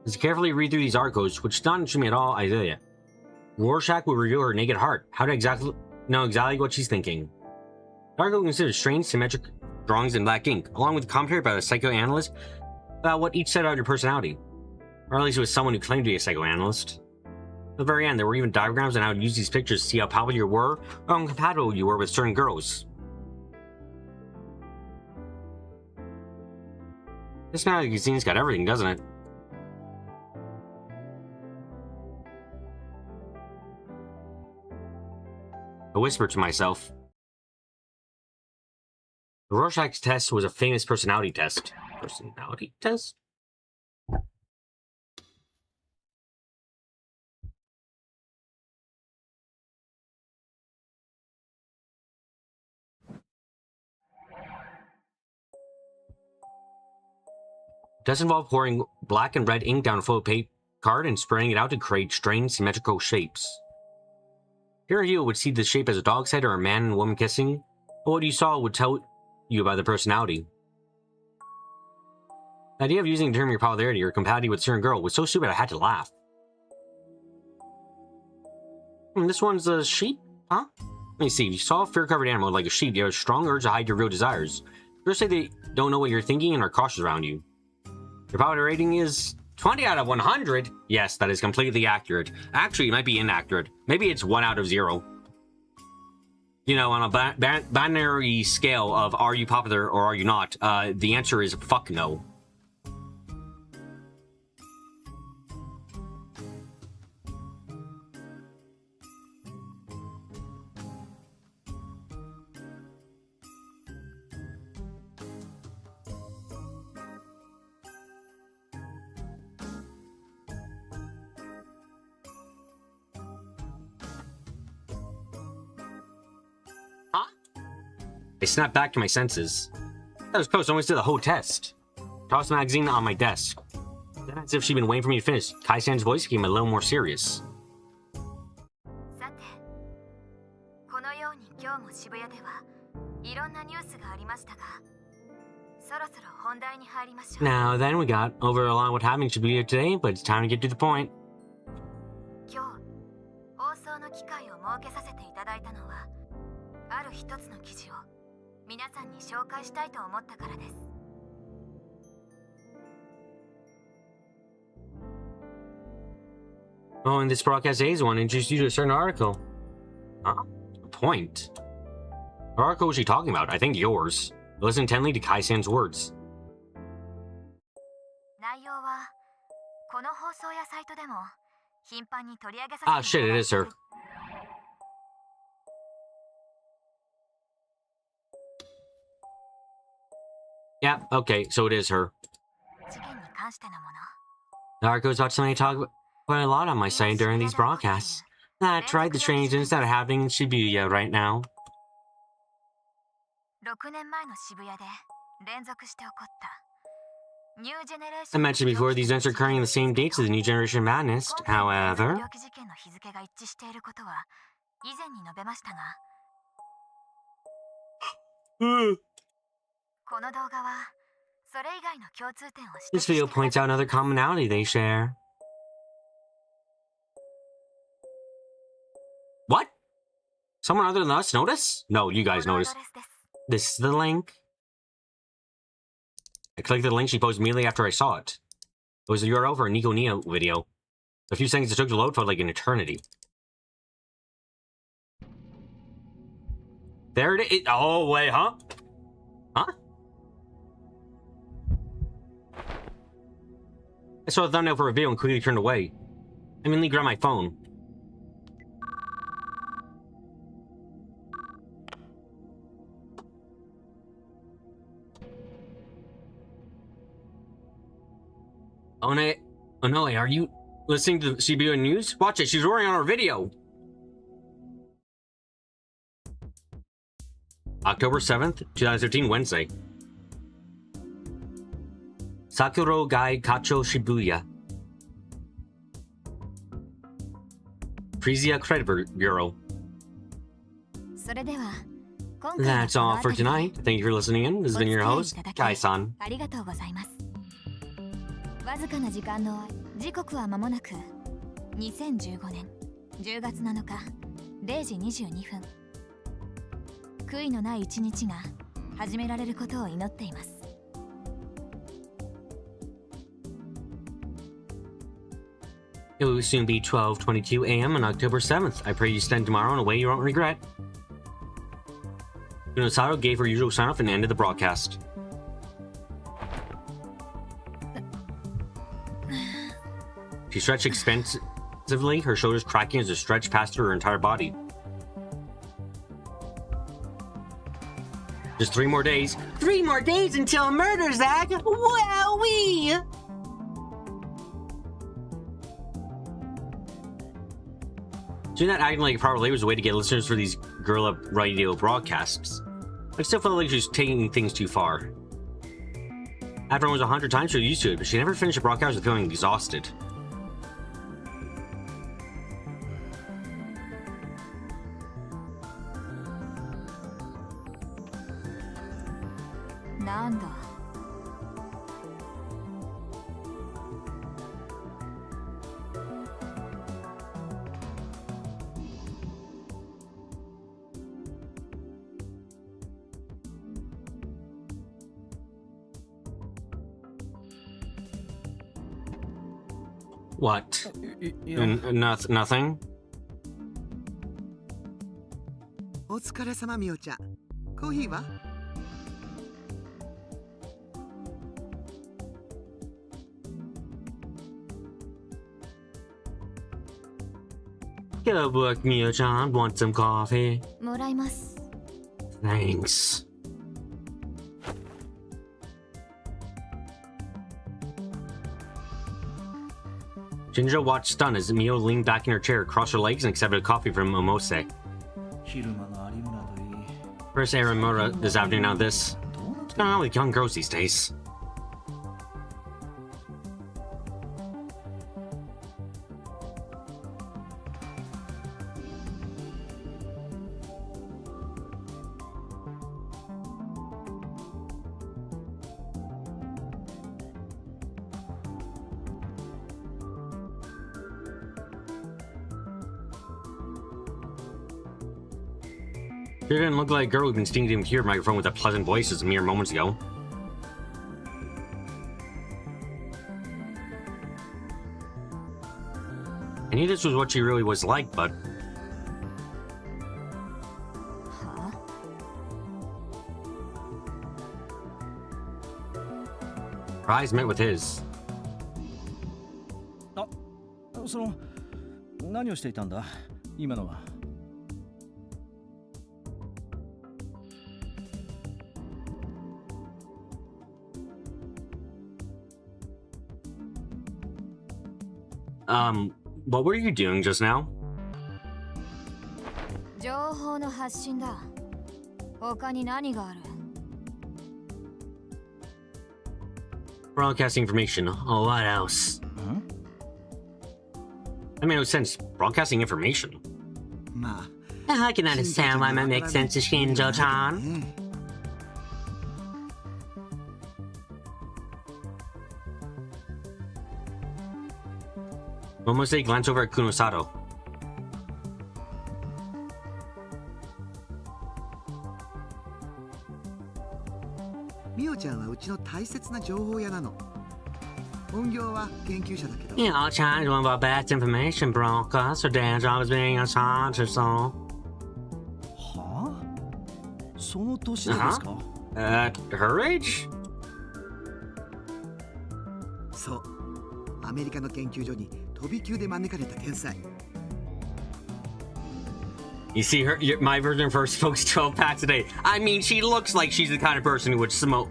As I carefully read through these articles, which don't interest me at all, I tell you. Rorschach will reveal her naked heart. How to exactly know exactly what she's thinking. The article considers strange, symmetric drawings in black ink, along with a commentary by a psychoanalyst about what each said about your personality. Or at least it was someone who claimed to be a psychoanalyst. At the very end, there were even diagrams on how to use these pictures to see how popular you were or how incompatible you were with certain girls. This magazine's got everything, doesn't it? I whispered to myself. The Rorschach test was a famous personality test. Personality test? It does involve pouring black and red ink down a photo paper card and spraying it out to create strange symmetrical shapes. Here you would see the shape as a dog's head or a man and woman kissing, but what you saw would tell you about the personality. The idea of using the term your popularity or compatibility with a certain girl was so stupid I had to laugh. This one's a sheep? Huh? Let me see. If you saw a fear-covered animal like a sheep, you have a strong urge to hide your real desires. Girls say they don't know what you're thinking and are cautious around you. Your popularity rating is 20 out of 100? Yes, that is completely accurate. Actually, it might be inaccurate. Maybe it's 1 out of 0. You know, on a binary scale of are you popular or are you not, the answer is fuck no. I snapped back to my senses. That was close, almost did the whole test. Tossed the magazine on my desk. Then, as if she'd been waiting for me to finish, Kai-san's voice became a little more serious. さて、このように今日も渋谷ではいろんなニュースがありましたが、そろそろ本題に入りましょう。 Now then, we got over a lot of what happened should be here today, but it's time to get to the point. 今日、放送の機会を設けさせていただいたのは、ある一つの記事を皆さんに紹介したいと思ったからです。Oh, and this broadcast aids want to introduce you to a certain article. Huh? Point. What article was she talking about? I think yours. Listen intently to Kai-san's words. 内容はこの放送やサイトでも頻繁に取り上げさせて Ah, shit, it is her. Yeah, okay, so it is her. 事件に関してのもの。 The article is about something I talk about quite a lot on my site during these broadcasts. That's right, the strange incidents that are happening in Shibuya right now. 6年前の渋谷で連続して起こったニュージェネレーシ I ョン mentioned before these events are occurring in the same dates as the New Generation Madness. 今回の However, 猟奇事件の日付が一致していることは以前に述べましたが、この動画はそれ以外の共通点を this 指摘 video して points out another commonality they share. What? Someone other than us notice? No, you guys このア noticed. ドレスです。 This is the link. I clicked the link she posted immediately after I saw it. It was the URL for a Nico Neo video. The few seconds it took to load felt like an eternity. There it is. Oh, wait, huh? Huh? I saw the thumbnail for a video and quickly turned away. I immediately grabbed my phone. Onoe, are you listening to the Shibuya News? Watch it, she's roaring on our video! October 7th, 2013, Wednesday. Sakuro Gai Kacho Shibuya. Frisia Credit Bureau. それでは今回は That's この all for 辺りで tonight. Thank you for listening in. This has been your host, Kai-san. ありがとうございます。わずかな時間の時刻は間もなく2015年10月7日0時22分。悔いのない一日が始められることを祈っています。It will soon be 12:22 a.m. on October 7th. I pray you spend tomorrow in a way you won't regret. Unosato gave her usual sign-off and ended the broadcast. She stretched expansively, her shoulders cracking as the stretch passed through her entire body. Just 3 more days. 3 more days until murder, Zach! Wowee! Doing that acting like a proper labor was a way to get listeners for these Gorilla Radio broadcasts. I still felt like she was taking things too far. After almost 100 times, she was used to it, but she never finished a broadcast with feeling exhausted. What? Nothing? お疲れ様みおちゃん。コーヒーは？ Good work, Mio-chan. Want some coffee? もらいます。 Thanks. Jinjo watched stunned as Mio leaned back in her chair, crossed her legs, and accepted a coffee from Momose. 昼間の有村といい First Aaron Mura this afternoon on this. どうなっ What's going on with young girls these days? She didn't look like a girl who'd been speaking to him here microphone with a pleasant voice as mere moments ago. I knew this was what she really was like, but はあ her eyes met with his. その何をしていたんだ今のは。What were you doing just now? 情報の発信だ。他に何がある？ Broadcasting information. Oh, what else? That made no sense. Broadcasting information. ま I can あ understand why it might make sense to Shinjo-chan. ね Momose glanced over at Kunosato. みおちゃんはうちの大切な情報屋なの。本業は研究者だけど、 You know, Chan is one of our best information brokers. Her day job is being a scientist or so. はあその年でですか、 At her age? そう。アメリカの研究所に飛び級で招かれた天才。 You see her, my version of her smokes 12 packs a day. I mean, she looks like she's the kind of person who would smoke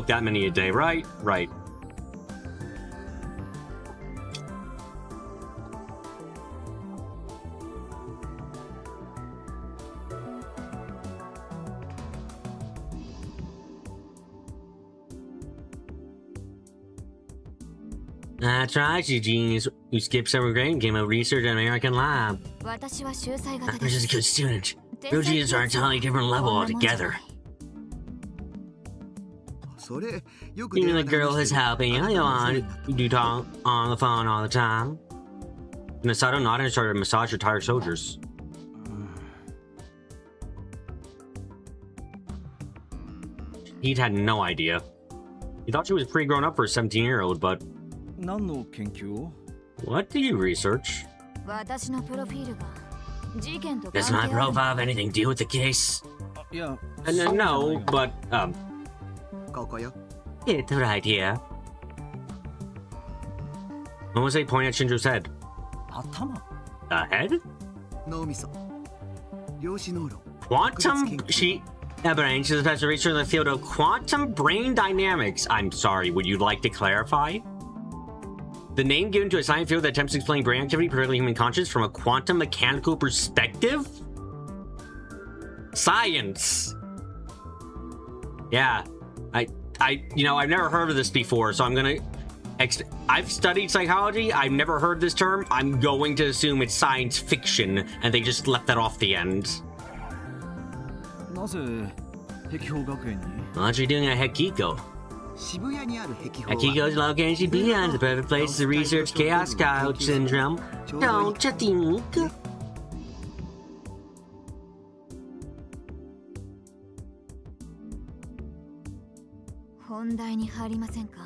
that many a day, right? Right. That's right, she's a genius who skipped summer grade and came out research at an American lab. 私は秀才型 I'm で just a す。 good student. Real genius are an entirely different level こんなもんじゃ altogether. ない。それ、よく You 電 know 話 the で girl 話 is してる helping あ you なたの on. お世話になった You do talk on the phone all the time. Masato nodded and started to massage her tired soldiers. He'd had no idea. He thought she was pretty grown up for a 17-year-old, but 何の研究を what do you research? 私のプロフィールが事件と Does 関 my 係ある profile have anything to do with the case? いや No, but, ここよ。 it's right here. Momose pointed at Shinjo's head. 頭 The head? 脳みそ。量子脳論。 Quantum brain is a special researcher in the field of quantum brain dynamics. I'm sorry, would you like to clarify? The name given to a science field that attempts to explain brain activity, particularly human consciousness, from a quantum mechanical perspective? Science. Yeah, you know, I've never heard of this before, so I'm gonna. I've studied psychology. I've never heard this term. I'm going to assume it's science fiction, and they just left that off the end. なぜ碧峰学園に What you doing at Hekiko? 渋谷にある壁法は Hekiko's location beyond the perfect place to research chaos couch syndrome. Don't you think? 本題に入りませんか？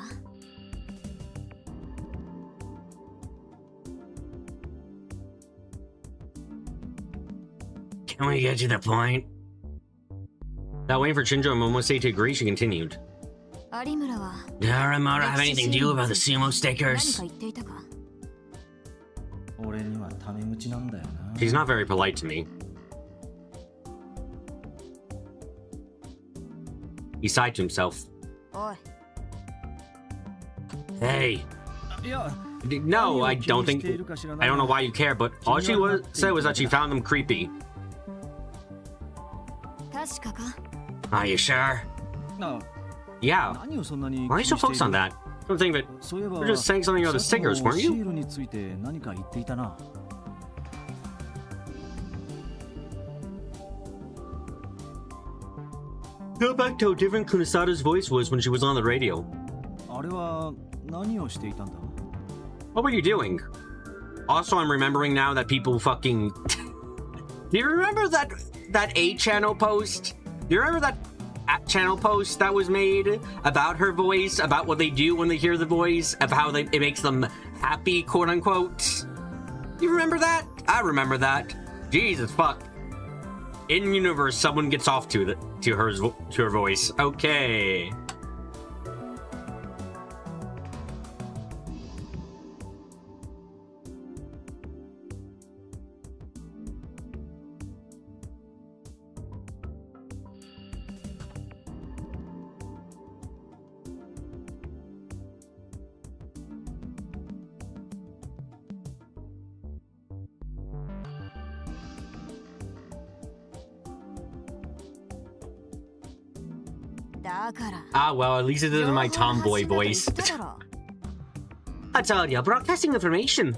Can we get to the point? Without waiting for Shinjo and Momose to agree, she continued. 有村は Does Aramura have anything to do about the sumo 何 stickers? か言っていたか？俺にはタメ口なんだよな She's not very polite to me. He sighed to himself. おい、 Hey. いや No, I don't think. I don't know why you care, but all she said was that she found them creepy. 確かか？ Are you sure? な Yeah. 何をそんなに Why are you so focused on that? Don't think of it. そういえば We're just saying something about the さっきも stickers, weren't シ you? ールについて何か言っていたな Go back to how different Kunisada's voice was when she was on the radio. あれは何をしていたんだ What were you doing? Also, I'm remembering now that people fucking Do you remember that A channel post? Do you remember that channel post that was made about her voice, about what they do when they hear the voice, of how it makes them happy, quote unquote? You remember that? I remember that. Jesus fuck. In universe, someone gets off to her voice. Okay. Ah, well, at least it isn't my tomboy voice. I told you, broadcasting information.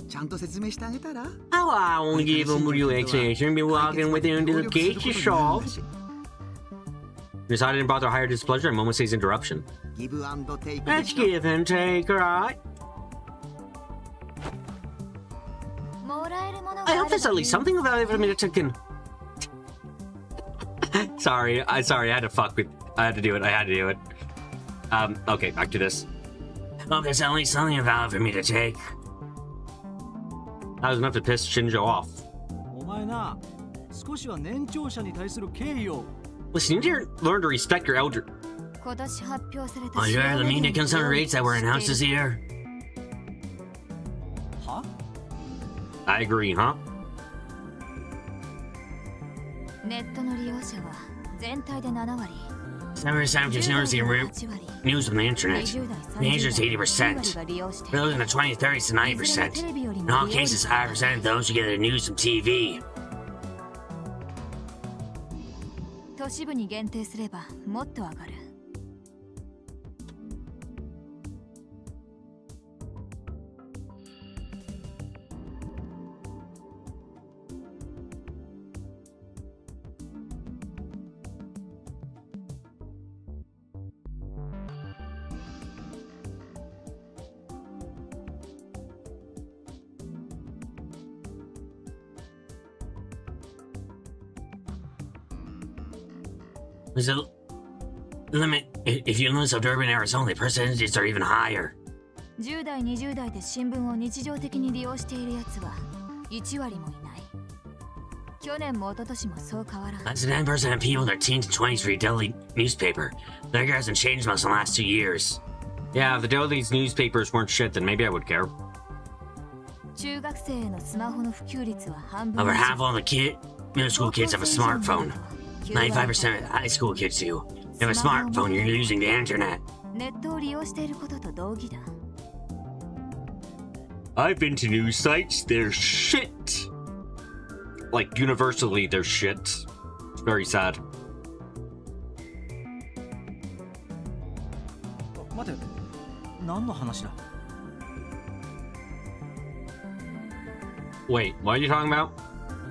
ちゃんと説明してあげたら How I only give a mutual explanation, be walking with him to the gate to solve. Decided and brought their higher displeasure and Momose's interruption. ギブアンドテイク Let's give and take, right? I hope there's at least something of value for me to take in. Sorry, I had to do it. Okay, back to this. Oh, there's at least something of value for me to take. That was enough to piss Shinjo off. お前な、少しは年長者に対する敬意を。 Listen, you need to learn to respect your elder. 今年発表された Are you aware of the media concern rates that were announced this year? は？ I agree, huh? ネットの利用者は全体で7割。 7% of consumers see news on the internet. Teenagers 80%. Those in the 20s, 30s to 90%. In all cases, higher percent of those who get their news from TV. 都市部に限定すればもっと上がる。 There's a limit. If you live in suburban Arizona, the percentages are even higher. 10代、20代で新聞を日常的に利用しているやつは1割もいない。去年も一昨年もそう変わらん。 Less than 10% of people in their teens and 20s read daily newspaper. That hasn't changed much in the last 2 years. Yeah, if the daily newspapers weren't shit, then maybe I would care. 中学生へのスマホの普及率は半分。 Over half of all the middle school kids have a smartphone. 95% of high school kids do. If you have a smartphone, you're using the internet. ネットを利用していることと同義だ。 I've been to news sites. They're shit. Like, universally, they're shit. It's very sad. 待て、何の話だ？ Wait, what are you talking about?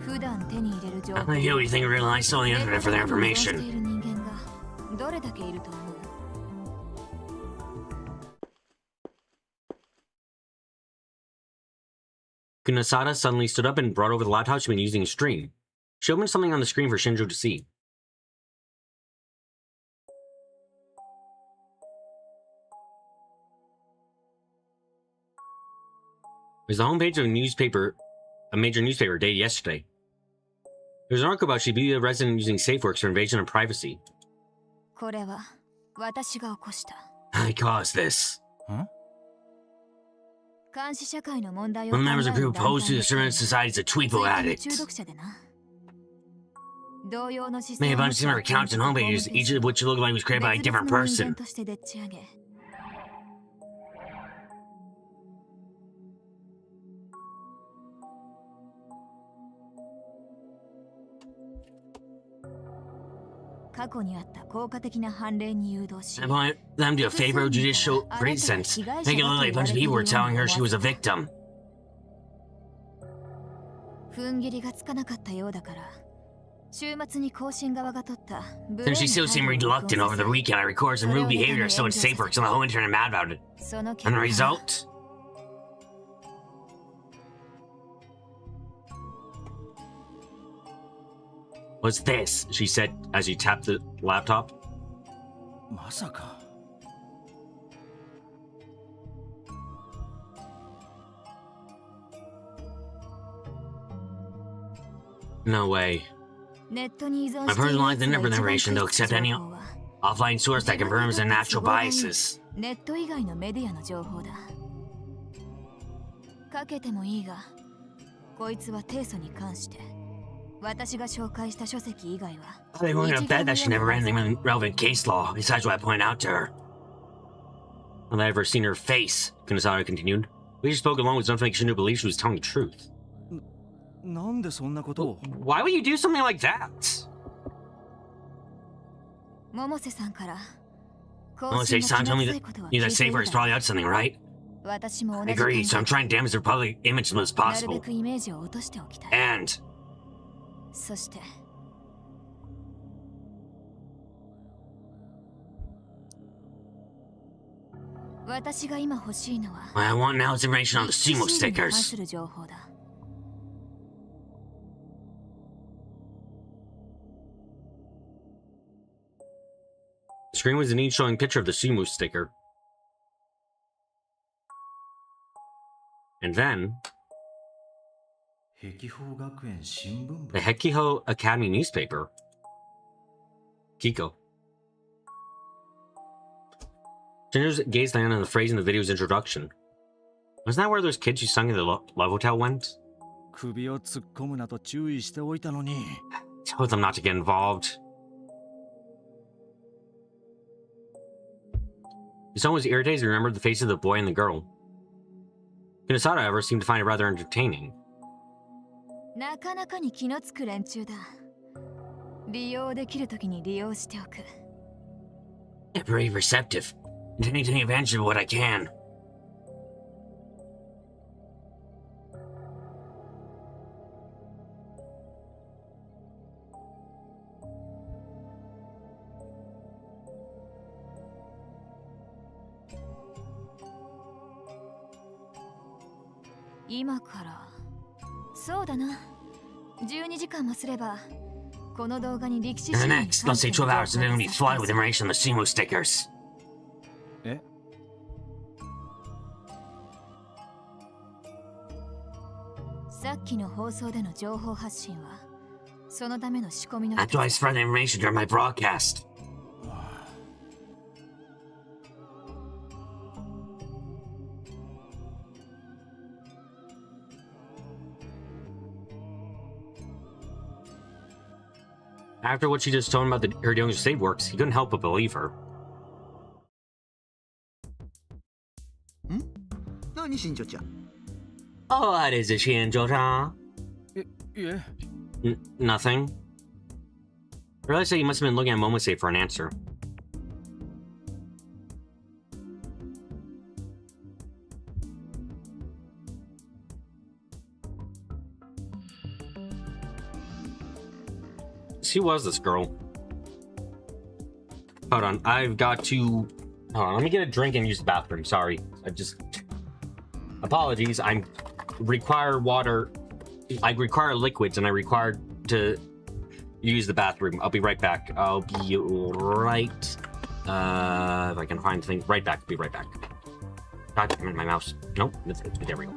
普段手に入れる情報 I think you think rely solely on the internet for their ネットを利用して information. いる人間がどれだけいると思う？ Kunosada suddenly stood up and brought over the laptop she'd been using to stream. She opened something on the screen for Shinjo to see. It was the homepage of a major newspaper dated yesterday. There's an article about Shibuya resident using SafeWorks for invasion of privacy. これは私が起こした。 I caused this. 監視社会の問題を One 考え members る of the group opposed to the surveillance society is a ツイ Tweepo ッターの addict. 中毒者でな。同様の思想 Made a を bunch 持 of similar った accounts and homepages, each of which looked like it was created by a 別 different 々の人間 person. としてでっち上げ。過去にあった効果的な判例に誘導し I want them to do a favorable judicial pretense. Make it look like a bunch of people were telling her she was a victim. 踏ん切りがつかなかったようだから週末に更新側が取ったブ Then she still seemed reluctant over the weekend. I recorded some rude behavior so much SafeWorks and the whole internet mad about it. その結 And the 果 result? What's this? She said as she tapped the laptop. まさか。 No way. ネットに依存 My してい personal る life 奴 they が never 一番 narration they'll 解決 accept any 情報は offline source that confirms their natural biases. ネット以外のメディアの情報だ。かけてもいいが、こいつは提訴に関して私が紹介した書籍以外は They were gonna bet that she never read any relevant case law, besides what I pointed out to her. Have I ever seen her face? Kunisada continued. We just spoke along with something she knew believe she was telling the truth. なんでそんなことを。 Why would you do something like that? 百瀬さんから Momose-san told me that you that Saber is probably out something, right? 私も同 I じ考え agree, so I'm trying to damage their public image as much as なるべ possible. くイメージを落としておきたい。 And そして私が今欲しいのは what I want now is information on the シー Sumo ルに関 stickers. する情報だ。 The screen was indeed showing a picture of the Sumo sticker. And then 碧峰学園新聞部 the Hekiho Academy newspaper. Kiko. Ginger's gazed down on the phrase in the video's introduction. Wasn't that where those kids who sung in the Love Hotel went? 首を突っ込むなと注意しておいたのに。 Told them not to get involved. Someone was irritated as he remembered the faces of the boy and the girl. Kunisada, however, seemed to find it rather entertaining. なかなかに気のつく連中だ。利用できるときに利用しておく。 They're pretty receptive. Intending to take advantage of what I can.今からそうだな。12時間もすればこの動画に歴史 In 資 the 料に next, 関 let's す say る 12 hours, 情 and 報 then が we 差し flood 出 with す information on the Sumo stickers. え さっきの放送での情報発信はそのための仕込みの一 After I つ spread the information during my broadcast. After what she just told him about her doing save works, he couldn't help but believe her. 何新庄ちゃん Oh, what is it, Shinjo-chan? いえ。 Nothing. I realized that he must have been looking at Momose for an answer. Who was this girl? Hold on, I've got to... Hold on, let me get a drink and use the bathroom. Sorry, I just... Apologies, I require water... I require liquids and I require to use the bathroom. I'll be right back. I'll be right... if I can find things... Right back, be right back. God damn it, my mouse. Nope, there we go.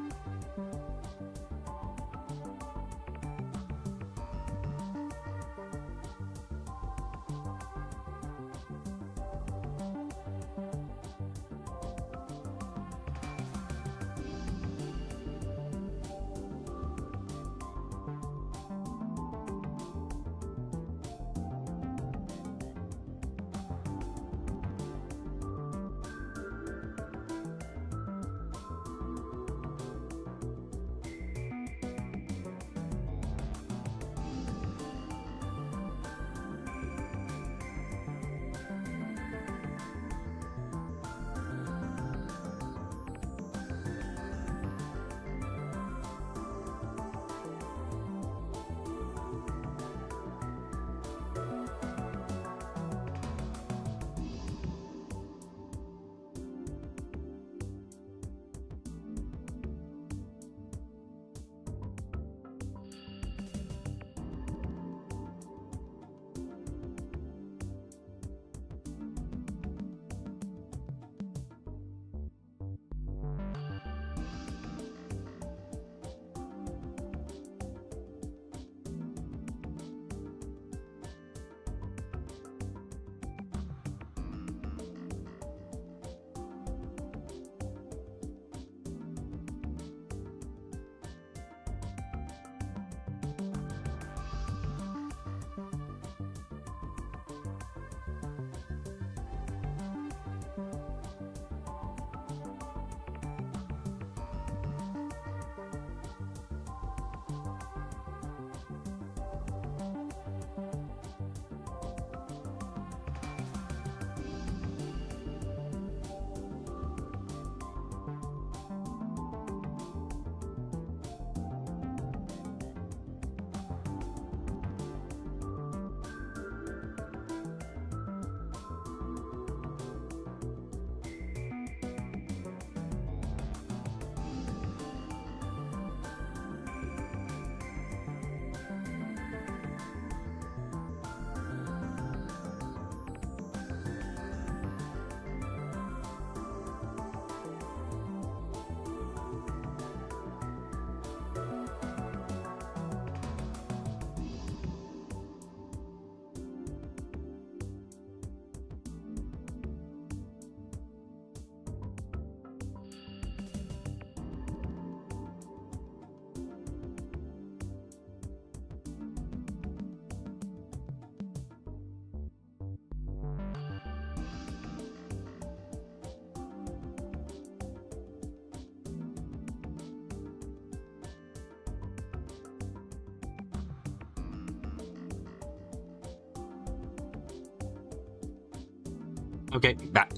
Okay, back.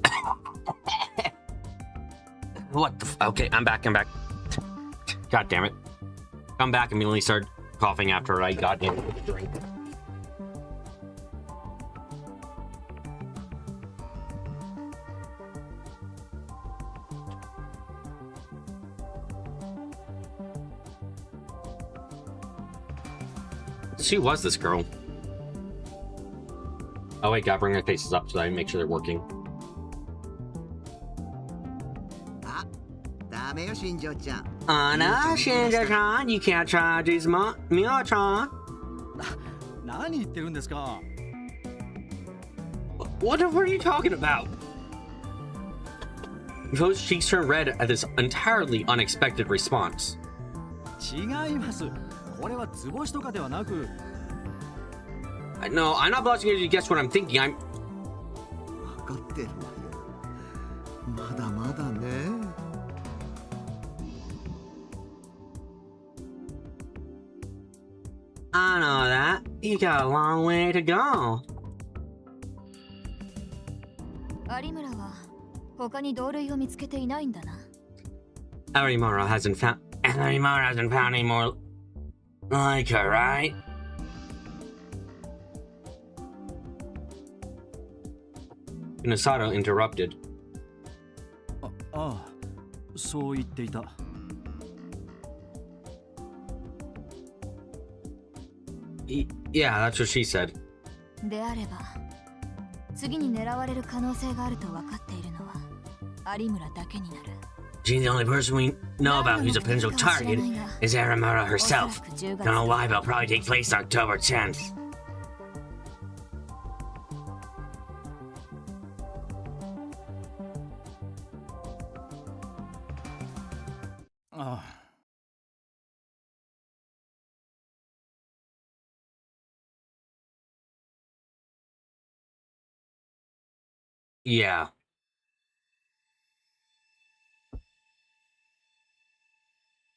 What the okay, I'm back. God damn it. Come back, immediately start coughing after I got in with the drink. Who was this girl? Oh wait, gotta bring their faces up so I make sure they're working. あ、ダメよ新庄ちゃん。 Anna, Shinja-chan, you can't try this, Mio-chan. 何言ってるんですか。 What are you talking about? Joe's cheeks turned red at this entirely unexpected response. 違います。これは図星とかではなく。 No, I'm not blushing as you guess what I'm thinking. I'm. 分かってるわよ。まだまだね。 I know that. You got a long way to go. 有村は他に同類を見つけていないんだな。 Arimura hasn't found any more like her, right? Minasato interrupted. ああ、そう言っていた。 Yeah, that's what she said. であれば次に狙われる可能性があると分かっているのは有村だけになる。 She's the only person we know about who's a potential target is Arimura herself. Don't know why, but it'll probably take place October 10th. Yeah.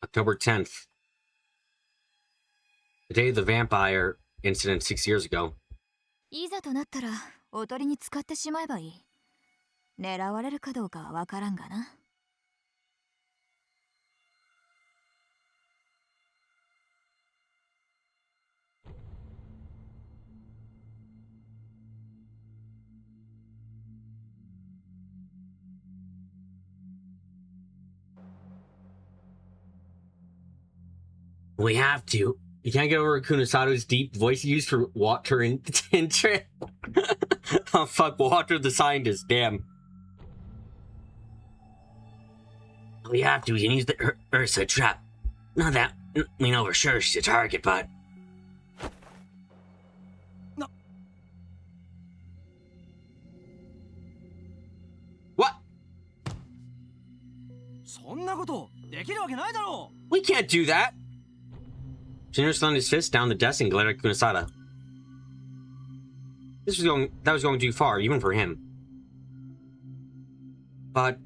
October 10th. The day of the vampire incident 6 years ago. いざとなったらおとりに使ってしまえばいい。狙われるかどうかは分からんがな。 We have to. You can't get over Kunisato's deep voice used for Walter and oh fuck, Walter the scientist, damn. We have to. We can use the Ursa trap. Not that we know for sure she's a target, but. No. What? そんなことできるわけないだろう。 We can't do that. Shinra slammed his fist down the desk and glared at Kunisada. That was going too far, even for him. But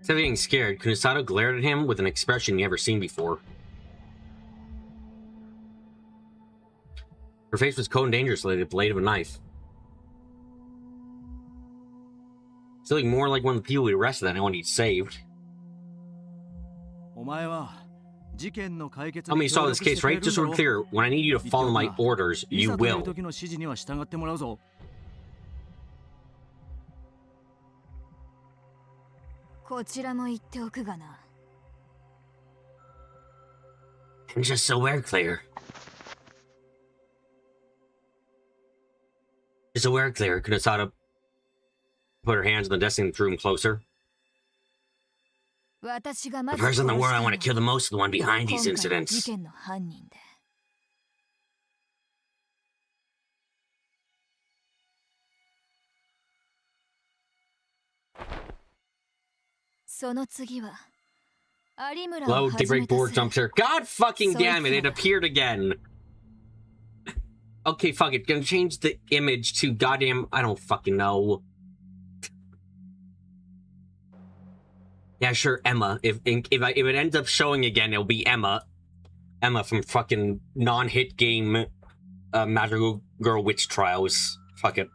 instead of getting scared, Kunisado glared at him with an expression never seen before. Her face was cold and dangerous like the blade of a knife. Feeling more like one of the people we arrested than anyone he saved. お前は事件の解決 Tell me you saw this case, right? Just so we're clear, when I need you to follow my orders, い you ざという will. 時の指示には従ってもらうぞ。 こちらも言っておくがな。 And just so we're clear. Just so we're clear, Kunisada put her hands on the desk and drew him closer. 私がま The ず person in the 殺 world した I の want は to kill the most is the one 今 behind 回 these の事 incidents. 件の犯人で。その次は有村を Load to 始め break と board する jump scare. God fucking So damn it, it's it appeared again. Okay, fuck it. Gonna change the image to goddamn. I don't fucking know. Yeah, sure, Emma. If it ends up showing again, it'll be Emma. Emma from fucking non-hit game Magical Girl Witch Trials. Fuck it.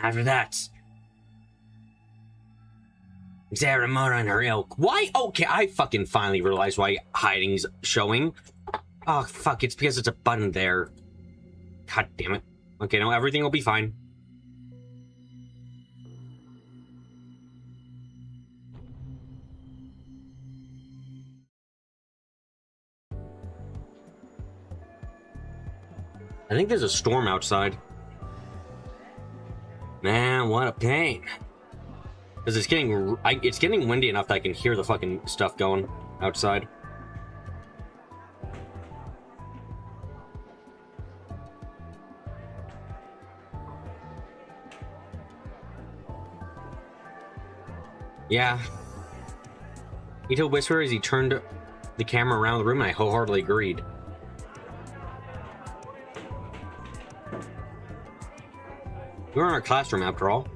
After that, Zaramura and her ilk. Why? Okay, I fucking finally realized why hiding's showing. Oh, fuck, it's because it's a button there. God damn it. Okay, no, everything will be fine. I think there's a storm outside. Man, what a pain. Because it's getting windy enough that I can hear the fucking stuff going outside. Yeah. Ito whispered as he turned the camera around the room, and I wholeheartedly agreed. We were in our classroom after all.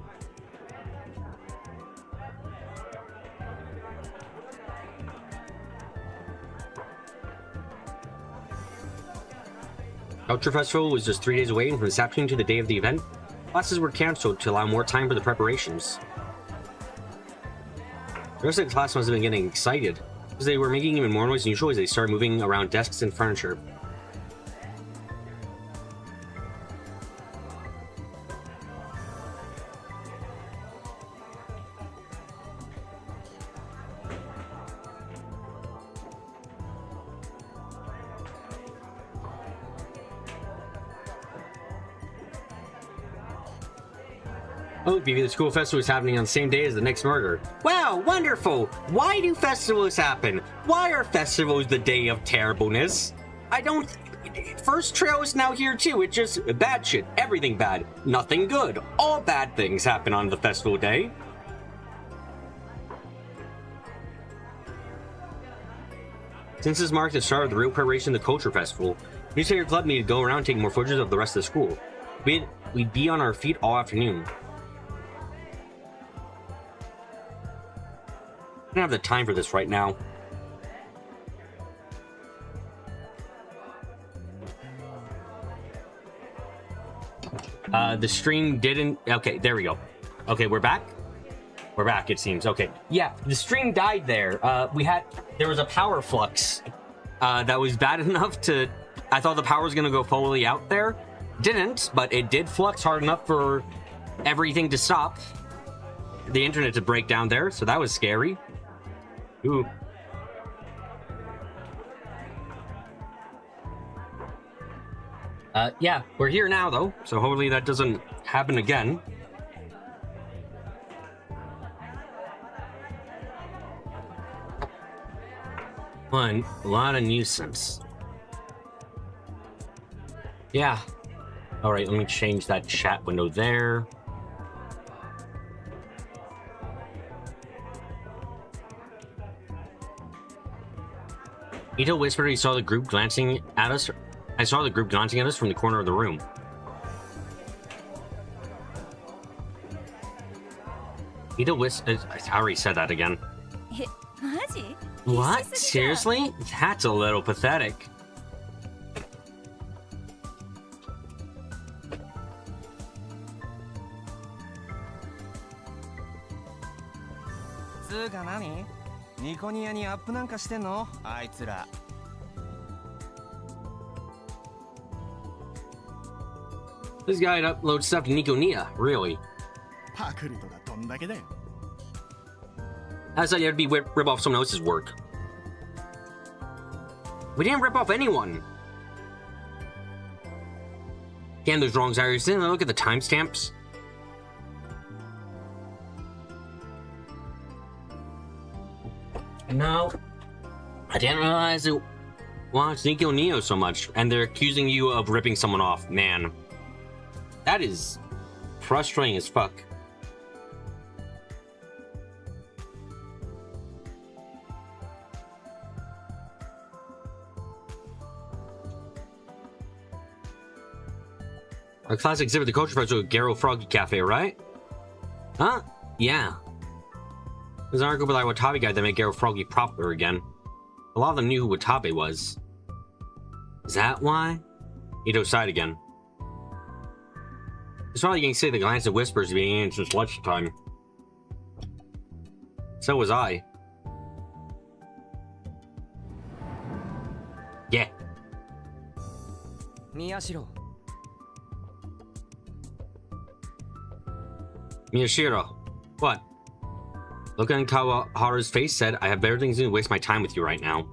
Culture Festival was just 3 days away, and from this afternoon to the day of the event, classes were cancelled to allow more time for the preparations. The rest of the class must have been getting excited, because they were making even more noise than usual as they started moving around desks and furniture. Oh, BB, the school festival is happening on the same day as the next murder. Wow, wonderful! Why do festivals happen? Why are festivals the day of terribleness? I don't... First Trail is now here too. It's just bad shit. Everything bad. Nothing good. All bad things happen on the festival day. Since this marked the start of the real preparation of the Culture Festival, Newspaper Club needed to go around taking more footage of the rest of the school. We'd be on our feet all afternoon. I don't have the time for this right now. The stream didn't... Okay, there we go. Okay, we're back? We're back, it seems. Okay. Yeah, the stream died there. There was a power flux that was bad enough to... I thought the power was going to go fully out there. Didn't, but it did flux hard enough for everything to stop. The internet to break down there, so that was scary. Ooh. Yeah, we're here now, though, so hopefully that doesn't happen again. A lot of nuisance. Yeah. Alright, let me change that chat window there. Ito whispered he saw the group glancing at us. I saw the group glancing at us from the corner of the room. Ito whispered... I already said that again. What? Seriously? That's a little pathetic. This guy uploads stuff to Nikonia, really? I thought you had to be rip off someone else's work. We didn't rip off anyone. Damn those wrong Zyrus. Didn't I look at the timestamps? No. I didn't realize it was Nico Neo so much, and they're accusing you of ripping someone off. Man. That is frustrating as fuck. Our class exhibit the culture festival at Garo Froggy Cafe, right? Huh? Yeah. There's an article by the Watabe guy that made Garo Froggy popular again. A lot of them knew who Watabe was. Is that why? Ito sighed again. It's probably getting sick of the glance of whispers being in since lunchtime. So was I. Yeah. Miyashiro. Miyashiro. What? Looking at Kawaharu's face said, I have better things to do than waste my time with you right now.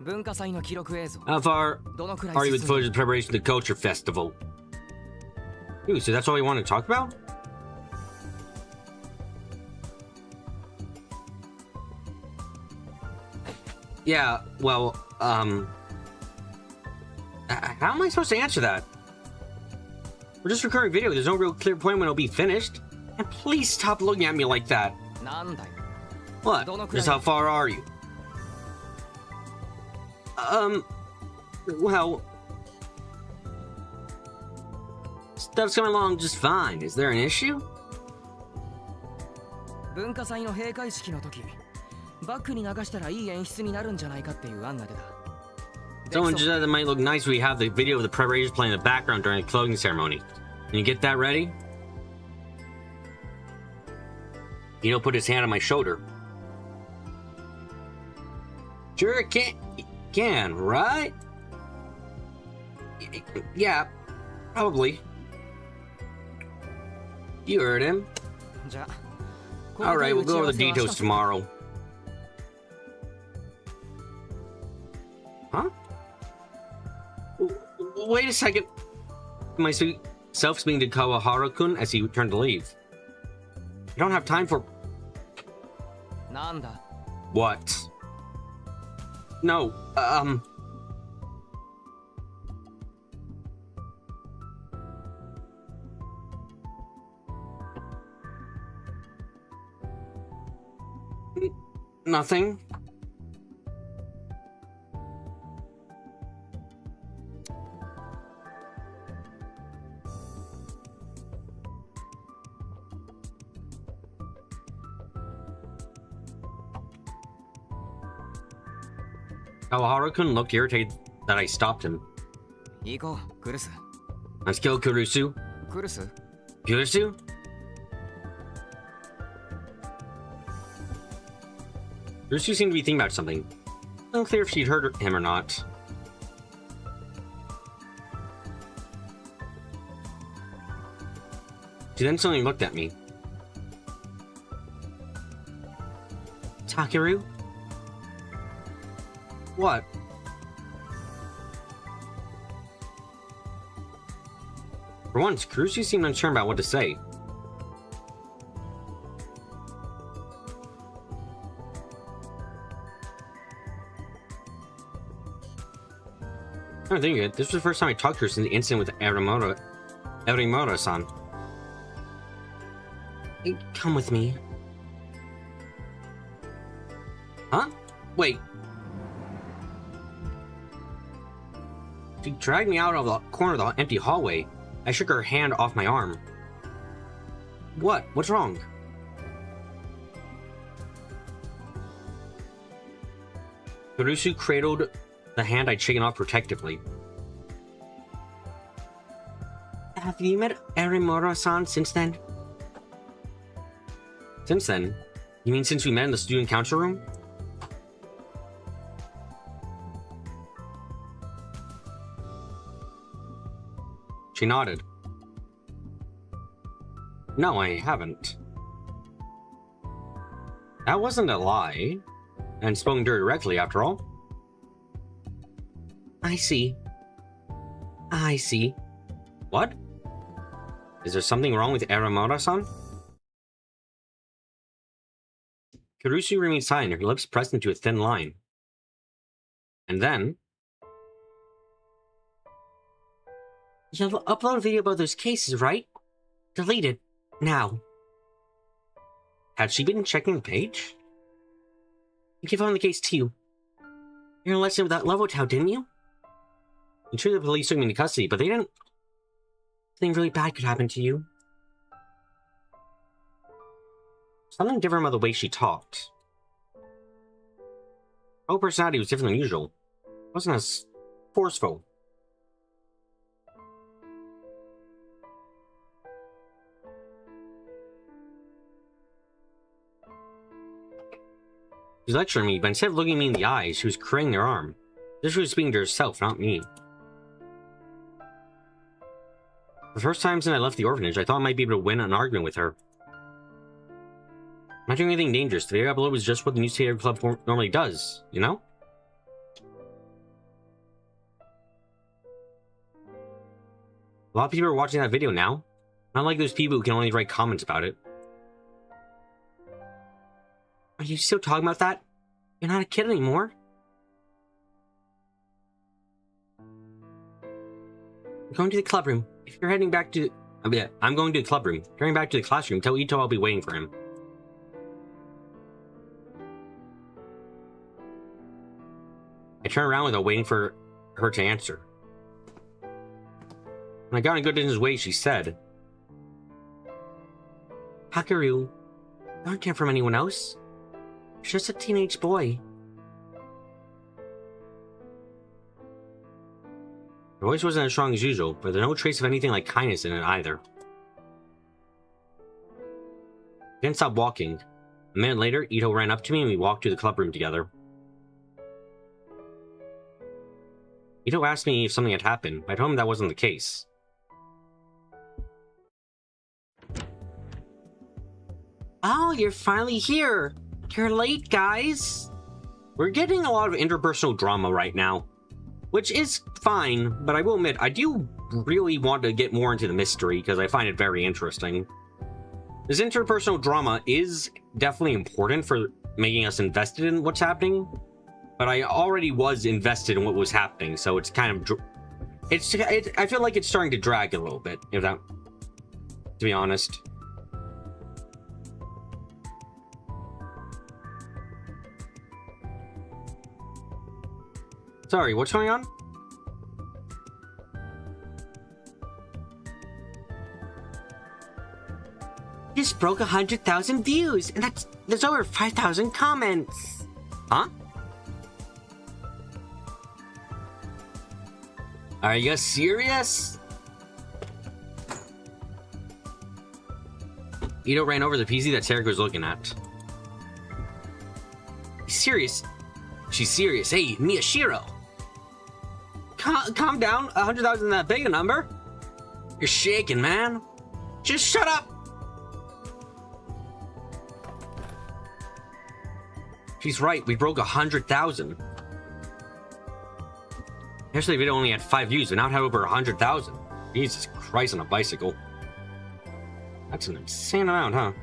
文化祭の記録映像 How far どのくらい are you 進 with ん footage of the preparation of the culture festival? Ooh, so that's all you want to talk about? Yeah, well, how am I supposed to answer that? We're just recording video. There's no real clear point when it'll be finished. And please stop looking at me like that. なんだよ What? Just how far are you? Well, stuff's coming along just fine. Is there an issue? 文化祭の閉会式の時バックに流したらいい演出になるんじゃないかっていう案が出た Someone just said it might look nice if we have the video of the preparations playing in the background during the closing ceremony. Can you get that ready? Ito put his hand on my shoulder. Sure can, right? Yeah, probably. You heard him. じゃ Alright, we'll go over the details tomorrow. Huh? Wait a second. My self speaking to Kawaharu-kun as he turned to leave. I don't have time for... なんだ What? No, Nothing. Kawaharu-kun looked irritated that I stopped him. 行こうクルス Let's kill Kurusu. クルス Kurusu? Kurusu seemed to be thinking about something. Unclear if she'd heard him or not. She then suddenly looked at me. Takeru? What? For once, Kurusu seemed unsure about what to say. I don't think it. This was the first time I talked to her since the incident with Erimura-san. Hey, come with me. Huh? Wait. She dragged me out of the corner of the empty hallway. I shook her hand off my arm. What? What's wrong? Kurusu cradled the hand I'd shaken off protectively. Have you met Erimura-san since then? Since then? You mean since we met in the student council room? She nodded. No, I haven't. That wasn't a lie. And spoken to her directly, after all. I see. I see. What? Is there something wrong with Erimura-san? Kurusu remained silent, her lips pressed into a thin line. And then... You'll upload a video about those cases, right? Delete it. Now. Had she been checking the page? You gave on the case too. You're in a lesson with that Levotow, didn't you? The true the police took me into custody, but they didn't... Something really bad could happen to you. Something different about the way she talked. Her whole personality was different than usual. It wasn't as forceful. She was lecturing me, but instead of looking me in the eyes, she was craning her arm. This was speaking to herself, not me. The first time since I left the orphanage, I thought I might be able to win an argument with her. I'm not doing anything dangerous. The video upload was just what the newspaper club normally does, you know? A lot of people are watching that video now. Not like those people who can only write comments about it. Are you still talking about that? You're not a kid anymore. I'm going to the club room. If you're heading back to... I'm going to the club room. Going back to the classroom, tell Ito I'll be waiting for him. I turned around without waiting for her to answer. When I got in good in his way, she said, Hakuryu, you aren't care from anyone else. You're just a teenage boy. Her voice wasn't as strong as usual, but there's no trace of anything like kindness in it either. I didn't stop walking. A minute later, Ito ran up to me and we walked to the club room together. Ito asked me if something had happened, but I told him that wasn't the case. Oh, you're finally here! You're late, guys! We're getting a lot of interpersonal drama right now, which is fine, but I will admit, I do really want to get more into the mystery because I find it very interesting. This interpersonal drama is definitely important for making us invested in what's happening, but I already was invested in what was happening, so it's kind of... I feel like it's starting to drag a little bit, if that... to be honest. Sorry, what's going on? Just broke 100,000 views, and there's over 5,000 comments. Huh? Are you serious? Ito ran over the PC that Terika was looking at. He's serious? She's serious. Hey, Miyashiro. Calm down. 100,000 isn't that big a number. You're shaking, man. Just shut up. She's right. We broke 100,000. Yesterday, the video only had 5 views, but now it had over 100,000. Jesus Christ on a bicycle. That's an insane amount, huh?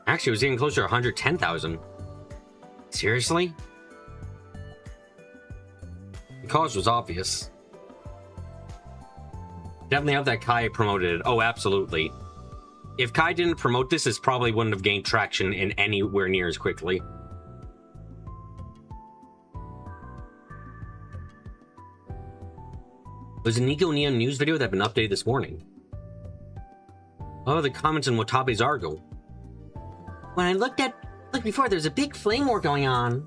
Actually, it was even closer to 110,000. Seriously? The cause was obvious. Definitely have that Kai promoted it. Oh, absolutely. If Kai didn't promote this, this probably wouldn't have gained traction in anywhere near as quickly. There's a Nico Neon news video that had been updated this morning. Oh, the comments on Watabe's article. When I looked before, there's a big flame war going on.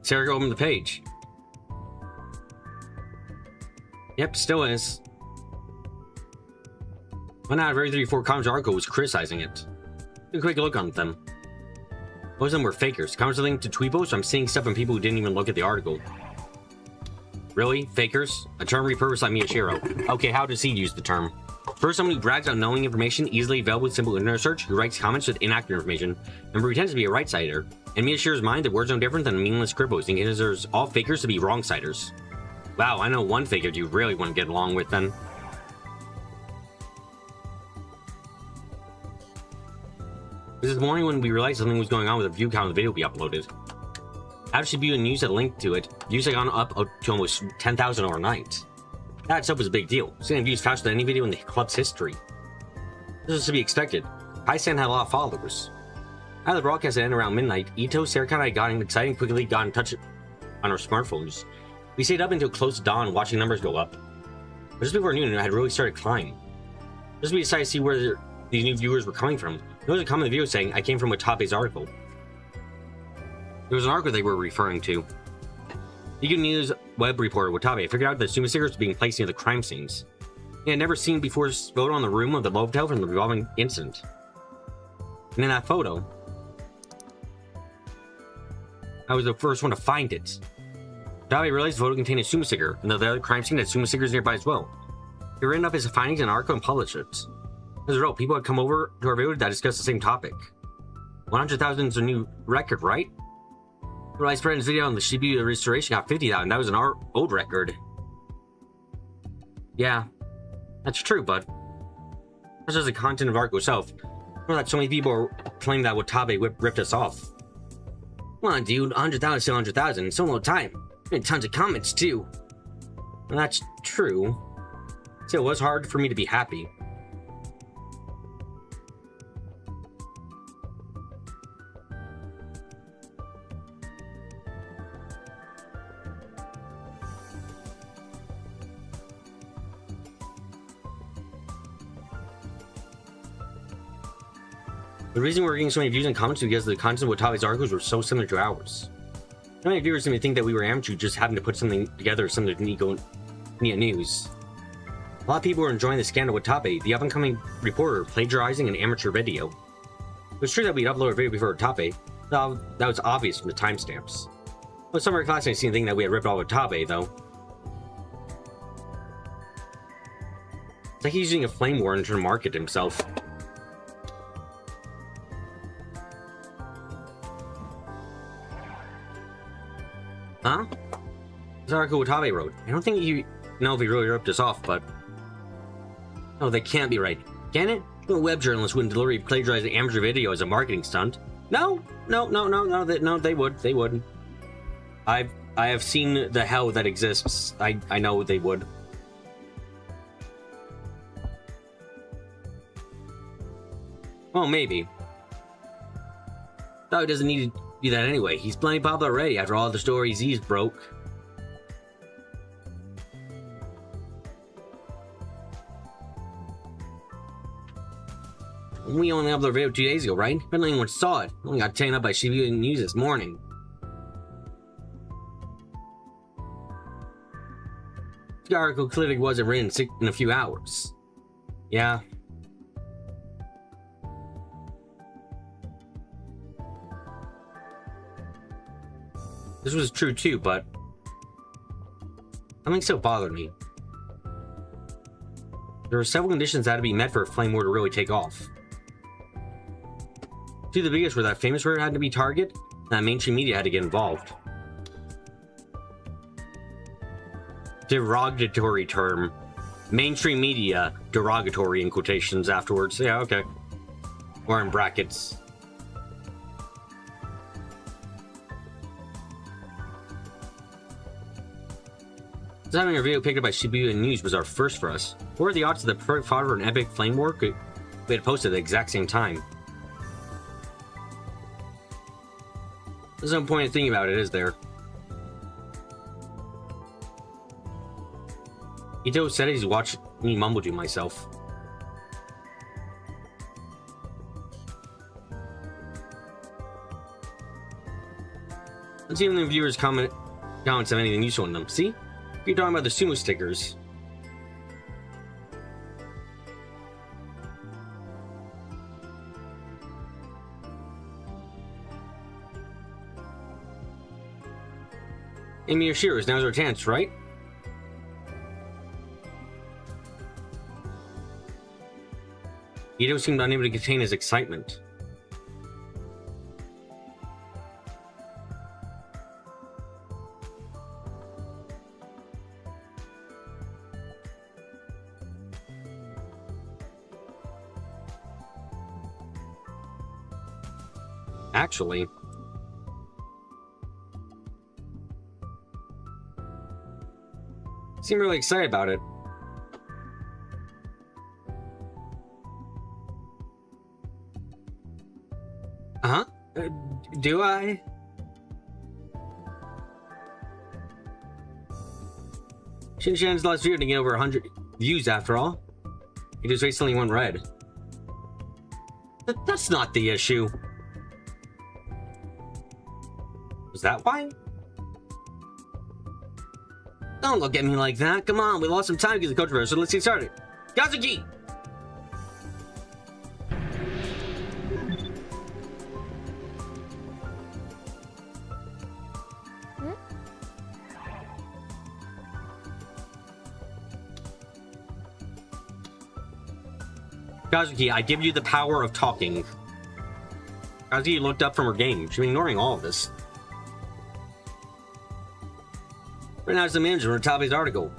Sarah opened the page. Yep, still is. 1 out of every 3 or 4 comments article was criticizing it. Take a quick look on them. Most of them were fakers. Comments are linked to tweetos, so I'm seeing stuff from people who didn't even look at the article. Really? Fakers? A term repurposed by Miyashiro. Okay, how does he use the term? First, someone who brags on knowing information easily available with simple internet search, who writes comments with inaccurate information, and pretends to be a right-sider. In Miyashiro's mind, the words no different than meaningless script posting. He considers all fakers to be wrong-siders. Wow, I know one faker you really wouldn't get along with then. This morning when we realized something was going on with the view count of the video we uploaded. After Shibuya News had linked to it, views had gone up to almost 10,000 overnight. That itself was a big deal, seeing views faster than any video in the club's history. This was to be expected. Kai-san had a lot of followers. After the broadcast had ended around midnight, Ito, Serika, and I got excited and quickly got in touch on our smartphones. We stayed up until close to dawn watching numbers go up. But just before noon, it had really started climbing. Just we decided to see where these new viewers were coming from. There was a comment in the video saying, I came from Watabe's article. There was an article they were referring to. Ego News web reporter Watabe figured out that Sumo stickers were being placed near the crime scenes. He had never seen before this photo on the room of the love hotel from the revolving incident. And in that photo, I was the first one to find it. Watabe realized the photo contained a Sumo sticker, and that the other crime scene had Sumo stickers nearby as well. He written up his findings in an article and published it. As a result, people had come over to our video to discuss the same topic. 100,000 is a new record, right? When I spread his video on the Shibuya restoration got 50,000. That was an old record. Yeah, that's true, but that's just the content of the article itself. Not that so many people claim that Watabe ripped us off. Come on, dude, 100,000 is still 100,000. It's so little time. And tons of comments too. Well, that's true. Still, it was hard for me to be happy. The reason we were getting so many views and comments is because the content of Watabe's articles were so similar to ours. So many viewers seem to think that we were amateur just having to put something together, something to Ego News. A lot of people were enjoying the scandal with Watabe, the up-and-coming reporter plagiarizing an amateur video. It was true that we'd upload a video before Watabe, though that was obvious from the timestamps. It was somewhat fascinating seeing the thing that we had ripped off Watabe, though. It's like he's using a flame warden to market himself. Huh? This article Watabe wrote. I don't think you know if he really ripped us off, but... No, they can't be right. Can it? No web journalist wouldn't deliberately plagiarize an amateur video as a marketing stunt. No, they would. I have seen the hell that exists. I know they would. Well, maybe. No, he doesn't need to do that anyway. He's plenty popular already after all the stories he's broke. We only uploaded a video 2 days ago, right? Barely anyone saw it. Only got taken up by Shibuya News this morning. The article clearly wasn't written in a few hours. Yeah. This was true too, but something still bothered me. There were several conditions that had to be met for a flame war to really take off. Two of the biggest were that famous word had to be target, and that mainstream media had to get involved. Derogatory term. Mainstream media, derogatory in quotations afterwards. Yeah, okay. Or in brackets. Having our video picked up by Shibuya News was our first for us. What were the odds that the perfect fodder for an epic flame war we had posted at the exact same time? There's no point in thinking about it, is there? Ito said he's watched me mumble to myself. Let's see if the viewers comments have anything useful in them. See? You're talking about the sumo stickers. Amy Yoshiro's, now's our chance, right? Ito seemed unable to contain his excitement. Actually. Seem really excited about it. Uh-huh. Do I? Shin-Chan's last video to get over 100 views after all. He just recently went red. That's not the issue. Was that why? Don't look at me like that. Come on, we lost some time because of the controversy, so let's get started. Kazuki! Kazuki, I give you the power of talking. Kazuki looked up from her game. She's been ignoring all of this. Right now, it's the manager of Tabe's article.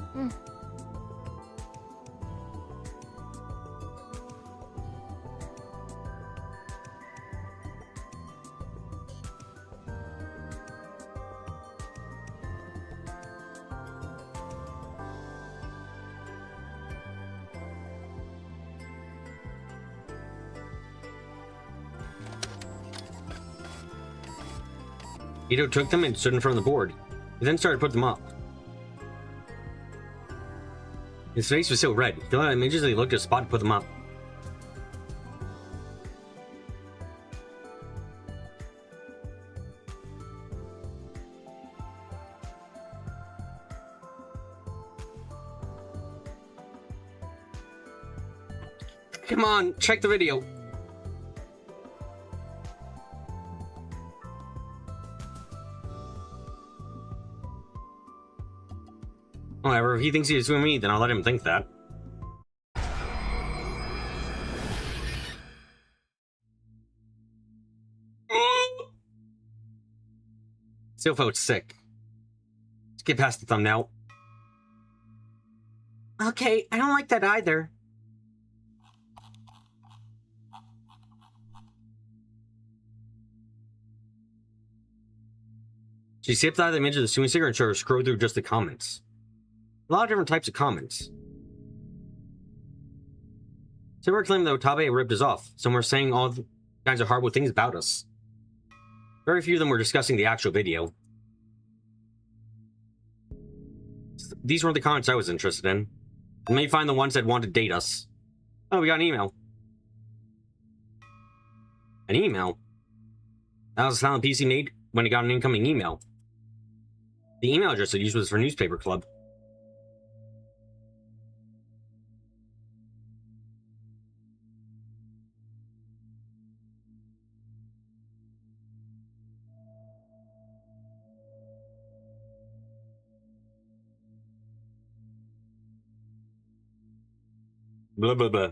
Ito took them and stood in front of the board. He then started to put them up. His face was so red. He thought immediately looked at a spot to put them up. Come on, check the video. Whatever, if he thinks he's with me, then I'll let him think that. Still felt sick. Let's get past the thumbnail. Okay, I don't like that either. She sipped out of the image of the student signature and scrolled through just the comments. A lot of different types of comments. Some were claiming that Watabe ripped us off. Some were saying all kinds of horrible things about us. Very few of them were discussing the actual video. These weren't the comments I was interested in. You may find the ones that want to date us. Oh, we got an email. An email? That was the sound the PC made when it got an incoming email. The email address it used was for Newspaper Club. Blah, blah, blah.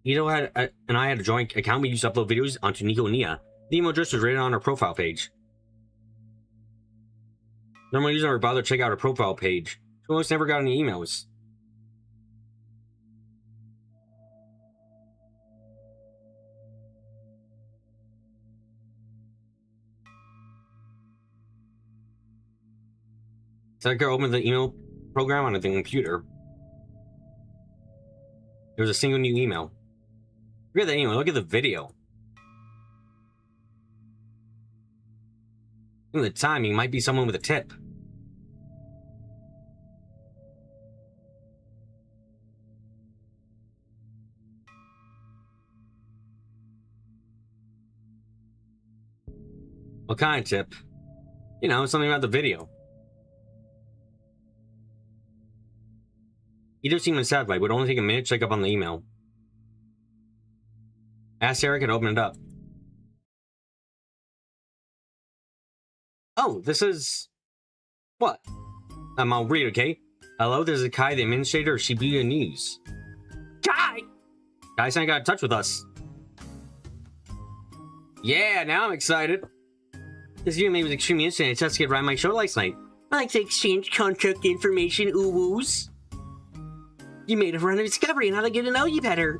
Ito and I had a joint account. We used to upload videos onto Nico Nia. The email address was rated on our profile page. Normal user never bothered to check out our profile page. She almost never got any emails. So I could open the email program on the computer. There was a single new email. Look at the email. Look at the video. Look at the timing. Might be someone with a tip. What kind of tip? You know, something about the video. Ito seemed unsatisfied. It would only take a minute to check up on the email. Asked Eric and open it up. Oh, this is... What? I'll read, okay? Hello, this is Kai, the administrator of Shibuya News. Kai! Kai-san got in touch with us. Yeah, now I'm excited. This video was extremely interesting. I just get right on my show last night. I like to exchange contact information, ooh-woos. You made a run of discovery and how to get to know you better.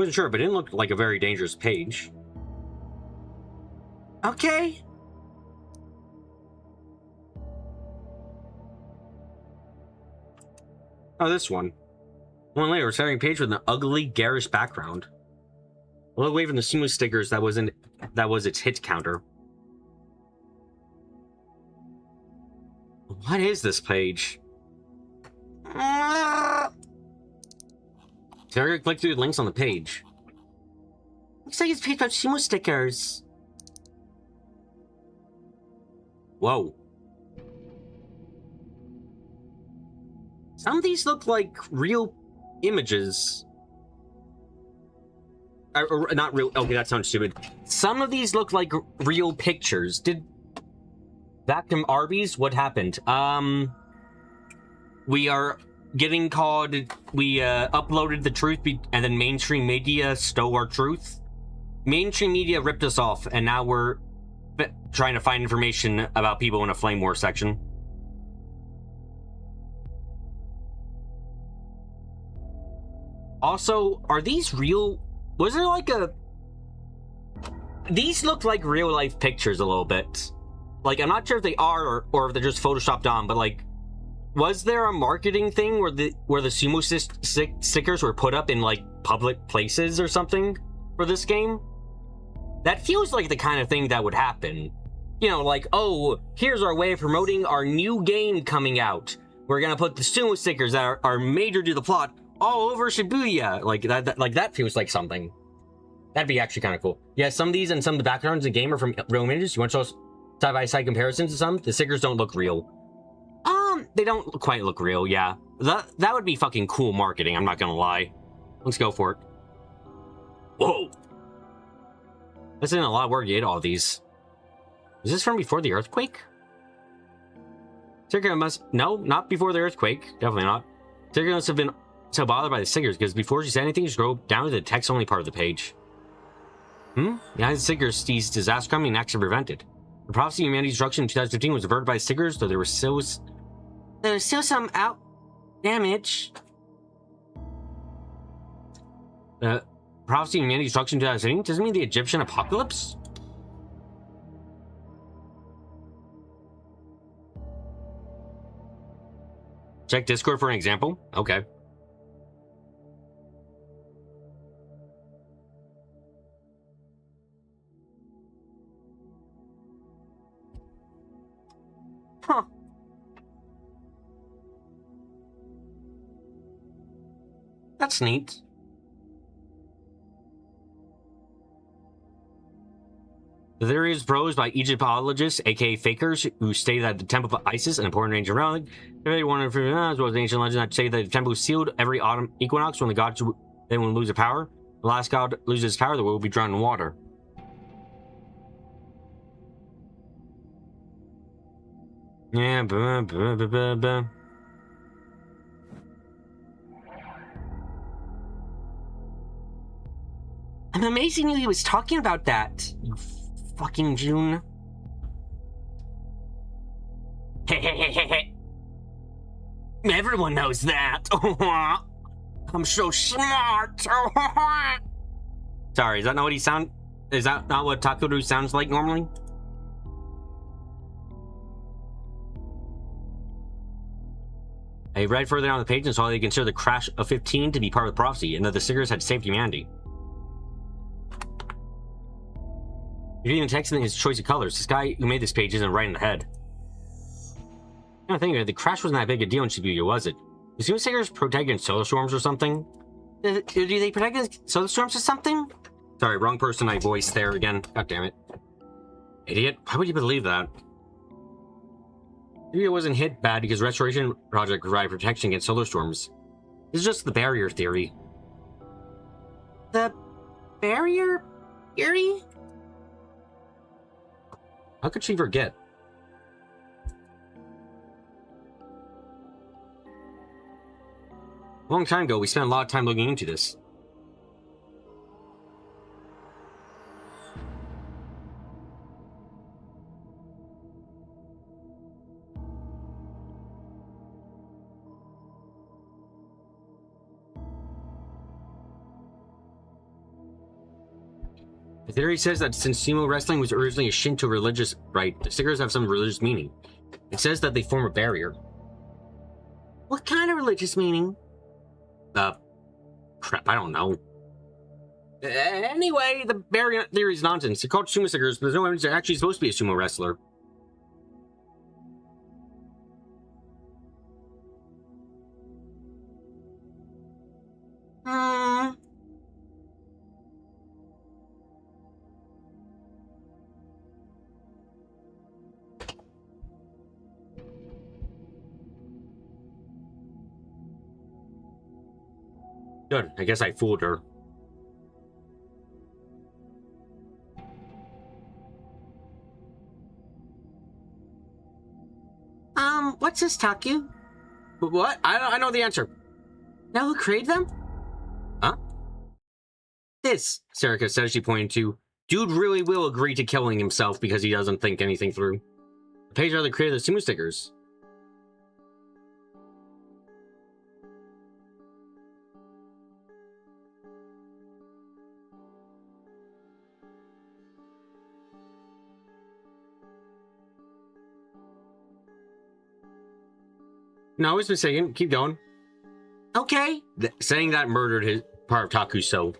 Wasn't sure, but it didn't look like a very dangerous page. Okay. Oh, this one. One later, starting page with an ugly, garish background. A little away from the sumo stickers that was its hit counter. What is this page? Sarah clicked through the links on the page. Looks like it's a page about sumo stickers. Whoa. Some of these look like real images. Or not real. Okay, that sounds stupid. Some of these look like real pictures. Did back from Arby's? What happened? We are getting called. We uploaded the truth, and then mainstream media stole our truth. Mainstream media ripped us off, and now we're trying to find information about people in a flame war section. Also, are these real? Was there like a... These look like real life pictures a little bit. Like, I'm not sure if they are or if they're just photoshopped on, but like, was there a marketing thing where the sumo stickers were put up in like public places or something for this game? That feels like the kind of thing that would happen. You know, like, oh, here's our way of promoting our new game coming out. We're gonna put the sumo stickers that are major to the plot all over Shibuya. Like that feels like something. That'd be actually kind of cool. Yeah, some of these and some of the backgrounds in the game are from real images. You want to show side-by-side comparisons to some? The stickers don't look real. They don't quite look real, yeah. That would be fucking cool marketing, I'm not gonna lie. Let's go for it. Whoa! That's in a lot of work to get all these. Is this from before the earthquake? Circa must... No, not before the earthquake. Definitely not. Circa must have been so bothered by the stickers, because before she said anything, she scrolled down to the text-only part of the page. Behind the stickers, these disasters coming actually prevented. The prophecy of humanity's destruction in 2015 was averted by the stickers, though there was still some damage. The prophecy of humanity's destruction in 2015 doesn't mean the Egyptian apocalypse? Check Discord for an example? Okay. Huh. That's neat. The theory is proposed by Egyptologists, aka fakers, who state that the Temple of Isis, an important ancient relic, as well as ancient legends that say that the temple is sealed every autumn equinox when the gods then will lose their power. The last god loses power, the world will be drowned in water. Yeah, I'm amazing he was talking about that, you fucking June. Everyone knows that. I'm so smart. Sorry, is that not what he sound? Is that not what Takeru sounds like normally? I read further down the page and saw they consider the crash of 15 to be part of the prophecy, and that the stickers had saved humanity. You're even texting his choice of colors. This guy who made this page isn't right in the head. I don't think the crash wasn't that big a deal in Shibuya, was it? The sumo stickers protect against solar storms or something? Do they protect against solar storms or something? Sorry, wrong person I voiced there again. God damn it. Idiot. Why would you believe that? Maybe it wasn't hit bad because restoration project provided protection against solar storms. This is just the barrier theory. The barrier theory? How could she forget? A long time ago, we spent a lot of time looking into this. The theory says that since sumo wrestling was originally a Shinto religious rite, the stickers have some religious meaning. It says that they form a barrier. What kind of religious meaning? Crap, I don't know. Anyway, the barrier theory is nonsense. They're called sumo stickers, but there's no evidence they're actually supposed to be a sumo wrestler. Good. I guess I fooled her. What's this, Taku? What? I know the answer. Now who created them? Huh? This, Serica said as she pointed to. Dude really will agree to killing himself because he doesn't think anything through. The page rather created the sumo stickers. No, it's mistaken. Keep going. Okay. Saying that murdered his part of Taku's soul.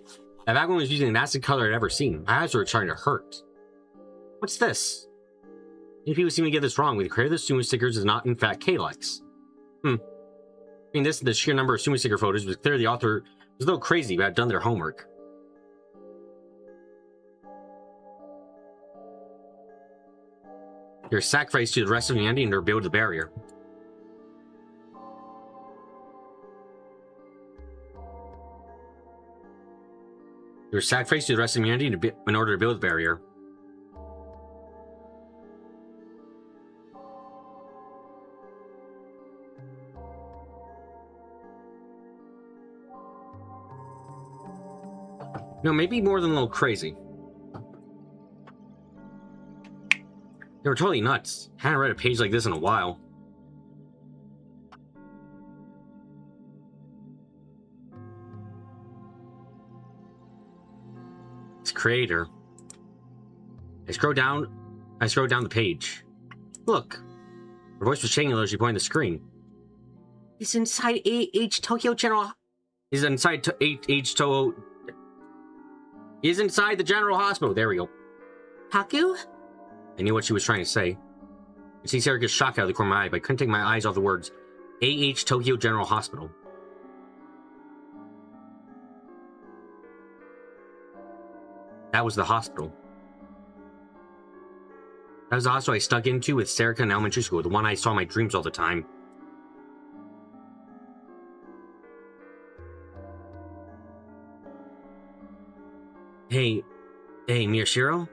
That back one was using an acid color I'd ever seen. My eyes were trying to hurt. What's this? Many people seem to get this wrong. The creator of the sumo stickers is not, in fact, Kalex. Between this and the sheer number of sumo sticker photos, it was clear the author was a little crazy but had done their homework. Your sacrifice to the rest of humanity and to rebuild the barrier. Your sacrifice to the rest of humanity in order to build the barrier. No, maybe more than a little crazy. They were totally nuts. Hadn't read a page like this in a while. Its creator. I scrolled down the page. Look. Her voice was shaking as she pointed to the screen. He's inside A.H. Tokyo General. He's inside A.H. Toho. He's inside the General Hospital. There we go. Taku? I knew what she was trying to say. I see Sarah get shocked out of the corner of my eye, but I couldn't take my eyes off the words A.H. Tokyo General Hospital. That was the hospital. That was the hospital I stuck into with Serica in elementary school, the one I saw in my dreams all the time. Hey, Miyashiro?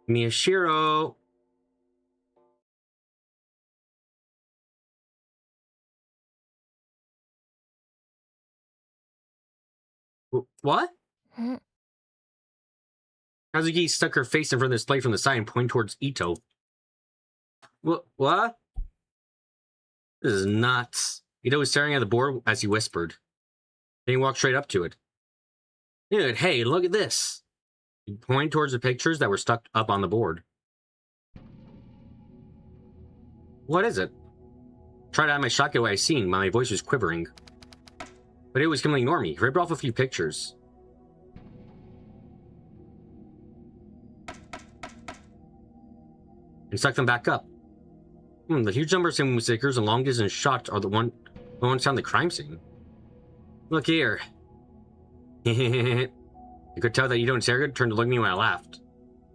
Miyashiro! What? Kazuki stuck her face in front of the display from the side and pointed towards Ito. What? This is nuts. Ito was staring at the board as he whispered. Then he walked straight up to it. Dude, hey, look at this. He pointed towards the pictures that were stuck up on the board. What is it? Tried to hide my shock at what I seen. My voice was quivering. But it was completely ignore me. He ripped off a few pictures. And stuck them back up. The huge number of cinema stickers and long distance shots are the ones found the crime scene. Look here. You could tell that Ito and Sarah turned to look at me when I laughed.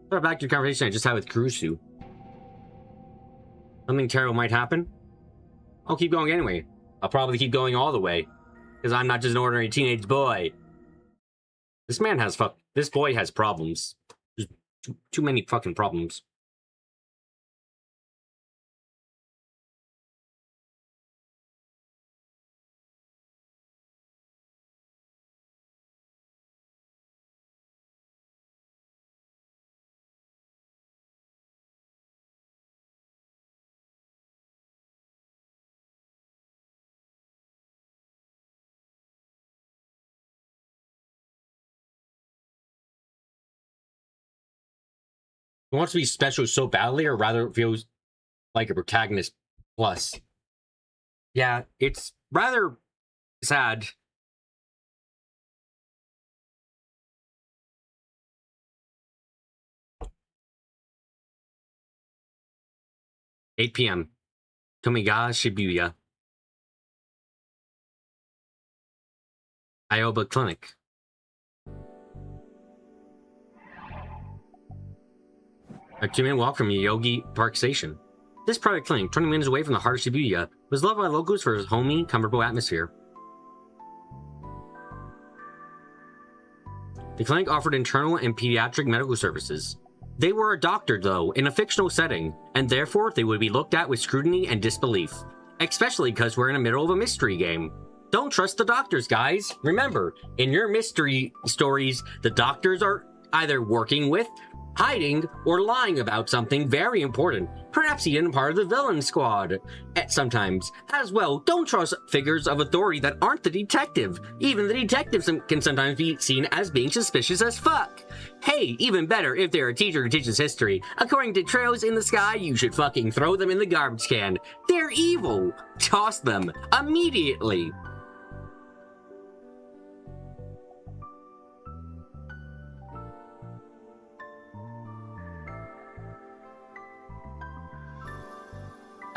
Thought back to the conversation I just had with Kurusu. Something terrible might happen. I'll keep going anyway. I'll probably keep going all the way. Because I'm not just an ordinary teenage boy. This boy has problems. There's too many fucking problems. He wants to be special so badly, or rather it feels like a protagonist plus. Yeah, it's rather sad. "8 p.m. Tomigawa Shibuya. Ioba Clinic. A 2-minute walk from Yogi Park Station. This private clinic, 20 minutes away from the heart of Shibuya, was loved by locals for its homey, comfortable atmosphere. The clinic offered internal and pediatric medical services. They were a doctor, though, in a fictional setting, and therefore they would be looked at with scrutiny and disbelief. Especially because we're in the middle of a mystery game. Don't trust the doctors, guys. Remember, in your mystery stories, the doctors are either working with, hiding, or lying about something very important, perhaps even part of the villain squad. Sometimes, as well, don't trust figures of authority that aren't the detective. Even the detectives can sometimes be seen as being suspicious as fuck. Hey, even better, if they're a teacher who teaches history. According to Trails in the Sky, you should fucking throw them in the garbage can. They're evil. Toss them. Immediately.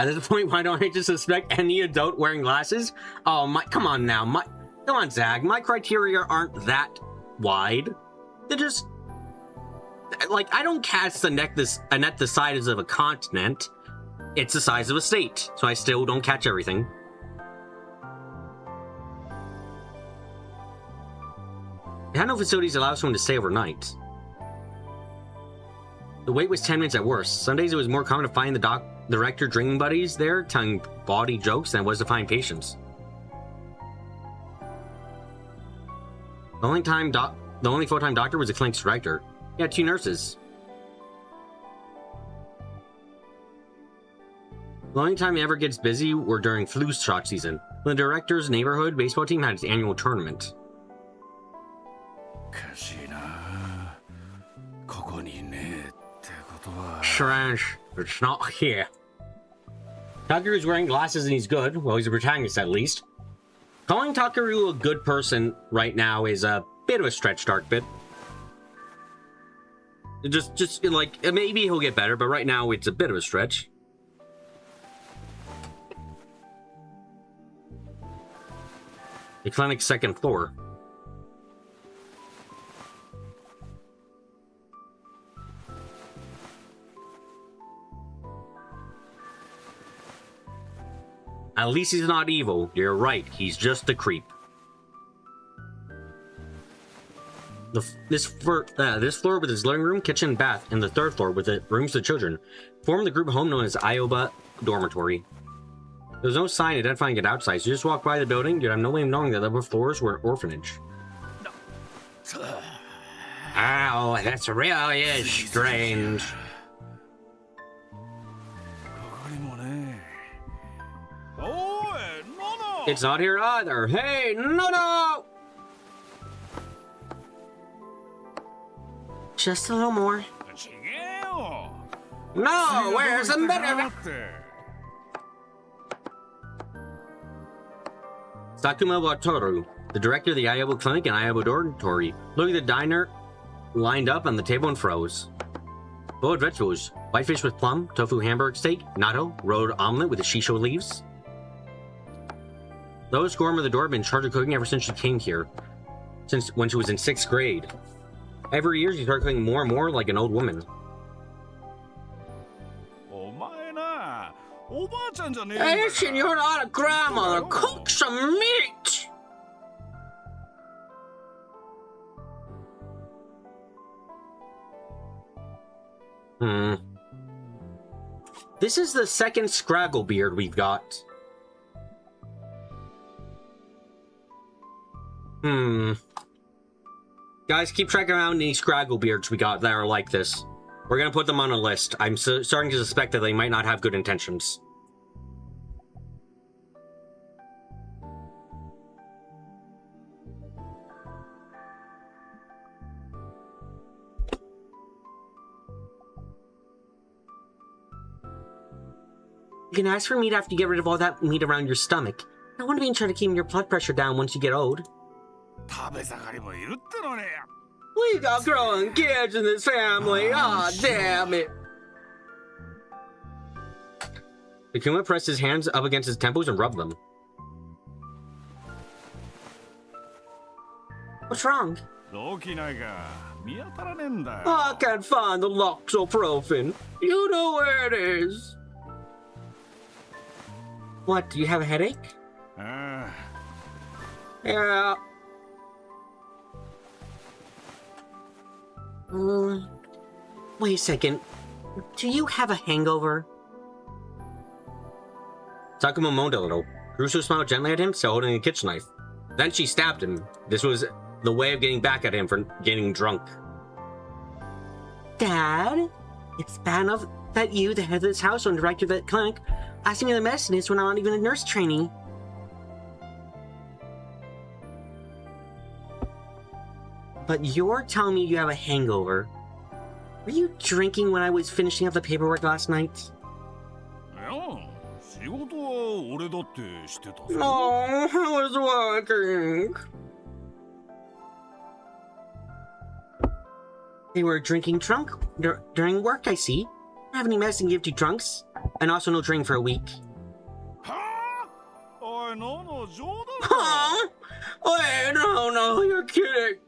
At this point, why don't I just suspect any adult wearing glasses? Oh my, come on now, come on, Zag. My criteria aren't that wide. They're just, like, I don't cast a net the size of a continent. It's the size of a state, so I still don't catch everything. It had no facilities that allow someone to stay overnight. The wait was 10 minutes at worst. Some days it was more common to find the director drinking buddies there telling bawdy jokes than it was to find patients. The only full-time doctor was the clinic's director. He had 2 nurses. The only time he ever gets busy were during flu shot season, when the director's neighborhood baseball team had its annual tournament. Strange, it's not here. Takeru's wearing glasses and he's good. Well, he's a protagonist at least. Calling Takeru a good person right now is a bit of a stretch, Dark Bit. Just like, maybe he'll get better, but right now it's a bit of a stretch. The clinic's 2nd floor. At least he's not evil. You're right, he's just a creep. This floor with its living room, kitchen, bath, and the 3rd floor with the rooms for children form the group home known as Ioba Dormitory. There's no sign identifying it outside, so you just walk by the building, you'd have no way of knowing that the upper floors were an orphanage. Oh, that's really is strange. It's not here either. Hey, no! Just a little more. No, where's the better? Sakuma Wataru, the director of the Ioba Clinic and Ioba Dormitory, looked at the diner lined up on the table and froze. Boiled vegetables, whitefish with plum, tofu hamburger steak, natto, rolled omelet with the shisho leaves. Lois Gorham of the door had been in charge of cooking ever since she came here, since when she was in 6th grade. Every year she started cooking more and more like an old woman. Hey, Senora Grandmother, cook some meat! This is the 2nd Scragglebeard we've got. Guys, keep tracking around any Scragglebeards we got that are like this. We're gonna put them on a list. I'm starting to suspect that they might not have good intentions. can ask for meat after you get rid of all that meat around your stomach. I want to be in charge of keeping your blood pressure down once you get old. 食べ盛りもいるってのに。 We got growing kids in this family. Ah, damn it. Takuma pressed his hands up against his temples and rubbed them. What's wrong? 動機ないが見当たらねえんだよ。 I can't find the Loxoprofen. You know where it is. What, do you have a headache? あ Yeah. Wait a second. Do you have a hangover? Takuma moaned a little. Kurusu smiled gently at him, still holding a kitchen knife. Then she stabbed him. This was the way of getting back at him for getting drunk. Dad? It's bad enough that you, the head of this household and director of that clinic, asked me the medicine is when I'm not even a nurse trainee. But you're telling me you have a hangover. Were you drinking when I was finishing up the paperwork last night? いや、仕事は俺だってしてたぞ。 No, I was working. They were drinking drunk during work, I see. Don't have any medicine to give to drunks. And also no drink for a week. はあ、おい、のの冗談だ。 Huh? Wait, no, you're kidding.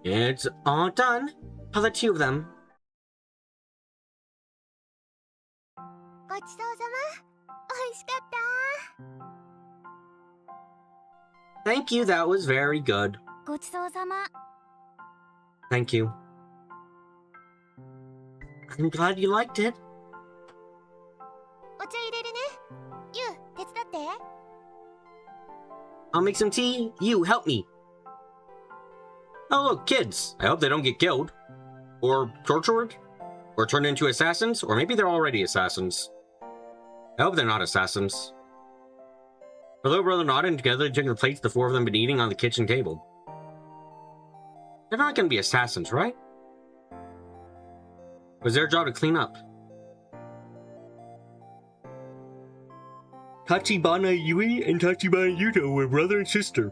It's all done. For the two of them. ごちそうさま。美味しかった。 Thank you, that was very good. ごちそうさま。 Thank you. I'm glad you liked it. お茶入れるね。ゆう、手伝って。 I'll make some tea. You, help me. Oh, look, kids. I hope they don't get killed. Or tortured. Or turned into assassins. Or maybe they're already assassins. I hope they're not assassins. Her little brother nodded, and together they took the plates the four of them had been eating on the kitchen table. They're not going to be assassins, right? It was their job to clean up. Tachibana Yui and Tachibana Yuto were brother and sister.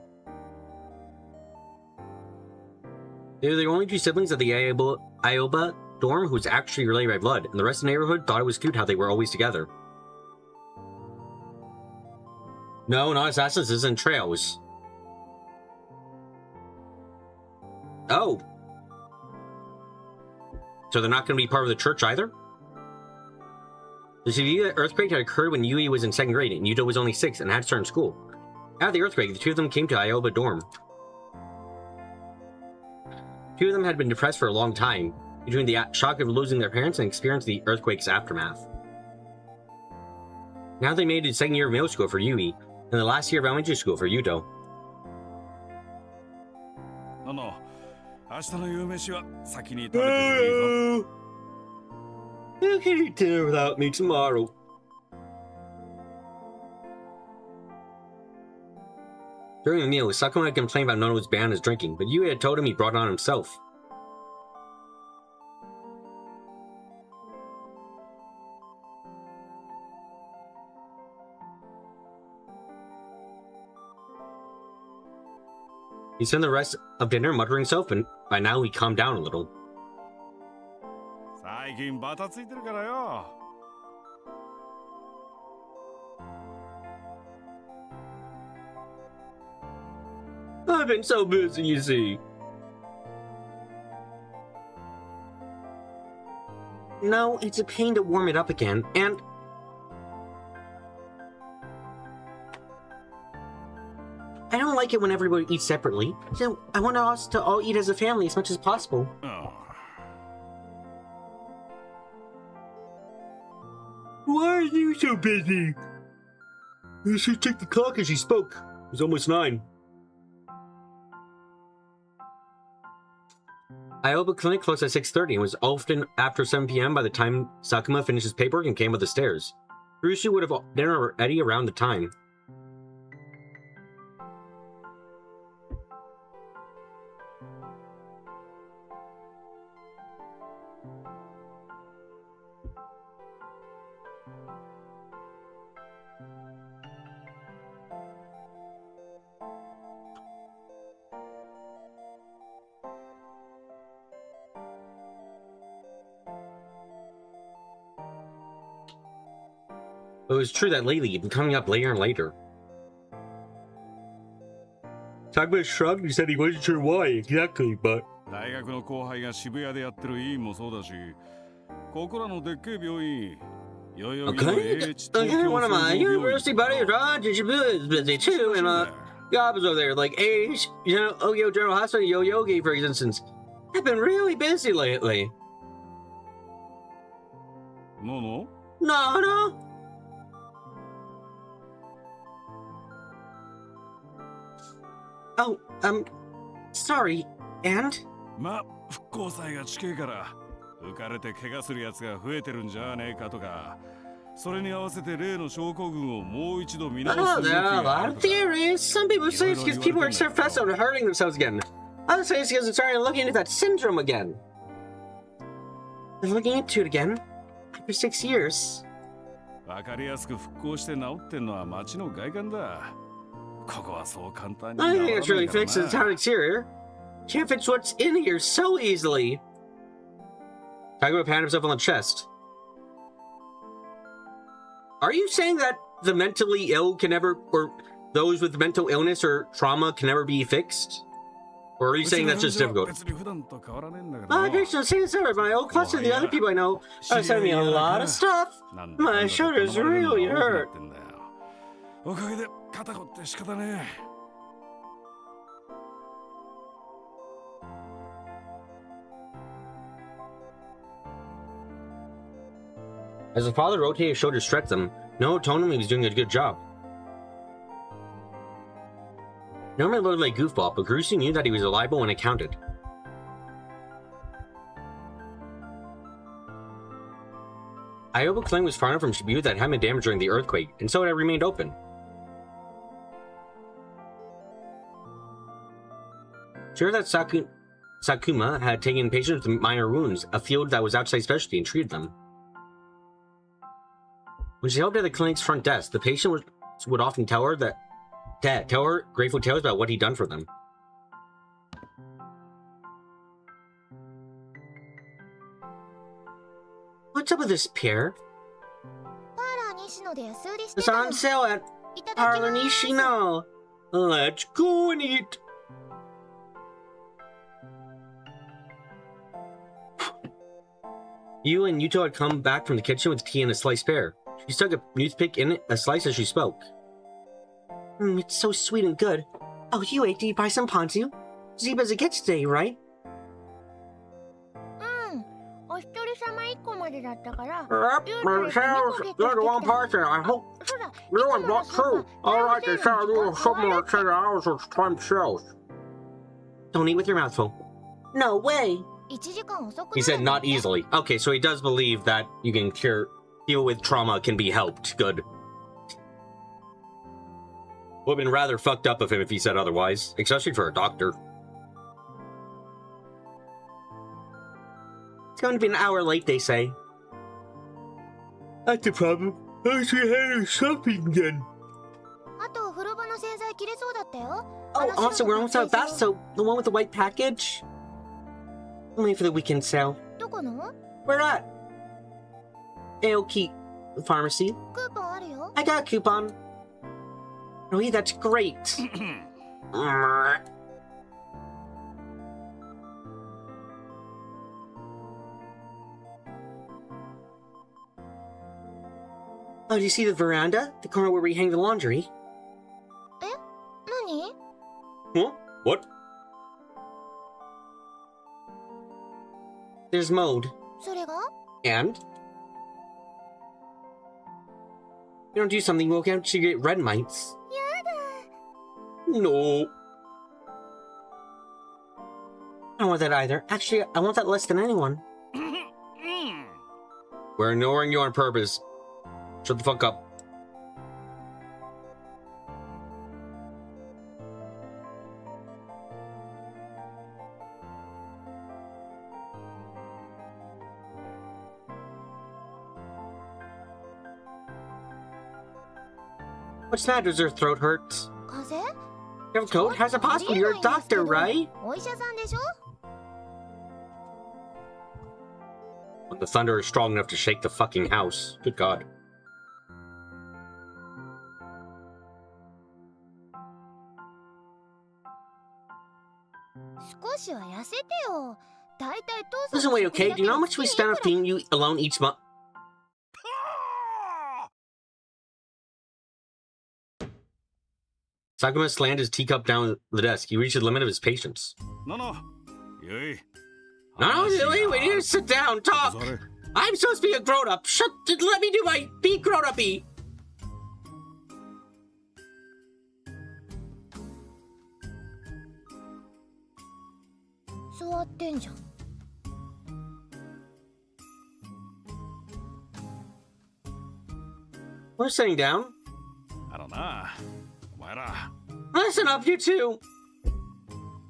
They were the only two siblings of the Aoba dorm who was actually related by blood, and the rest of the neighborhood thought it was cute how they were always together. No, not assassins, this isn't trails. Oh. So they're not going to be part of the church either? The severe earthquake had occurred when Yui was in 2nd grade, and Yuto was only 6 and had to start school. After the earthquake, the two of them came to Aoba dorm. Two of them had been depressed for a long time, between the shock of losing their parents and experiencing the earthquake's aftermath. Now they made it 2nd year of middle school for Yui, and the last year of elementary school for Yuto. のの、明日の夕飯は先に食べてもいいぞ。 You can eat dinner without me tomorrow. During the meal, Sakuma had complained about Nono's ban on his drinking, but Yui had told him he brought it on himself. He spent the rest of dinner muttering himself, and by now he calmed down a little. 最近バタついてるからよ。 I've been so busy, you see. No, it's a pain to warm it up again, and... I don't like it when everybody eats separately, so I want us to all eat as a family as much as possible. あ Why are you so busy? You should check the clock as she spoke. It was almost 9. Aoba Clinic closed at 6:30 and was often after 7 p.m. by the time Sakuma finished his paperwork and came up the stairs. Rusu would have been already around the time. It was true that lately you've been coming up later and later. Takuma shrugged. He said he wasn't sure why exactly, but 大学の後輩が渋谷でやってる医院もそうだし、ここらのでっけえ病院、代々木の okay. One of my university buddies, Raj, is busy too, and jobs over there, like Ace, Ogyo General Hospital, Yoyogi, for instance. I've been really busy lately. No. No. Oh, sorry, and? ま、復興祭が近いから浮かれて怪我するやつが増えてるんじゃねえかとか、それに合わせて例の証拠群をもう一度見直す Oh, 動き there are a があ lot る of とか。 theories. Some people say it's because people are stressed out and hurting themselves again. Others say it's because they're starting to look into that syndrome again. They're looking into it again after 6 years. わかりやすく復興して治ってんのは街の外観だ。ここはそう簡単に I 治ら think ない it's really から fixed the な。 town exterior. Can't fix what's in here so easily. Takuma patted himself on the chest. Are you saying that the mentally ill can never, or those with mental illness or trauma can never be fixed? Or are you saying that's just difficult? I guess you'll say so. My old class and the other people I know are sending me a lot of stuff. My shoulders really hurt. おかげで肩こって仕方ねえ。 As the father rotated his shoulders, stretched them, Noah told him he was doing a good job. Normally looked like goofball, but Grusu knew that he was reliable when it counted. Ioba Claim was far enough from Shibuya that it hadn't been damaged during the earthquake, and so it had remained open. Sure that Sakuma had taken patients with minor wounds, a field that was outside specialty, and treated them. When she helped at the clinic's front desk, the patient would often tell her grateful tales about what he'd done for them. What's up with this pair? パーラー西野で安売りして It's た on の。 sale at いただき Parlor ます。 Nishino. Let's go and eat. You and Yuto had come back from the kitchen with tea and a sliced pear. She stuck a toothpick in a slice as she spoke. It's so sweet and good. Oh, you ate to buy some ponzu? Cheap as it gets today, right? うん。お一人様一個までだったから。 Yep, you're the one person. I hope そうだ。 you and not true. I like to sell you something like $10 times sales. Don't eat with your mouth full. No way. 1時間遅く He な said るんだっ not て。 easily. Okay, so he does believe that you can deal with trauma can be helped. Good. Would have been rather fucked up of him if he said otherwise, especially for a doctor. It's going to be an hour late, they say. That's the problem. I should have shopping then. あと風呂場の洗剤切れそうだったよ。 Oh, also, we're almost out of bath soap. The one with the white package. Only for the weekend sale. どこの？ Where at? Aoki Pharmacy. クーポンあるよ。 I got a coupon. Oh, that's great. Oh, do you see the veranda? The corner where we hang the laundry? 何？ Huh? What? There's mold. それが？ And? You don't do something, we'll get you get red mites. やだ。 No. I don't want that either. Actually, I want that less than anyone. We're ignoring you on purpose. Shut the fuck up. What's the matter? Does her throat hurts? 風邪 You have a coat? How's it possible? You're a doctor, right? お医者さんでしょ When the thunder is strong enough to shake the fucking house. Good God. 少しは痩せてよ。だいたい父 Listen, さん wait, okay? Do you know how much we spend on feeding you alone each month? Sakuma slammed his teacup down the desk. He reached the limit of his patience. No. Yui. No, Lily, we need to sit down, talk. I'm supposed to be a grown-up. Let me do my be grown-up-y. 座ってんじゃん。 We're sitting down. あのな、お前ら。 Listen up, you two.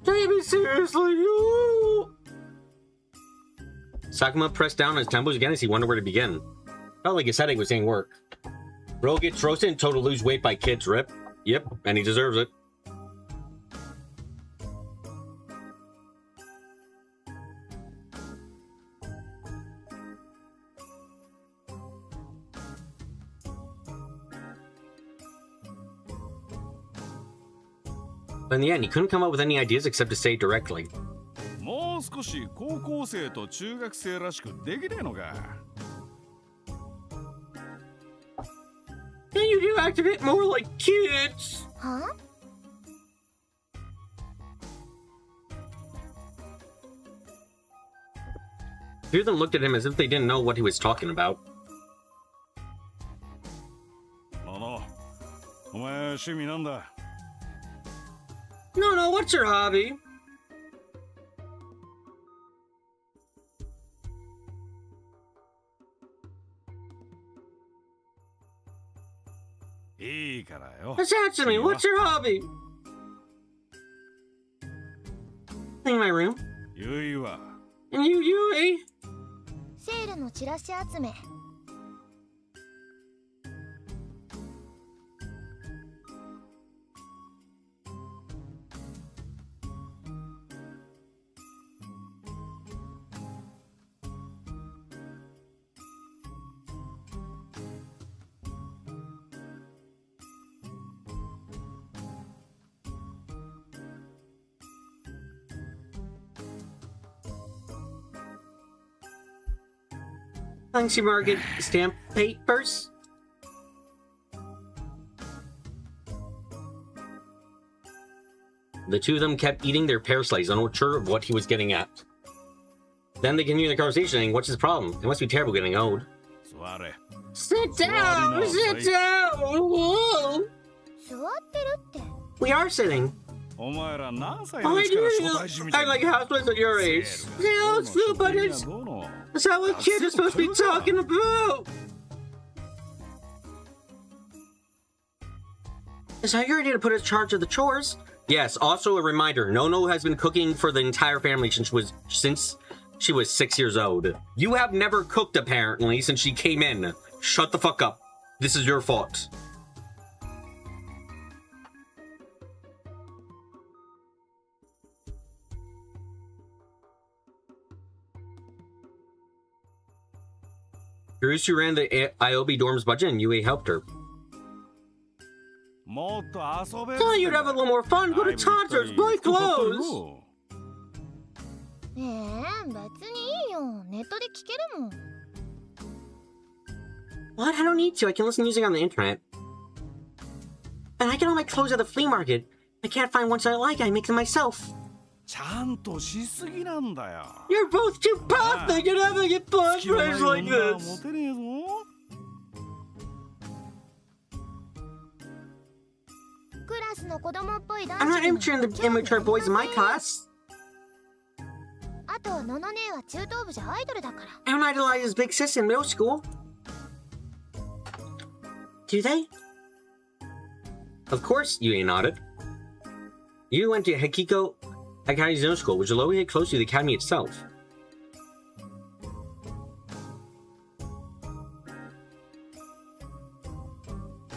Take me seriously, you. Sakuma pressed down on his temples again as he wondered where to begin. Felt like his headache was saying work. Bro gets roasted and told to lose weight by kids, Rip. Yep, and he deserves it. But in the end, he couldn't come up with any ideas except to say it directly. もう少し高校生と中学生らしくできねえのか。 Can you do act a bit more like kids? は Two of them looked at him as if they didn't know what he was talking about. お前趣味なんだ。 No, what's your hobby? いいからよ。 Just answer me, what's your hobby? Clean my room. ゆいは And you, Yui? セールのチラシ集め。 Fancy market stamp papers? The two of them kept eating their pear slices, unsure of what he was getting at. Then they continued the conversation, saying, what's his problem? It must be terrible getting old. 座れ。 Sit down! Sit down! Whoa. 座ってるって。 We are sitting. お前ら何歳 Oh, の I うちから do 招待しみたい I like housewives at your age. Yeah, it's true, but it's... That's how a kid is supposed to be talking about. Is that your idea to put in charge of the chores? Yes, also a reminder, Nono has been cooking for the entire family since she was 6 years old. You have never cooked, apparently, since she came in. Shut the fuck up. This is your fault. Hirusu ran the IOB dorm's budget and Yui helped her. もっと遊べ。 Thought you'd have a little more fun. Go to Tonsors, buy clothes. 別にいいよ。ネットで聞けるもん。 What? I don't need to. I can listen to music on the internet. And I get all my clothes at the flea market. I can't find ones I like. I make them myself. ちゃんとしすぎなんだよ。 You're both too perfect. You're never get boyfriends like モ this. テねえぞ。 クラスの子供っぽい男 I'm 子 not にも interested in the immature boys in my class. あとのの姉は中等部じゃアイドルだから。 I don't idolize his big sis in middle school. Do they? Of course, Yui nodded. You went to Hekiko Academy Zone School, which is located close to the academy itself.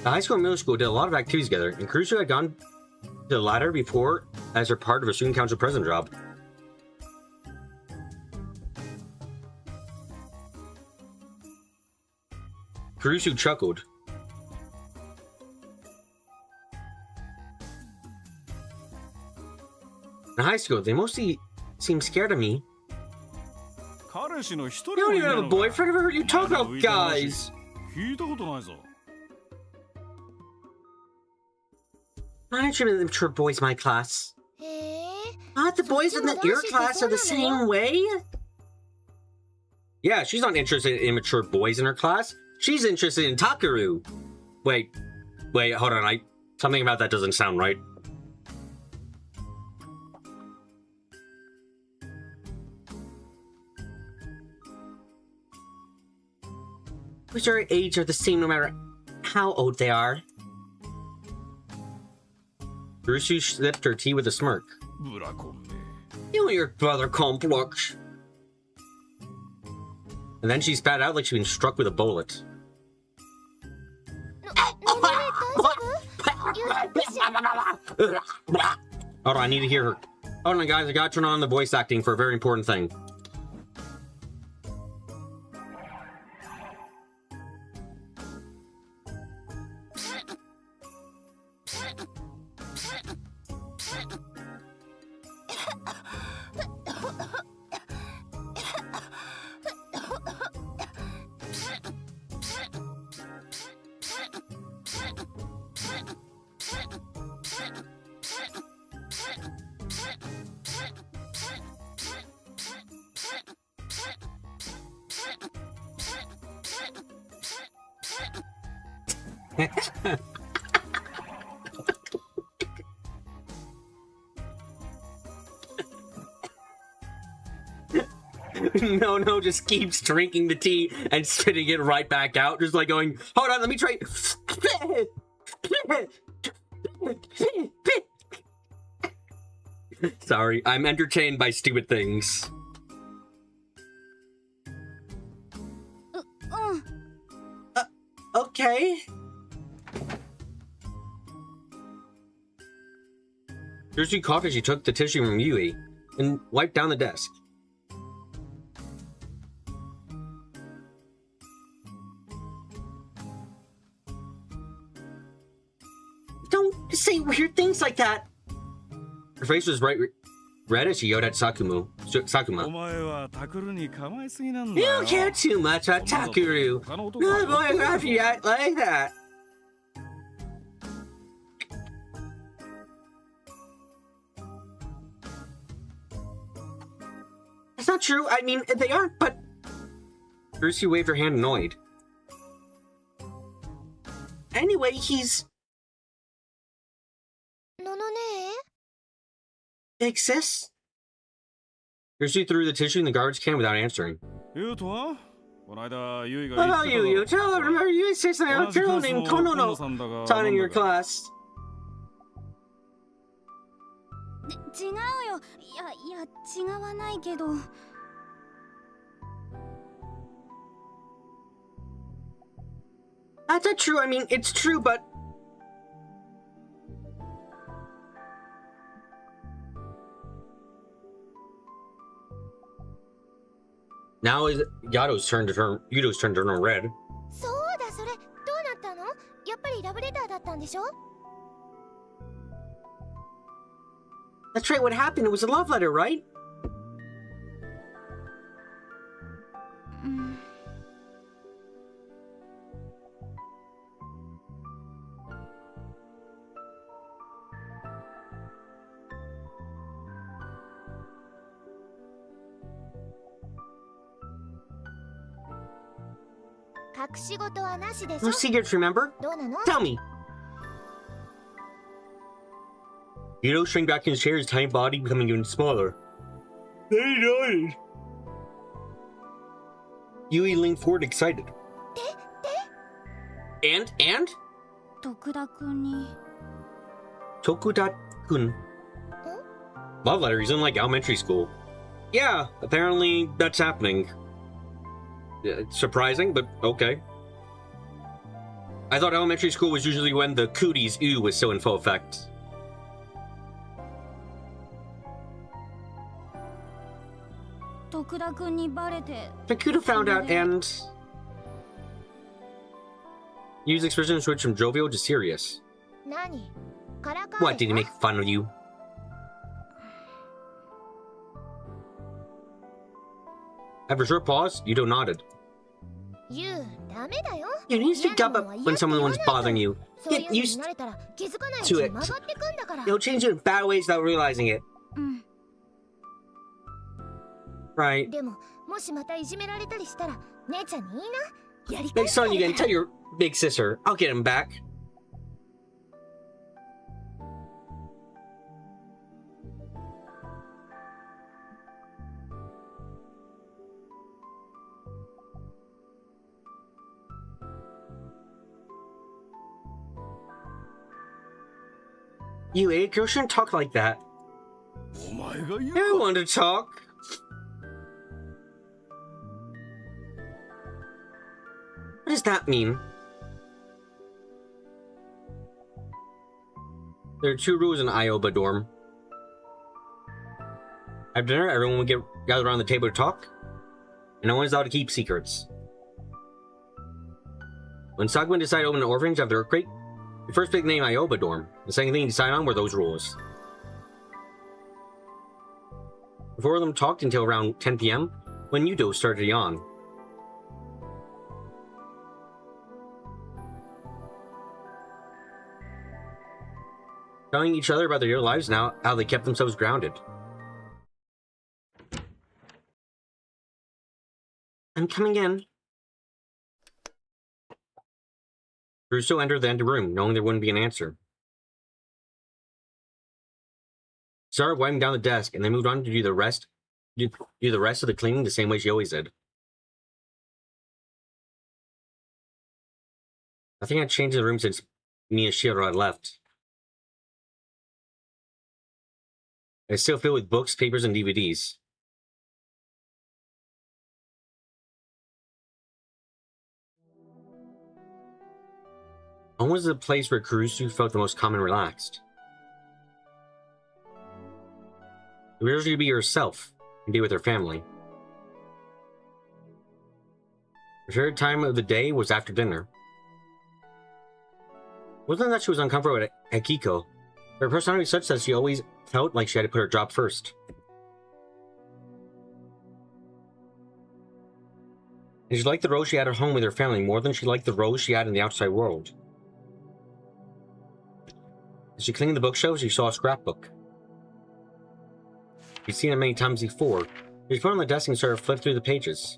The high school and middle school did a lot of activities together, and Kurusu had gone to the latter before as her part of a student council president job. Kurusu chuckled. In high school, they mostly seemed scared of me. You don't even have a boyfriend? I've ever heard you talk about guys. Not interested in the mature boys in my class. Not the boys in your class are the same way? Yeah, she's not interested in immature boys in her class. She's interested in Takeru. Wait, hold on. Something about that doesn't sound right. Boys our age are the same no matter how old they are. Kurusu sipped her tea with a smirk. You and your brother complex. And then she spat out like she'd been struck with a bullet. Hold on, I need to hear her. Hold on, guys, I gotta turn on the voice acting for a very important thing. No, just keeps drinking the tea and spitting it right back out. Just like going, hold on, let me try. Sorry, I'm entertained by stupid things. Okay. Kurusu coughed as she took the tissue from Yui and wiped down the desk. Don't say weird things like that. Her face was bright red as she yelled at Sakuma. You care too much about Takeru. No boy after you act like that. That's not true. I mean, they aren't, but... Kurusu waved her hand annoyed. Anyway, he's... Big sis? Kurusu threw the tissue in the garbage can without answering. What about you? Tell her, remember you said something about a girl named Konono taught in your class. 違うよ。いや違わないけど。That's not true. I mean, it's true, but... Now is Yudo's turn to turn red. そうだ、それどうなったの？やっぱりラブレターだったんでしょ？ That's right, what happened? It was a love letter, right? No secrets, remember? Tell me. Yudo shrank back in his chair, his tiny body becoming even smaller. They nodded. Yui leaned forward, excited. And? 徳田くんに Tokuda-kun. Love letter, he's in like elementary school. Yeah, apparently that's happening. It's surprising, but okay. I thought elementary school was usually when the cooties ooh was still in full effect. Tokuda くんにバレて Takuda found out and used expression to switch from jovial to serious. 何からか What, did he make fun of you? After a short pause, Yuto nodded. 言うダメだよ You need to speak up when someone's bothering you. そういう Get 風に used 慣れたら気づかないう to ちに it. 曲がってくんだから It'll change you in bad ways without realizing it. うん Right. でももしまたいじめられたりしたら姉ちゃんにいいなやり返 Next して time や you る can から tell your big sister. I'll get him back. You idiot girl shouldn't talk like that. お前が言う I want to talk. What does that mean? There are 2 rules in Ioba dorm. After dinner, everyone would get gathered around the table to talk, and no one is allowed to keep secrets. When Sagman decided to open an orphanage after the earthquake, he first picked the name Ioba dorm. The second thing he decided on were those rules. The 4 of them talked until around 10 p.m. when Yuto started to yawn. Telling each other about their real lives now, how they kept themselves grounded. I'm coming in. Russo entered the empty room, knowing there wouldn't be an answer. She started wiping down the desk, and then moved on to do the rest of the cleaning the same way she always did. Nothing had changed in the room since Miyashiro had left. It's still filled with books, papers, and DVDs. Home was the place where Kurusu felt the most calm and relaxed. It was her to be herself and be with her family. Her favorite time of the day was after dinner. It wasn't that she was uncomfortable at Akiko. Her personality was such that she always felt like she had to put her job first. And she liked the role she had at home with her family more than she liked the role she had in the outside world. As she cleaned the bookshelf, she saw a scrapbook. She'd seen it many times before. She put it on the desk and started to flip through the pages.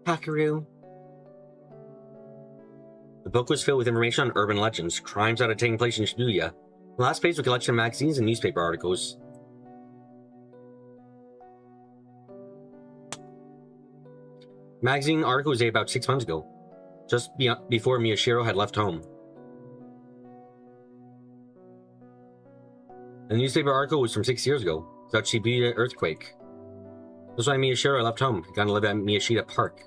Hakaru. The book was filled with information on urban legends, crimes that had taken place in Shibuya. The last page was a collection of magazines and newspaper articles. The magazine article was dated about 6 months ago, just before Miyashiro had left home. The newspaper article was from 6 years ago, about Shibuya earthquake. That's why Miyashiro left home, and got to live at Miyashita Park.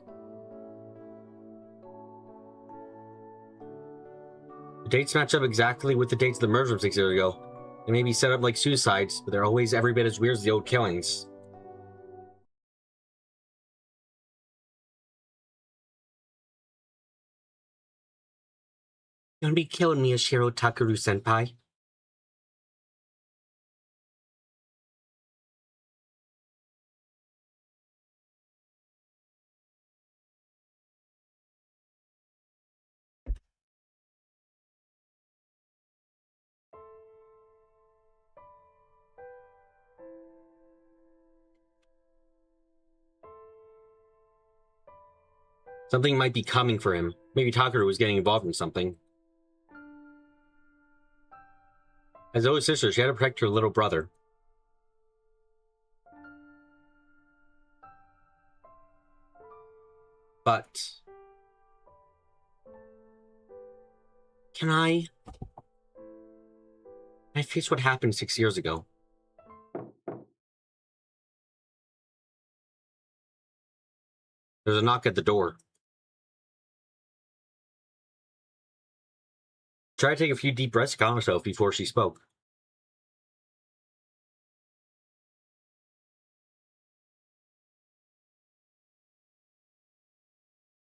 The dates match up exactly with the dates of the murder from 6 years ago. They may be set up like suicides, but they're always every bit as weird as the old killings. You're gonna be killing Miyashiro Takuru-senpai. Something might be coming for him. Maybe Takaru was getting involved in something. As Zoe's sister, she had to protect her little brother. But Can I face what happened 6 years ago? There's a knock at the door. Try to take a few deep breaths to calm herself before she spoke.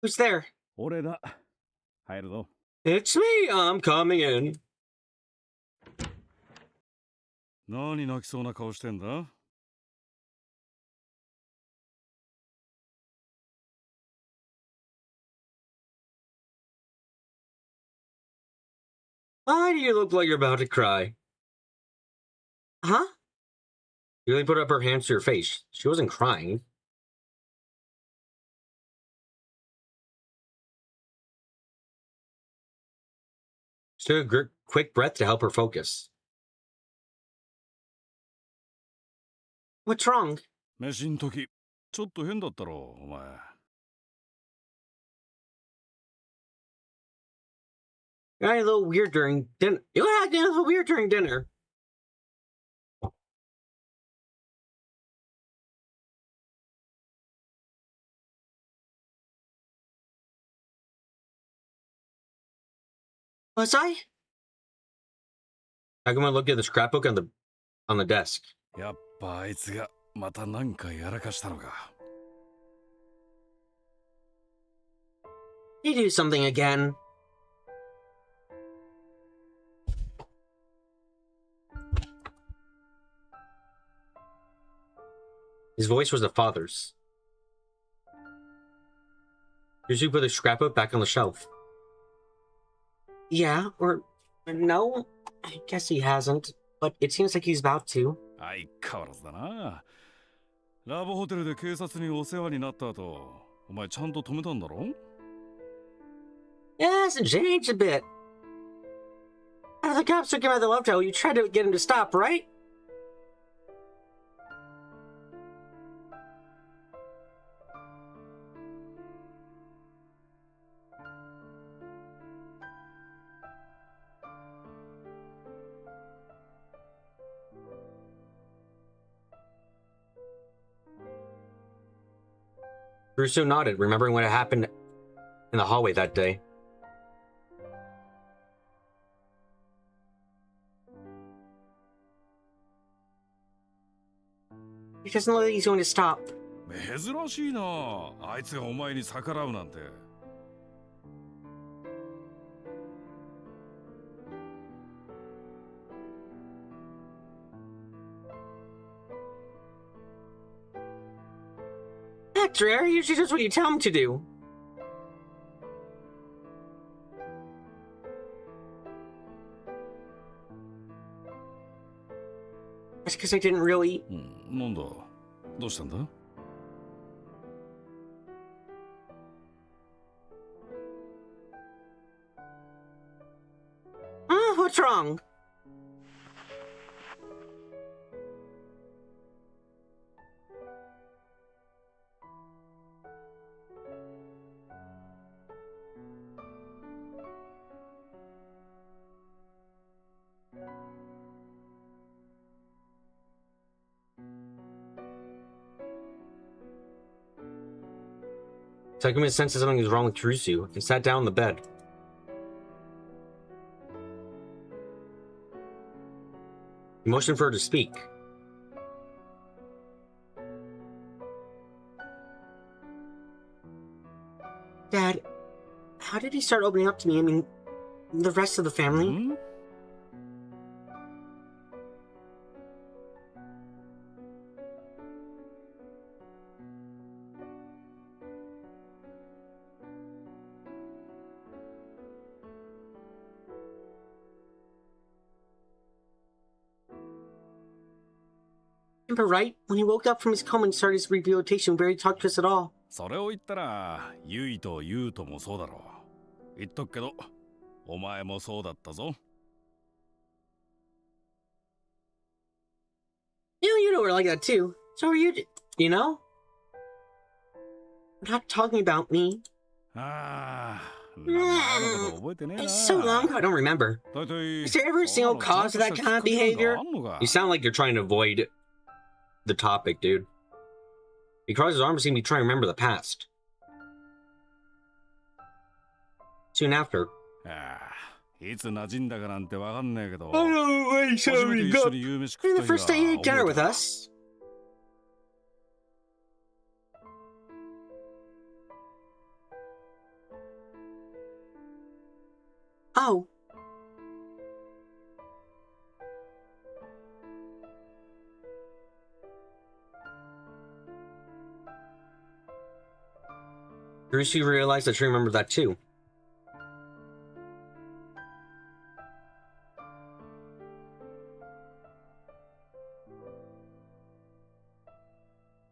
Who's there? 俺だ。入るぞ。 It's me, I'm coming in. 何泣きそうな顔してんだ？ Why do you look like you're about to cry? Huh? She really put up her hands to her face. She wasn't crying. She took a quick breath to help her focus. What's wrong? 飯ん時、ちょっと変だったろ、お前。 Got a little weird during dinner. You got a little weird during dinner. Was I? Aguma looked at the scrapbook on the desk. やっぱあいつがまた何かやらかしたのか。 Did he do something again? His voice was the father's. Yuzu put the scrapbook back on the shelf. Yeah, or no? I guess he hasn't, but it seems like he's about to. 相変わらずだな。ラブホテルで警察にお世話になった後、お前ちゃんと止めたんだろ？ Yes, it changed a bit. After the cops took him out of the love tower, you tried to get him to stop, right? Russo nodded, remembering what had happened in the hallway that day. He doesn't look like he's going to stop. 珍しいな。あいつがお前に逆らうなんて。 That's rare. He usually does what you tell him to do. That's because I didn't really... なんだ？どうしたんだ？ What's wrong? Takumi sensed something was wrong with Kurusu and sat down on the bed. He motioned for her to speak. Dad, how did he start opening up to me? I mean, the rest of the family? Remember, right? When he woke up from his coma and started his rehabilitation, we barely talked to us at all. それを言ったら、ユイとユウともそうだろう。言っとくけど、お前もそうだったぞ。 You know we're like that too. So are you, you know? We're not talking about me. ああ、It's so long ago, I don't remember. Is there ever a single cause of that kind of behavior? You sound like you're trying to avoid the topic, dude. He crosses his arms, seems to be trying to remember the past. Soon after. Iつ馴染んだかなんてわかんねえけど、 Oh, no, wait, 初めて一緒に夕飯食 You're った the 日 first day you は ate dinner 覚え with てる。 us. Oh. Brucey realized that she remembered that too.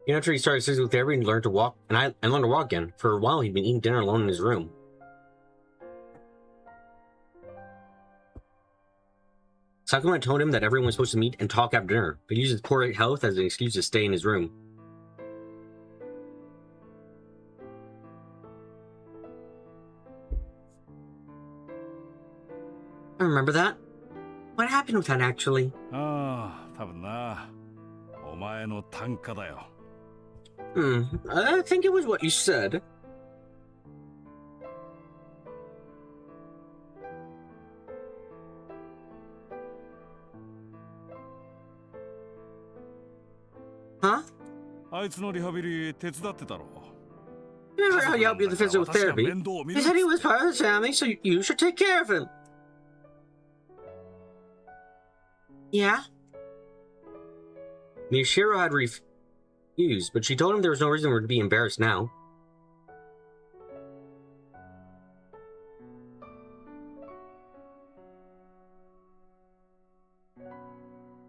After he started physical therapy and learned to walk, and learned to walk again. For a while, he'd been eating dinner alone in his room. Sakuma had told him that everyone was supposed to meet and talk after dinner, but he used his poor health as an excuse to stay in his room. I remember that. What happened with that, actually? ああ、多分な。お前の単価だよ。I think it was what you said. Huh? あいつのリハビリ手伝ってたろ。 Remember how he helped you with the physical therapy? He said he was part of the family, so you should take care of him. Yeah? Miyashiro had refused, but she told him there was no reason for her to be embarrassed now.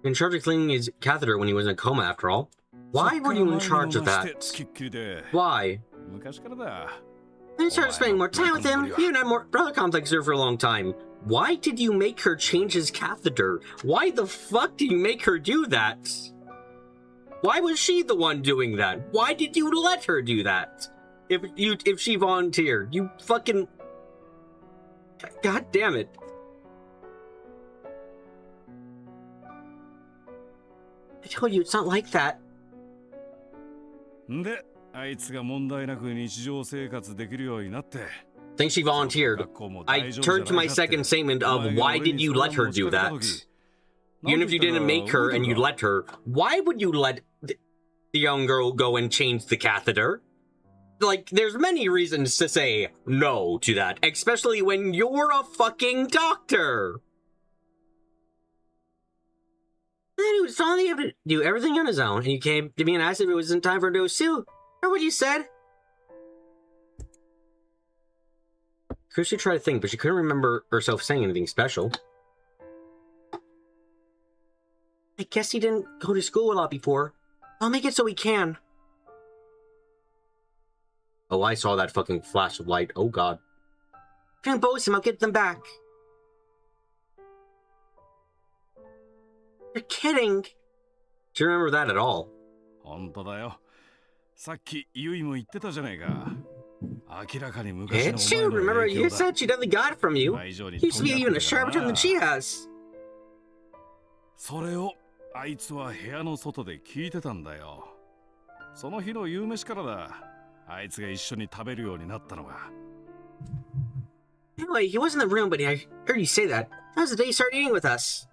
In charge of cleaning his catheter when he was in a coma, after all. Why were you in charge of that? Why? 昔からだ。 Then you started spending more time with him. You had more brother complex here for a long time. Why did you make her change his catheter? Why the fuck did you make her do that? Why was she the one doing that? Why did you let her do that? If she volunteered, you fucking... God damn it. I told you it's not like that. で、あいつが問題なく日常生活できるようになって。 Think she volunteered. I turned to my second statement of why did you let her do that? Even if you didn't make her and you let her, why would you let the young girl go and change the catheter? Like, there's many reasons to say no to that, especially when you're a fucking doctor. And then he was finally able to do everything on his own, and you came to me and asked if it wasn't time for him to go sue. Remember what you said? Chrissy tried to think, but she couldn't remember herself saying anything special. I guess he didn't go to school a lot before. I'll make it so he can. Oh, I saw that fucking flash of light. Oh, God. If you impose him, I'll get them back. You're kidding. Do you remember that at all? 本当だよ。さっきユイも言ってたじゃないか。明らかに昔の It's true. Remember, you said she definitely got it from you. He used to be even a sharper tongue than she has. それをあいつは部屋の外で聞いてたんだよ。その日の夕飯からだ。あいつが一緒に食べるようになったのが。Anyway, he wasn't in the room, but I heard you say that. That was the day he started eating with us.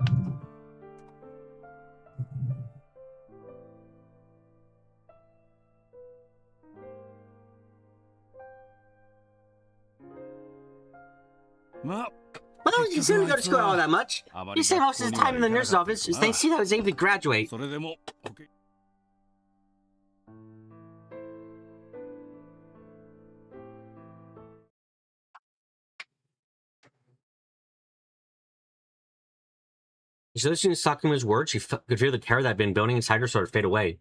Well, he didn't go to school all that much. He spent most of his time in the nurse's office. It's thanks to you that I was able to graduate. それでも OK。 As she listened to Sakuma's words, she could feel the terror that had been building inside her sort of fade away.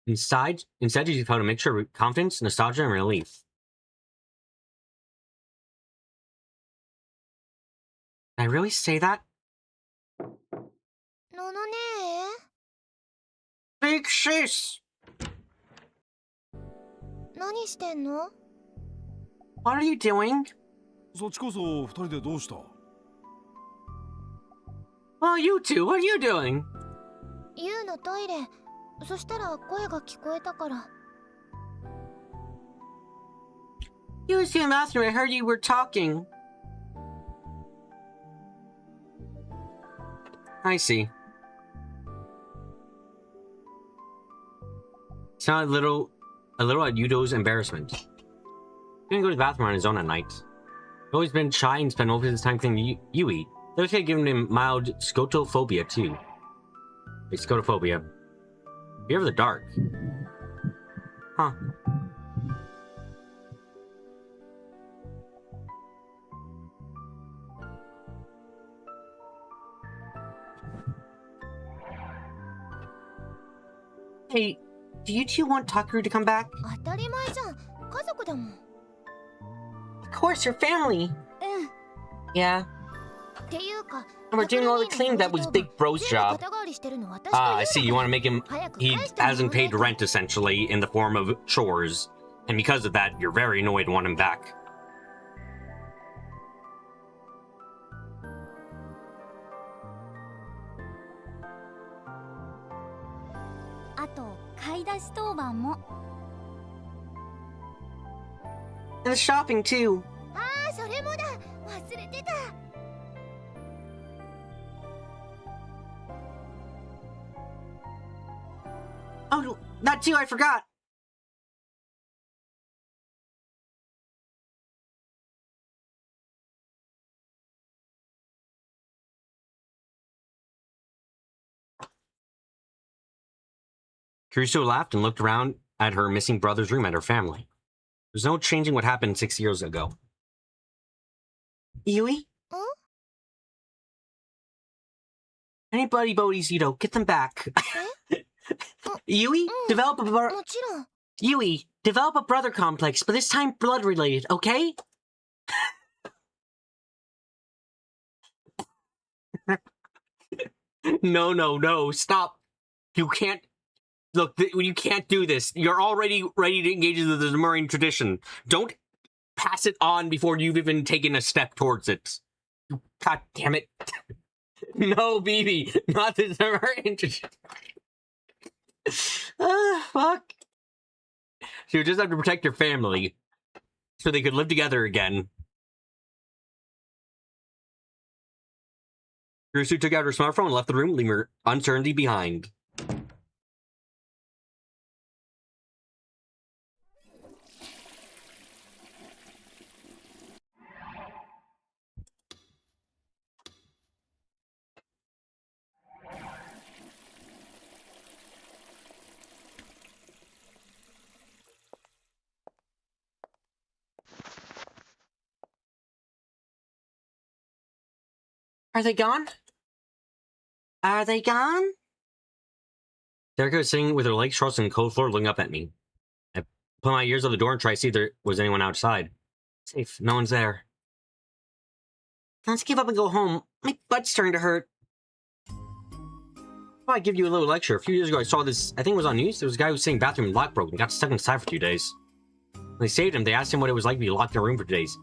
Instead, she felt a mixture of confidence, nostalgia, and relief. Did I really say that? ののね Big shish! 何してんの What are you doing? そっちこそ二人でどうした？ Oh, you two, what are you doing? ユウのトイレ。そしたら声が聞こえたから。You was in the bathroom. I heard you were talking. I see. It's not a little at Yudo's embarrassment. He didn't go to the bathroom on his own at night. He's always been shy and spent most of his time cleaning Yui. The other kid given him mild scotophobia too. Like scotophobia. Fear of the dark. Huh. Hey, do you two want Takeru to come back? 当たり前じゃん。家族だもん。Of course, your family. うん。 Yeah. っていうか、 And we're doing all the cleaning that was Big Bro's job. 肩代わりしてるの私と Ah, I ユウ see. You want to make him... He hasn't paid rent, essentially, in the form of chores. And because of that, you're very annoyed and want him back. あと買い出し当番も。 And the shopping, too. ああ、それもだ。忘れてた。 Oh, that too, I forgot. Kurusu laughed and looked around at her missing brother's room and her family. There's no changing what happened 6 years ago. Yui? Huh? Anybody bodies, Yudo, get them back. Yui, develop a もちろん。 Yui, develop a brother complex, but this time blood related, okay? No, stop. You can't. Look, you can't do this. You're already ready to engage in the Zamurian tradition. Don't pass it on before you've even taken a step towards it. God damn it. No, BB, not the Zamurian tradition. Fuck. So you just have to protect your family so they could live together again. Kurusu took out her smartphone and left the room, leaving her uncertainty behind. Are they gone? Are they gone? Derek was sitting with her legs crossed on the cold floor looking up at me. I put my ears on the door and tried to see if there was anyone outside. Safe, no one's there. Let's give up and go home. My butt's starting to hurt. I'll give you a little lecture. A few years ago I saw this, I think it was on news. There was a guy who was sitting in the bathroom and lock broke and got stuck inside for 2 days. When they saved him, they asked him what it was like to be locked in a room for 2 days.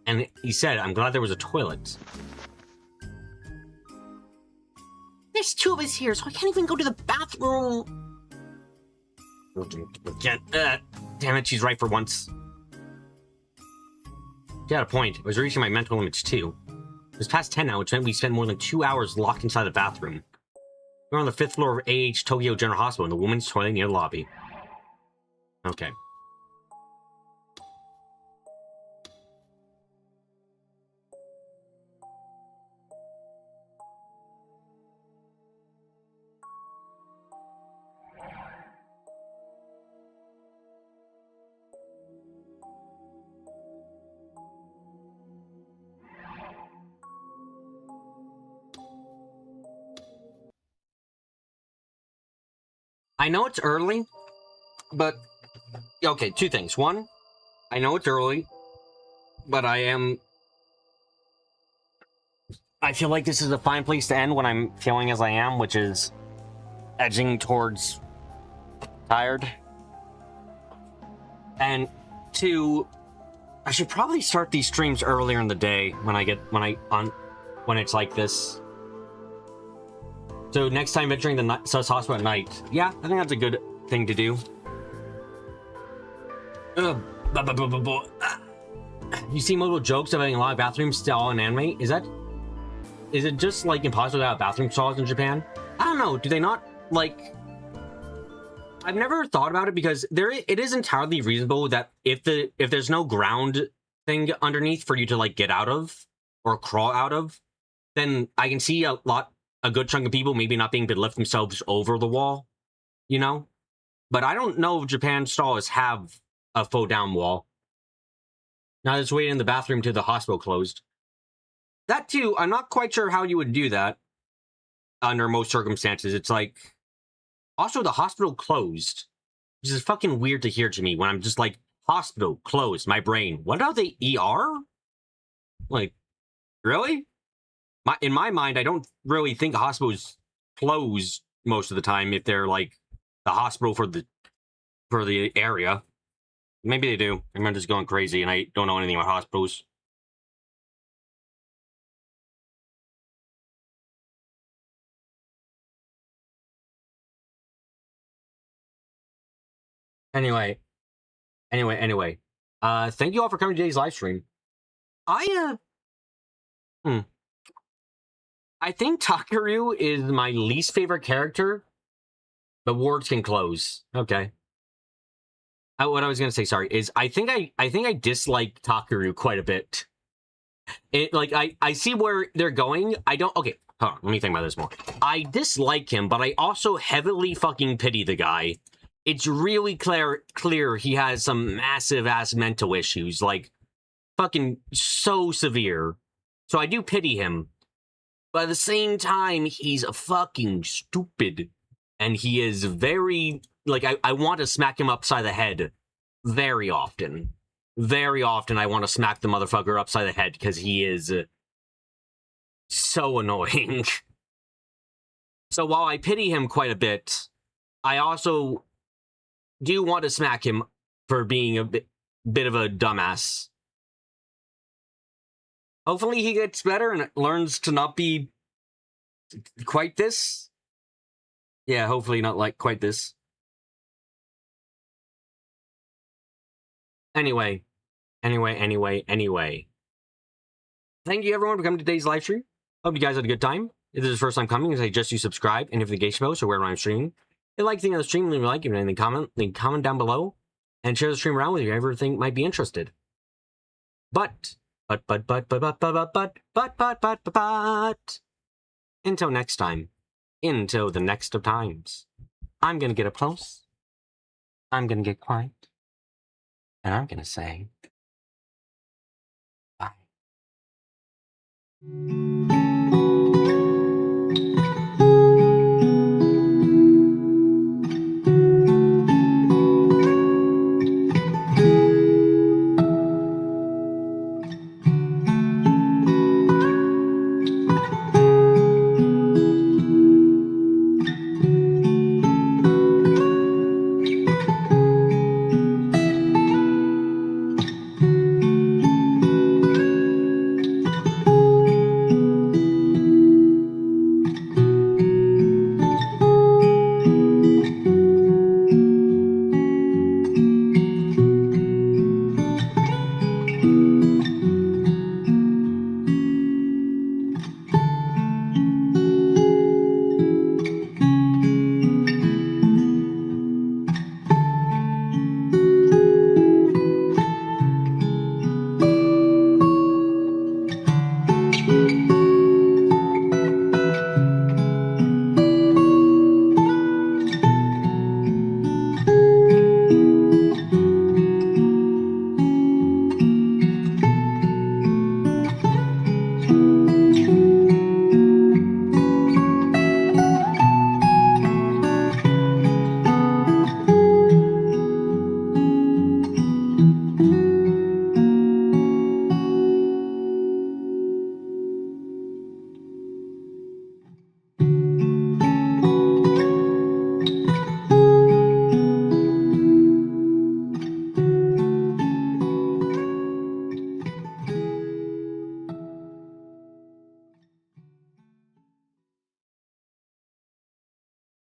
And he said, I'm glad there was a toilet. There's 2 of us here, so I can't even go to the bathroom. Damn it, she's right for once. She had a point. I was reaching my mental limits too. It was past 10 now, which meant we spent more than 2 hours locked inside the bathroom. We were on the 5th floor of AH Tokyo General Hospital in the women's toilet near the lobby. Okay. I know it's early, but... Okay, 2 things. 1, I know it's early, but I feel like this is a fine place to end when I'm feeling as I am, which is edging towards tired. And 2, I should probably start these streams earlier in the day when it's like this. So next time entering the sus hospital at night. Yeah, I think that's a good thing to do. You see multiple jokes about having a lot of bathroom stall in anime. Is it just like impossible to have bathroom stalls in Japan? I don't know. Do they not like? I've never thought about it because it is entirely reasonable that if there's no ground thing underneath for you to like get out of or crawl out of, then I can see a good chunk of people maybe not being able to lift themselves over the wall, you know? But I don't know if Japan stalls have a full down wall. Now just waiting in the bathroom till the hospital closed. That too, I'm not quite sure how you would do that under most circumstances. It's like, also the hospital closed. This is fucking weird to hear to me when I'm just like, hospital closed, my brain. What are they, ER? Like, really? In my mind, I don't really think hospitals close most of the time if they're like the hospital for the area. Maybe they do. I'm just going crazy and I don't know anything about hospitals. Anyway. Thank you all for coming to today's live stream. I think Takeru is my least favorite character. The words can close. Okay. What I was gonna say, sorry, is I think I dislike Takeru quite a bit. I see where they're going. I don't. Okay, hold on, let me think about this more. I dislike him, but I also heavily fucking pity the guy. It's really clear he has some massive ass mental issues, like fucking so severe. So I do pity him, but at the same time, he's a fucking stupid, and he is very like I want to smack him upside the head very often. Very often, I want to smack the motherfucker upside the head because he is so annoying. So while I pity him quite a bit, I also do want to smack him for being a bit of a dumbass. Hopefully he gets better and learns to not be quite this. Yeah, hopefully not like quite this. Anyway. Thank you everyone for coming to today's live stream. Hope you guys had a good time. If this is the first time coming, I suggest you subscribe and hit the notification bell so wherever I'm streaming. If you like the thing on the stream, leave a like, give anything comment, leave a comment down below, and share the stream around with you if you ever think might be interested. But until next time, until the next of times, I'm gonna get up close, I'm gonna get quiet, and I'm gonna say bye.